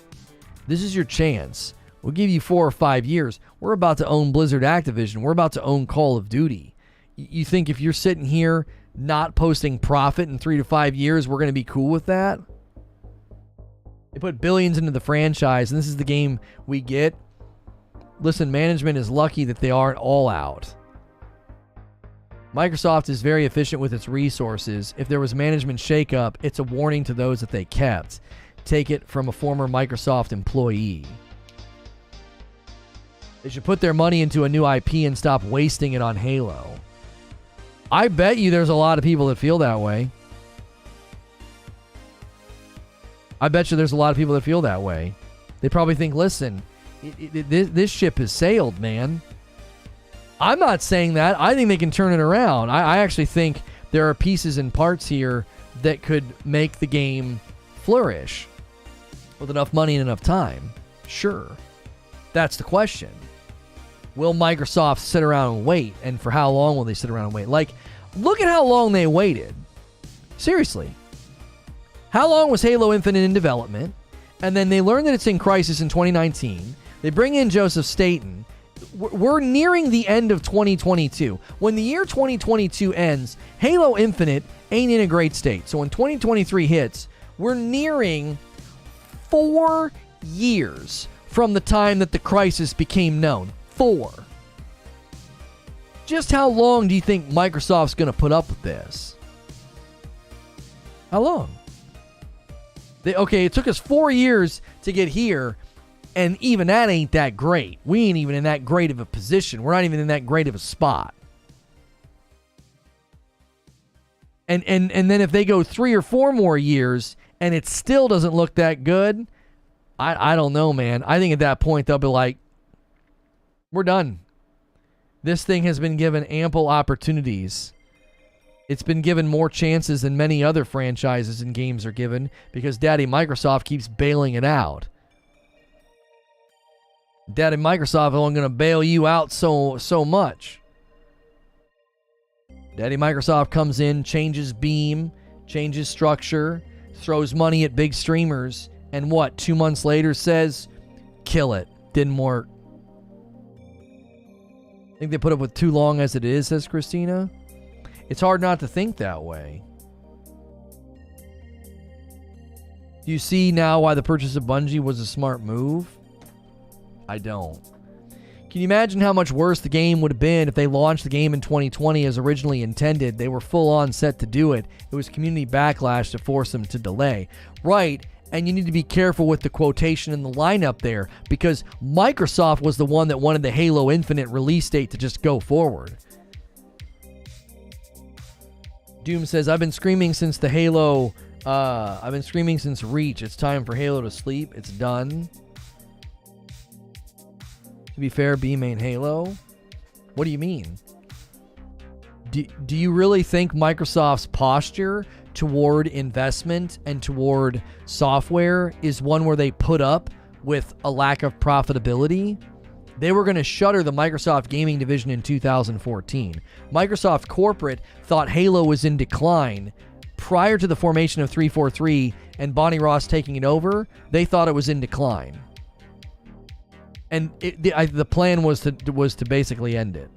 This is your chance. We'll give you 4 or 5 years. We're about to own Blizzard Activision. We're about to own Call of Duty. You think if you're sitting here not posting profit in 3 to 5 years, we're going to be cool with that? They put billions into the franchise, and this is the game we get. Listen, management is lucky that they aren't all out. Microsoft is very efficient with its resources. If there was management shakeup, it's a warning to those that they kept. Take it from a former Microsoft employee. They should put their money into a new IP and stop wasting it on Halo. I bet you there's a lot of people that feel that way. I bet you there's a lot of people that feel that way. They probably think, listen, this ship has sailed, man. I'm not saying that. I think they can turn it around. I actually think there are pieces and parts here that could make the game flourish with enough money and enough time. Sure. That's the question. Will Microsoft sit around and wait? And for how long will they sit around and wait? Like, look at how long they waited. Seriously. How long was Halo Infinite in development? And then they learned that it's in crisis in 2019. They bring in Joseph Staten. We're nearing the end of 2022. When the year 2022 ends, Halo Infinite ain't in a great state. So when 2023 hits, we're nearing 4 years from the time that the crisis became known. 4. Just how long do you think Microsoft's going to put up with this? How long? It took us 4 years to get here, and even that ain't that great. We ain't even in that great of a position. We're not even in that great of a spot. And then if they go 3 or 4 more years and it still doesn't look that good, I don't know, man. I think at that point they'll be like, we're done. This thing has been given ample opportunities. It's been given more chances than many other franchises and games are given because Daddy Microsoft keeps bailing it out. Daddy Microsoft is only going to bail you out so much. Daddy Microsoft comes in, changes beam, changes structure, throws money at big streamers, and what, 2 months later says, kill it, didn't work. Think they put up with too long as it is, says Christina. It's hard not to think that way. Do you see now why the purchase of Bungie was a smart move? I don't. Can you imagine how much worse the game would have been if they launched the game in 2020 as originally intended? They were full on set to do it. It was community backlash to force them to delay. Right, and you need to be careful with the quotation in the lineup there, because Microsoft was the one that wanted the Halo Infinite release date to just go forward. Doom says, I've been screaming since the Halo... I've been screaming since Reach. It's time for Halo to sleep. It's done. To be fair, B main Halo? What do you mean? Do you really think Microsoft's posture toward investment and toward software is one where they put up with a lack of profitability? They were going to shutter the Microsoft gaming division in 2014. Microsoft corporate thought Halo was in decline. Prior to the formation of 343 and Bonnie Ross taking it over, they thought it was in decline. And the plan was to basically end it.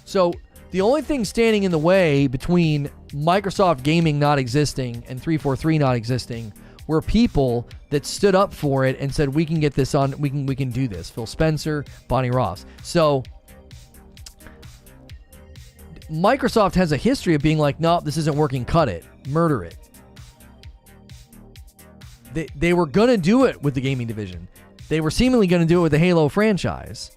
So the only thing standing in the way between Microsoft Gaming not existing and 343 not existing were people that stood up for it and said, we can get this on, we can do this. Phil Spencer, Bonnie Ross. So Microsoft has a history of being like, no, this isn't working, cut it, murder it. They were going to do it with the gaming division. They were seemingly going to do it with the Halo franchise.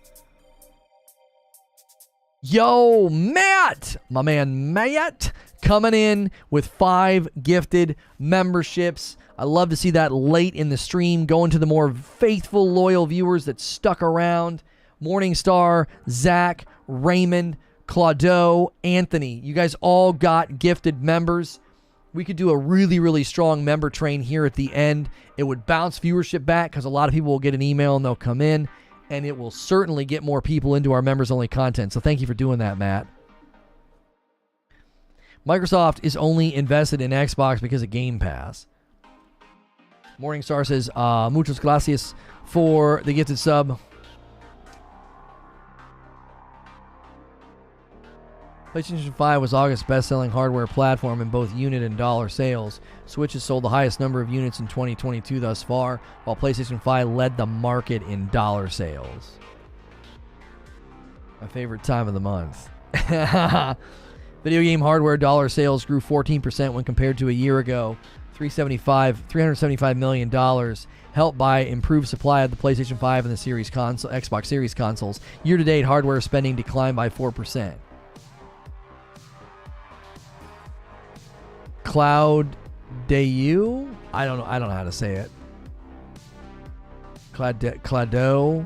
Yo, Matt! My man Matt coming in with 5 gifted memberships. I love to see that late in the stream, going to the more faithful, loyal viewers that stuck around. Morningstar, Zach, Raymond, Claudeau, Anthony. You guys all got gifted members. We could do a really, really strong member train here at the end. It would bounce viewership back because a lot of people will get an email and they'll come in, and it will certainly get more people into our members-only content. So thank you for doing that, Matt. Microsoft is only invested in Xbox because of Game Pass. Morningstar says, muchas gracias for the gifted sub. PlayStation 5 was August's best-selling hardware platform in both unit and dollar sales. Switch has sold the highest number of units in 2022 thus far, while PlayStation 5 led the market in dollar sales. My favorite time of the month. Video game hardware dollar sales grew 14% when compared to a year ago. $375 million, helped by improved supply of the PlayStation 5 and the Xbox Series consoles. Year-to-date, hardware spending declined by 4%. Cloud Dayu? I don't know how to say it. Claudeau?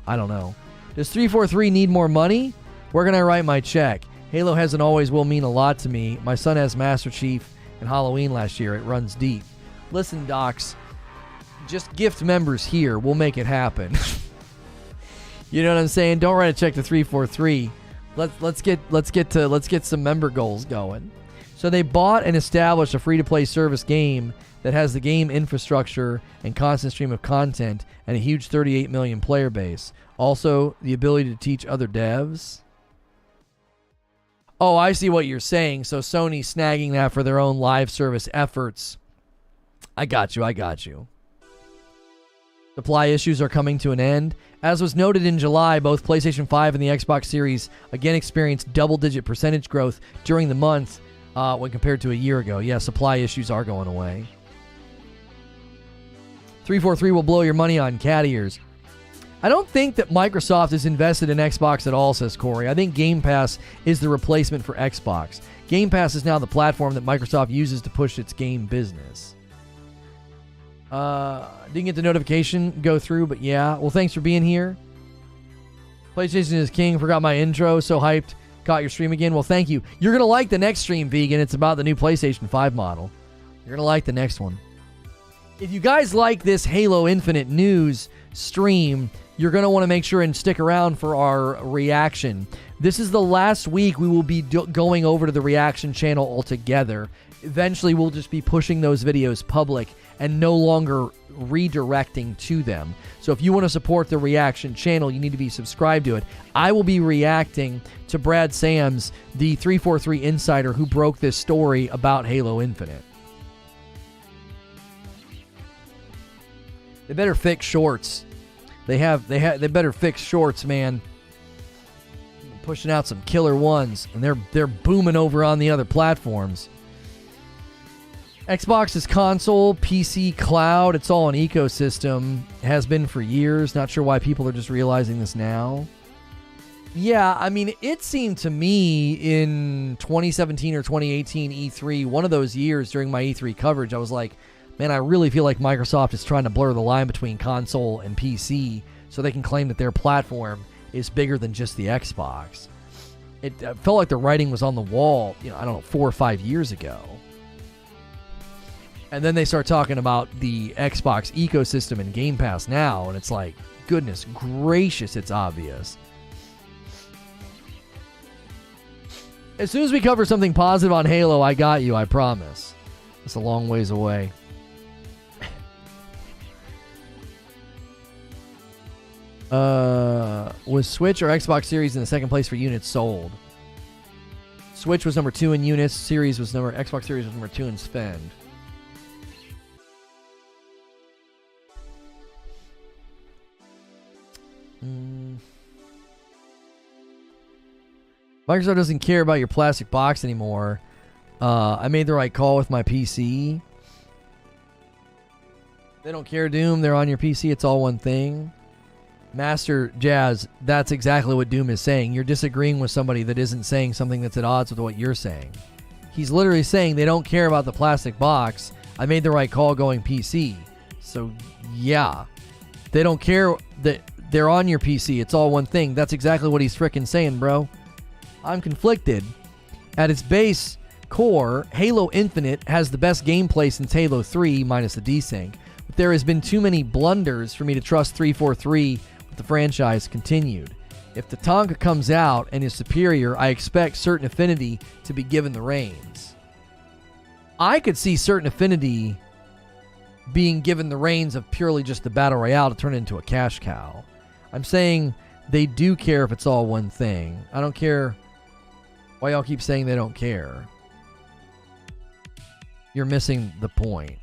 I don't know. Does 343 need more money? Where can I write my check? Halo has and always will mean a lot to me. My son has Master Chief and Halloween last year. It runs deep. Listen, Docs, just gift members here. We'll make it happen. You know what I'm saying? Don't write a check to 343. Let's get some member goals going. So they bought and established a free-to-play service game that has the game infrastructure and constant stream of content and a huge 38 million player base. Also, the ability to teach other devs. Oh, I see what you're saying. So Sony snagging that for their own live service efforts. I got you. Supply issues are coming to an end. As was noted in July, both PlayStation 5 and the Xbox Series again experienced double-digit percentage growth during the month when compared to a year ago. Yeah, supply issues are going away. 343 will blow your money on cat ears. I don't think that Microsoft is invested in Xbox at all, says Corey. I think Game Pass is the replacement for Xbox. Game Pass is now the platform that Microsoft uses to push its game business. Didn't get the notification go through, but yeah. Well, thanks for being here. PlayStation is king. Forgot my intro. So hyped. Caught your stream again. Well, thank you. You're going to like the next stream, Vegan. It's about the new PlayStation 5 model. You're going to like the next one. If you guys like this Halo Infinite news stream, you're going to want to make sure and stick around for our reaction. This is the last week we will be going over to the reaction channel altogether. Eventually, we'll just be pushing those videos public and no longer redirecting to them. So if you want to support the reaction channel, you need to be subscribed to it. I will be reacting to Brad Sams, the 343 insider who broke this story about Halo Infinite. They better fix shorts. They better fix shorts, man. Pushing out some killer ones, and they're booming over on the other platforms. Xbox is console, PC, cloud. It's all an ecosystem. It has been for years. Not sure why people are just realizing this now. Yeah, I mean, it seemed to me in 2017 or 2018 E3, one of those years during my E3 coverage, I was like, man, I really feel like Microsoft is trying to blur the line between console and PC so they can claim that their platform is bigger than just the Xbox. It felt like the writing was on the wall, I don't know, 4 or 5 years ago. And then they start talking about the Xbox ecosystem and Game Pass now, and it's like, goodness gracious, it's obvious. As soon as we cover something positive on Halo, I got you, I promise. It's a long ways away. Was Switch or Xbox Series in the second place for units sold? Switch was number 2 in units. Xbox Series was number 2 in spend. Microsoft doesn't care about your plastic box anymore. I made the right call with my PC. They don't care, Doom. They're on your PC. It's all one thing. Master Jazz, that's exactly what Doom is saying. You're disagreeing with somebody that isn't saying something that's at odds with what you're saying. He's literally saying they don't care about the plastic box. I made the right call going PC. So, yeah. They don't care that they're on your PC. It's all one thing. That's exactly what he's frickin' saying, bro. I'm conflicted. At its base core, Halo Infinite has the best gameplay since Halo 3, minus the desync. But there has been too many blunders for me to trust 343 with the franchise continued. If the Tonka comes out and is superior, I expect Certain Affinity to be given the reins. I could see Certain Affinity being given the reins of purely just the Battle Royale to turn it into a cash cow. I'm saying they do care if it's all one thing. I don't care why y'all keep saying they don't care. You're missing the point.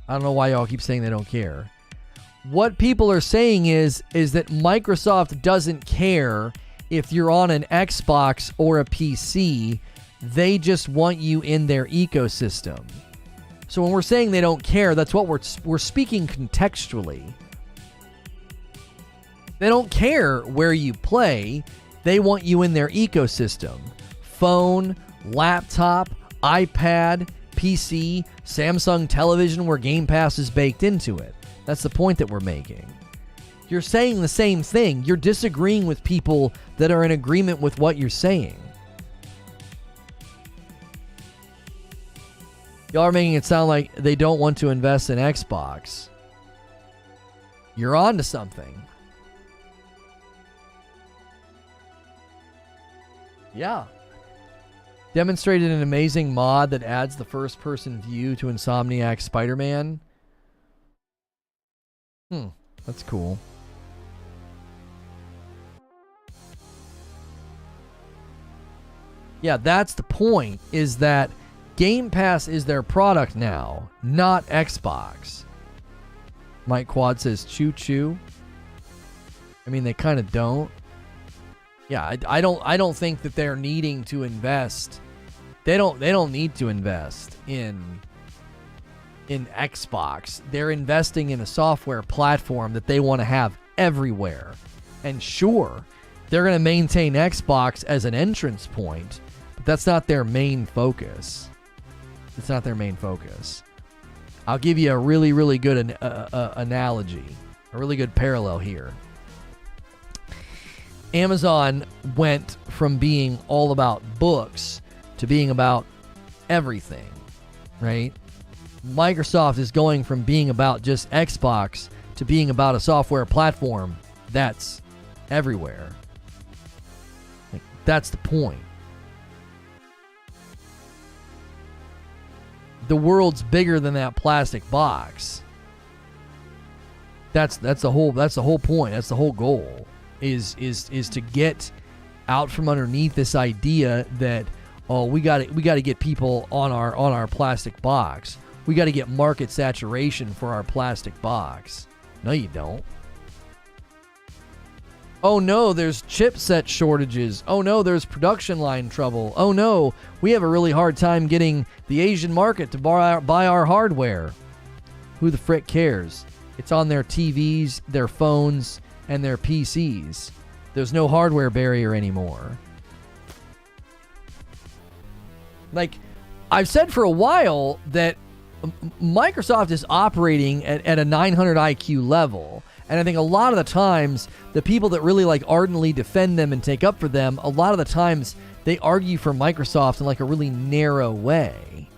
I don't know why y'all keep saying they don't care. What people are saying is that Microsoft doesn't care if you're on an Xbox or a PC. They just want you in their ecosystem. So when we're saying they don't care, that's what we're speaking contextually. They don't care where you play. They want you in their ecosystem. Phone, laptop, iPad, PC, Samsung television where Game Pass is baked into it. That's the point that we're making. You're saying the same thing. You're disagreeing with people that are in agreement with what you're saying. Y'all are making it sound like they don't want to invest in Xbox. You're on to something. Yeah. Demonstrated an amazing mod that adds the first-person view to Insomniac's Spider-Man. That's cool. Yeah, that's the point, is that Game Pass is their product now, not Xbox. Mike Quad says choo-choo. I mean, they kind of don't. Yeah, I don't think that they're needing to invest. They don't need to invest in Xbox. They're investing in a software platform that they want to have everywhere. And sure, they're going to maintain Xbox as an entrance point, but that's not their main focus. It's not their main focus. I'll give you a really, really good analogy, a really good parallel here. Amazon went from being all about books to being about everything, right? Microsoft is going from being about just Xbox to being about a software platform that's everywhere. Like, That's the point. The world's bigger than that plastic box. That's the whole point. That's the whole goal is to get out from underneath this idea that, oh, we got to get people on our plastic box. We got to get market saturation for our plastic box. No, you don't. Oh no, there's chipset shortages. Oh no, there's production line trouble. Oh no, we have a really hard time getting the Asian market to buy our hardware. Who the frick cares? It's on their TVs, their phones, and their PCs. There's no hardware barrier anymore. Like, I've said for a while that Microsoft is operating at a 900 IQ level. And I think a lot of the times, the people that really like ardently defend them and take up for them, a lot of the times they argue for Microsoft in like a really narrow way.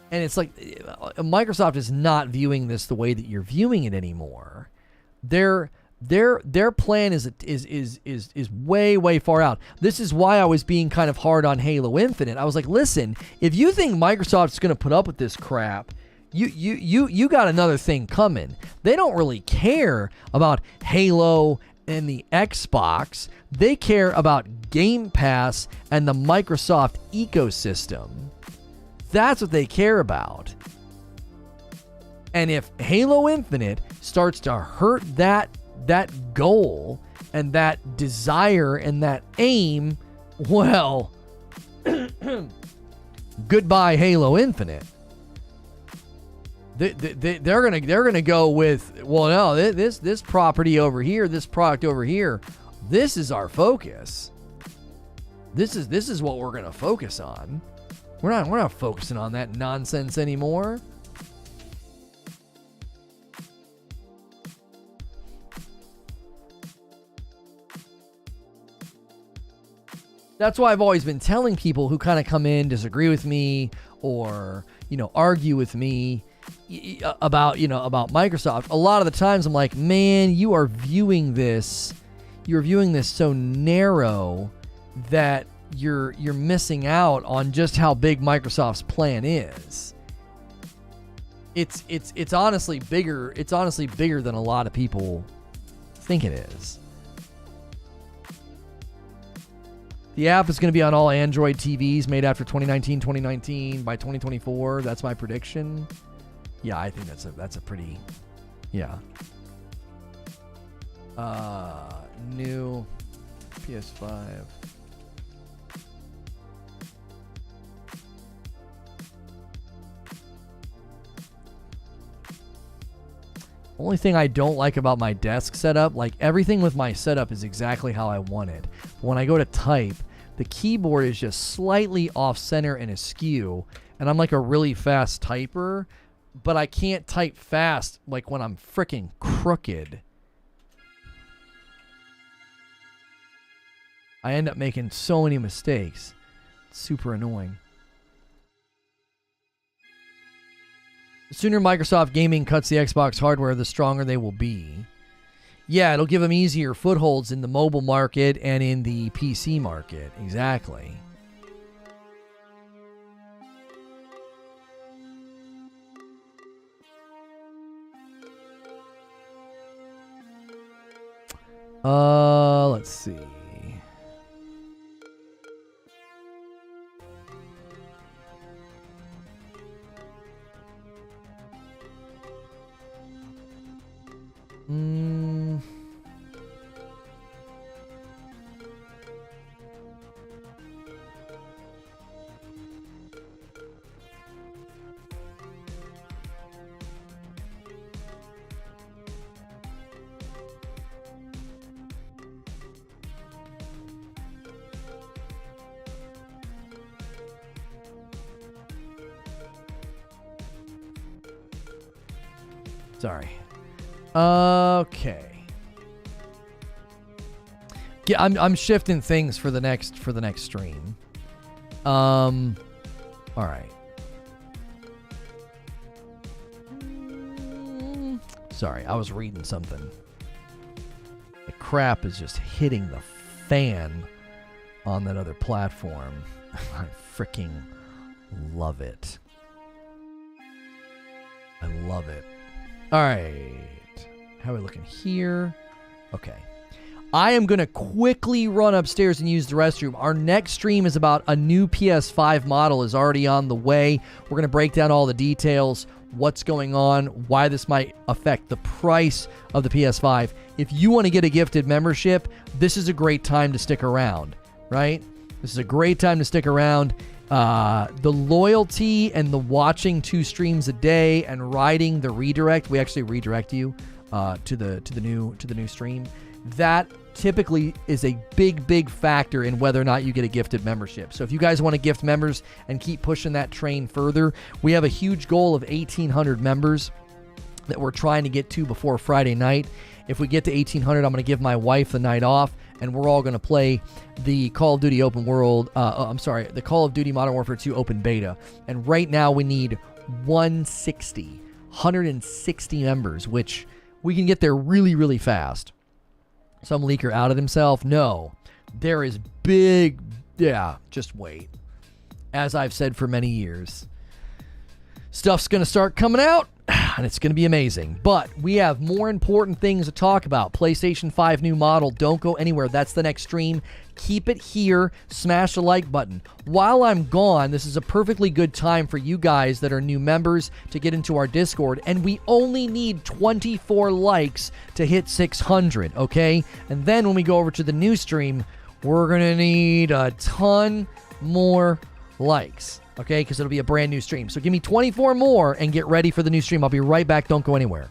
And it's like Microsoft is not viewing this the way that you're viewing it anymore. Their plan is way far out. This is why I was being kind of hard on Halo Infinite. I was like, listen, if you think Microsoft's going to put up with this crap, you got another thing coming. They don't really care about Halo and the Xbox. They care about Game Pass and the Microsoft ecosystem. That's what they care about. And if Halo Infinite starts to hurt that goal and that desire and that aim, well, goodbye Halo Infinite. They're gonna go with, well, no, this property over here, this product over here, this is our focus. This is what we're gonna focus on. We're not focusing on that nonsense anymore. That's why I've always been telling people who kind of come in, disagree with me, or argue with me about Microsoft. A lot of the times I'm like, man, you're viewing this so narrow that you're missing out on just how big Microsoft's plan is. It's honestly bigger. It's honestly bigger than a lot of people think it is. The app is going to be on all Android TVs made after 2019 by 2024. That's my prediction. Yeah, I think that's a pretty, yeah. New PS5. Only thing I don't like about my desk setup, like everything with my setup is exactly how I want it. But when I go to type, the keyboard is just slightly off center and askew, and I'm like a really fast typer, but I can't type fast like when I'm freaking crooked. I end up making so many mistakes. It's super annoying. The sooner Microsoft Gaming cuts the Xbox hardware, the stronger they will be. Yeah, it'll give them easier footholds in the mobile market and in the PC market. Exactly. Let's see. Sorry. Okay. Yeah, I'm shifting things for the next stream. All right. Sorry, I was reading something. The crap is just hitting the fan on that other platform. I freaking love it. I love it. All right. How are we looking here? Okay. I am going to quickly run upstairs and use the restroom. Our next stream is about a new PS5 model is already on the way. We're going to break down all the details, what's going on, why this might affect the price of the PS5. If you want to get a gifted membership, this is a great time to stick around, right? This is a great time to stick around. The loyalty and the watching 2 streams a day and riding the redirect, we actually redirect you to the new stream. That typically is a big factor in whether or not you get a gifted membership. So if you guys want to gift members and keep pushing that train further, we have a huge goal of 1,800 members that we're trying to get to before Friday night. If we get to 1,800, I'm going to give my wife the night off, and we're all going to play the Call of Duty Open World, the Call of Duty Modern Warfare 2 Open Beta. And right now we need 160 members, which we can get there really fast. Some leaker outed himself. No, there is big, just wait. As I've said for many years, stuff's going to start coming out, and it's going to be amazing. But we have more important things to talk about. PlayStation 5 new model. Don't go anywhere. That's the next stream. Keep it here. Smash the like button. While I'm gone, this is a perfectly good time for you guys that are new members to get into our Discord. And we only need 24 likes to hit 600, okay? And then when we go over to the new stream, we're going to need a ton more likes, okay? Because it'll be a brand new stream. So give me 24 more and get ready for the new stream. I'll be right back. Don't go anywhere.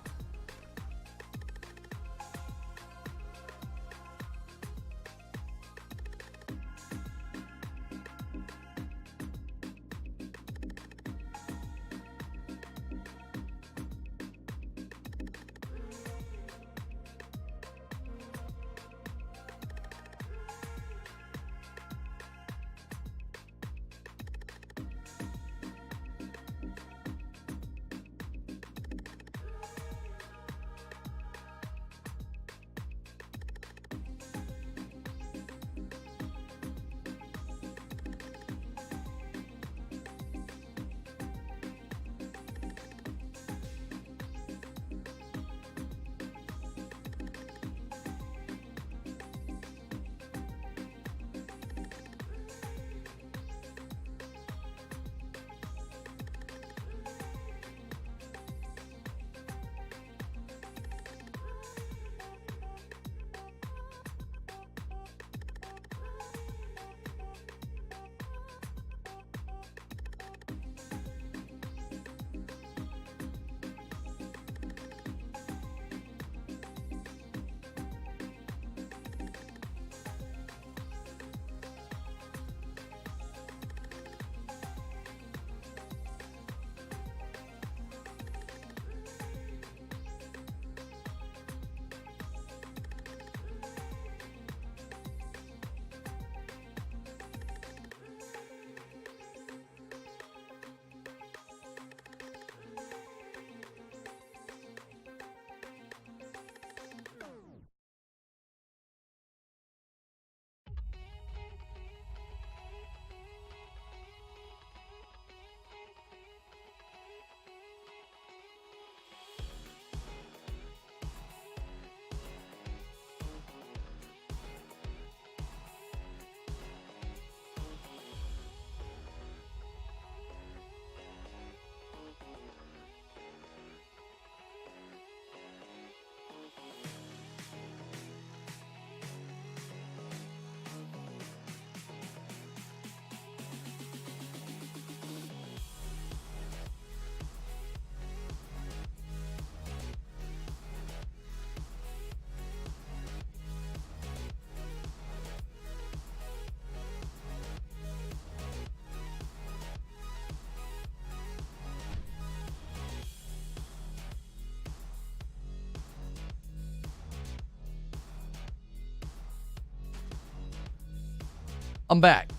I'm back.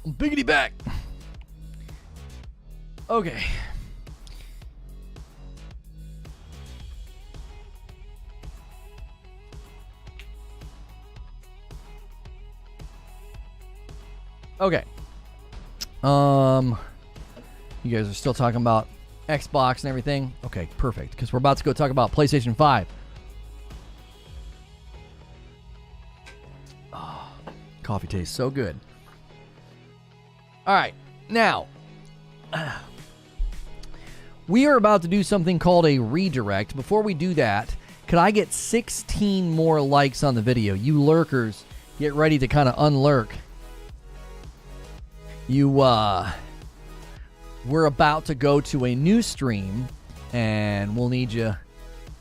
I'm biggity back. Okay. Okay. You guys are still talking about Xbox and everything? Okay, perfect. Because we're about to go talk about PlayStation 5. Oh, coffee tastes so good. All right. Now, we are about to do something called a redirect. Before we do that, could I get 16 more likes on the video? You lurkers, get ready to kind of unlurk. We're about to go to a new stream, and we'll need you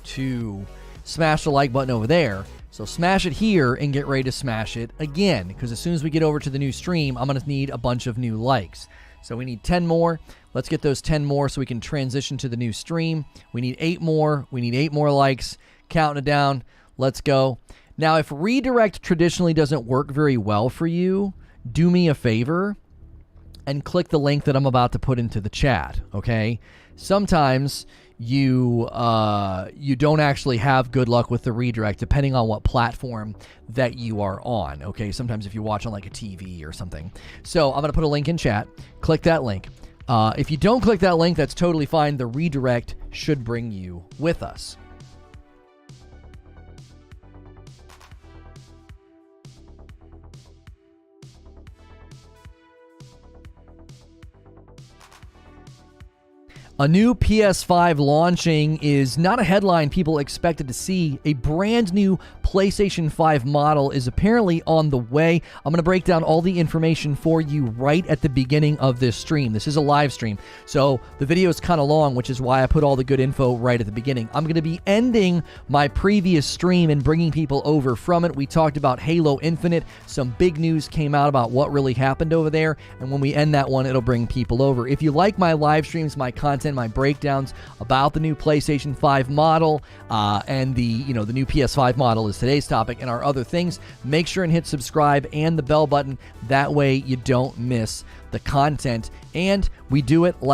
to smash the like button over there. So smash it here and get ready to smash it again, because as soon as we get over to the new stream, I'm going to need a bunch of new likes. So we need 10 more. Let's get those 10 more so we can transition to the new stream. We need 8 more. We need 8 more likes. Counting it down. Let's go. Now, if redirect traditionally doesn't work very well for you, do me a favor and click the link that I'm about to put into the chat, okay? Sometimes you don't actually have good luck with the redirect depending on what platform that you are on, okay? Sometimes if you watch on like a TV or something. So I'm going to put a link in chat. Click that link. If you don't click that link, that's totally fine. The redirect should bring you with us. A new PS5 launching is not a headline people expected to see. A brand new PlayStation 5 model is apparently on the way. I'm going to break down all the information for you right at the beginning of this stream. This is a live stream, so the video is kind of long, which is why I put all the good info right at the beginning. I'm going to be ending my previous stream and bringing people over from it. We talked about Halo Infinite. Some big news came out about what really happened over there, and when we end that one, it'll bring people over. If you like my live streams, my content, my breakdowns about the new PlayStation 5 model and the new PS5 model is today's topic, and our other things, make sure and hit subscribe and the bell button. That way you don't miss the content, and we do it like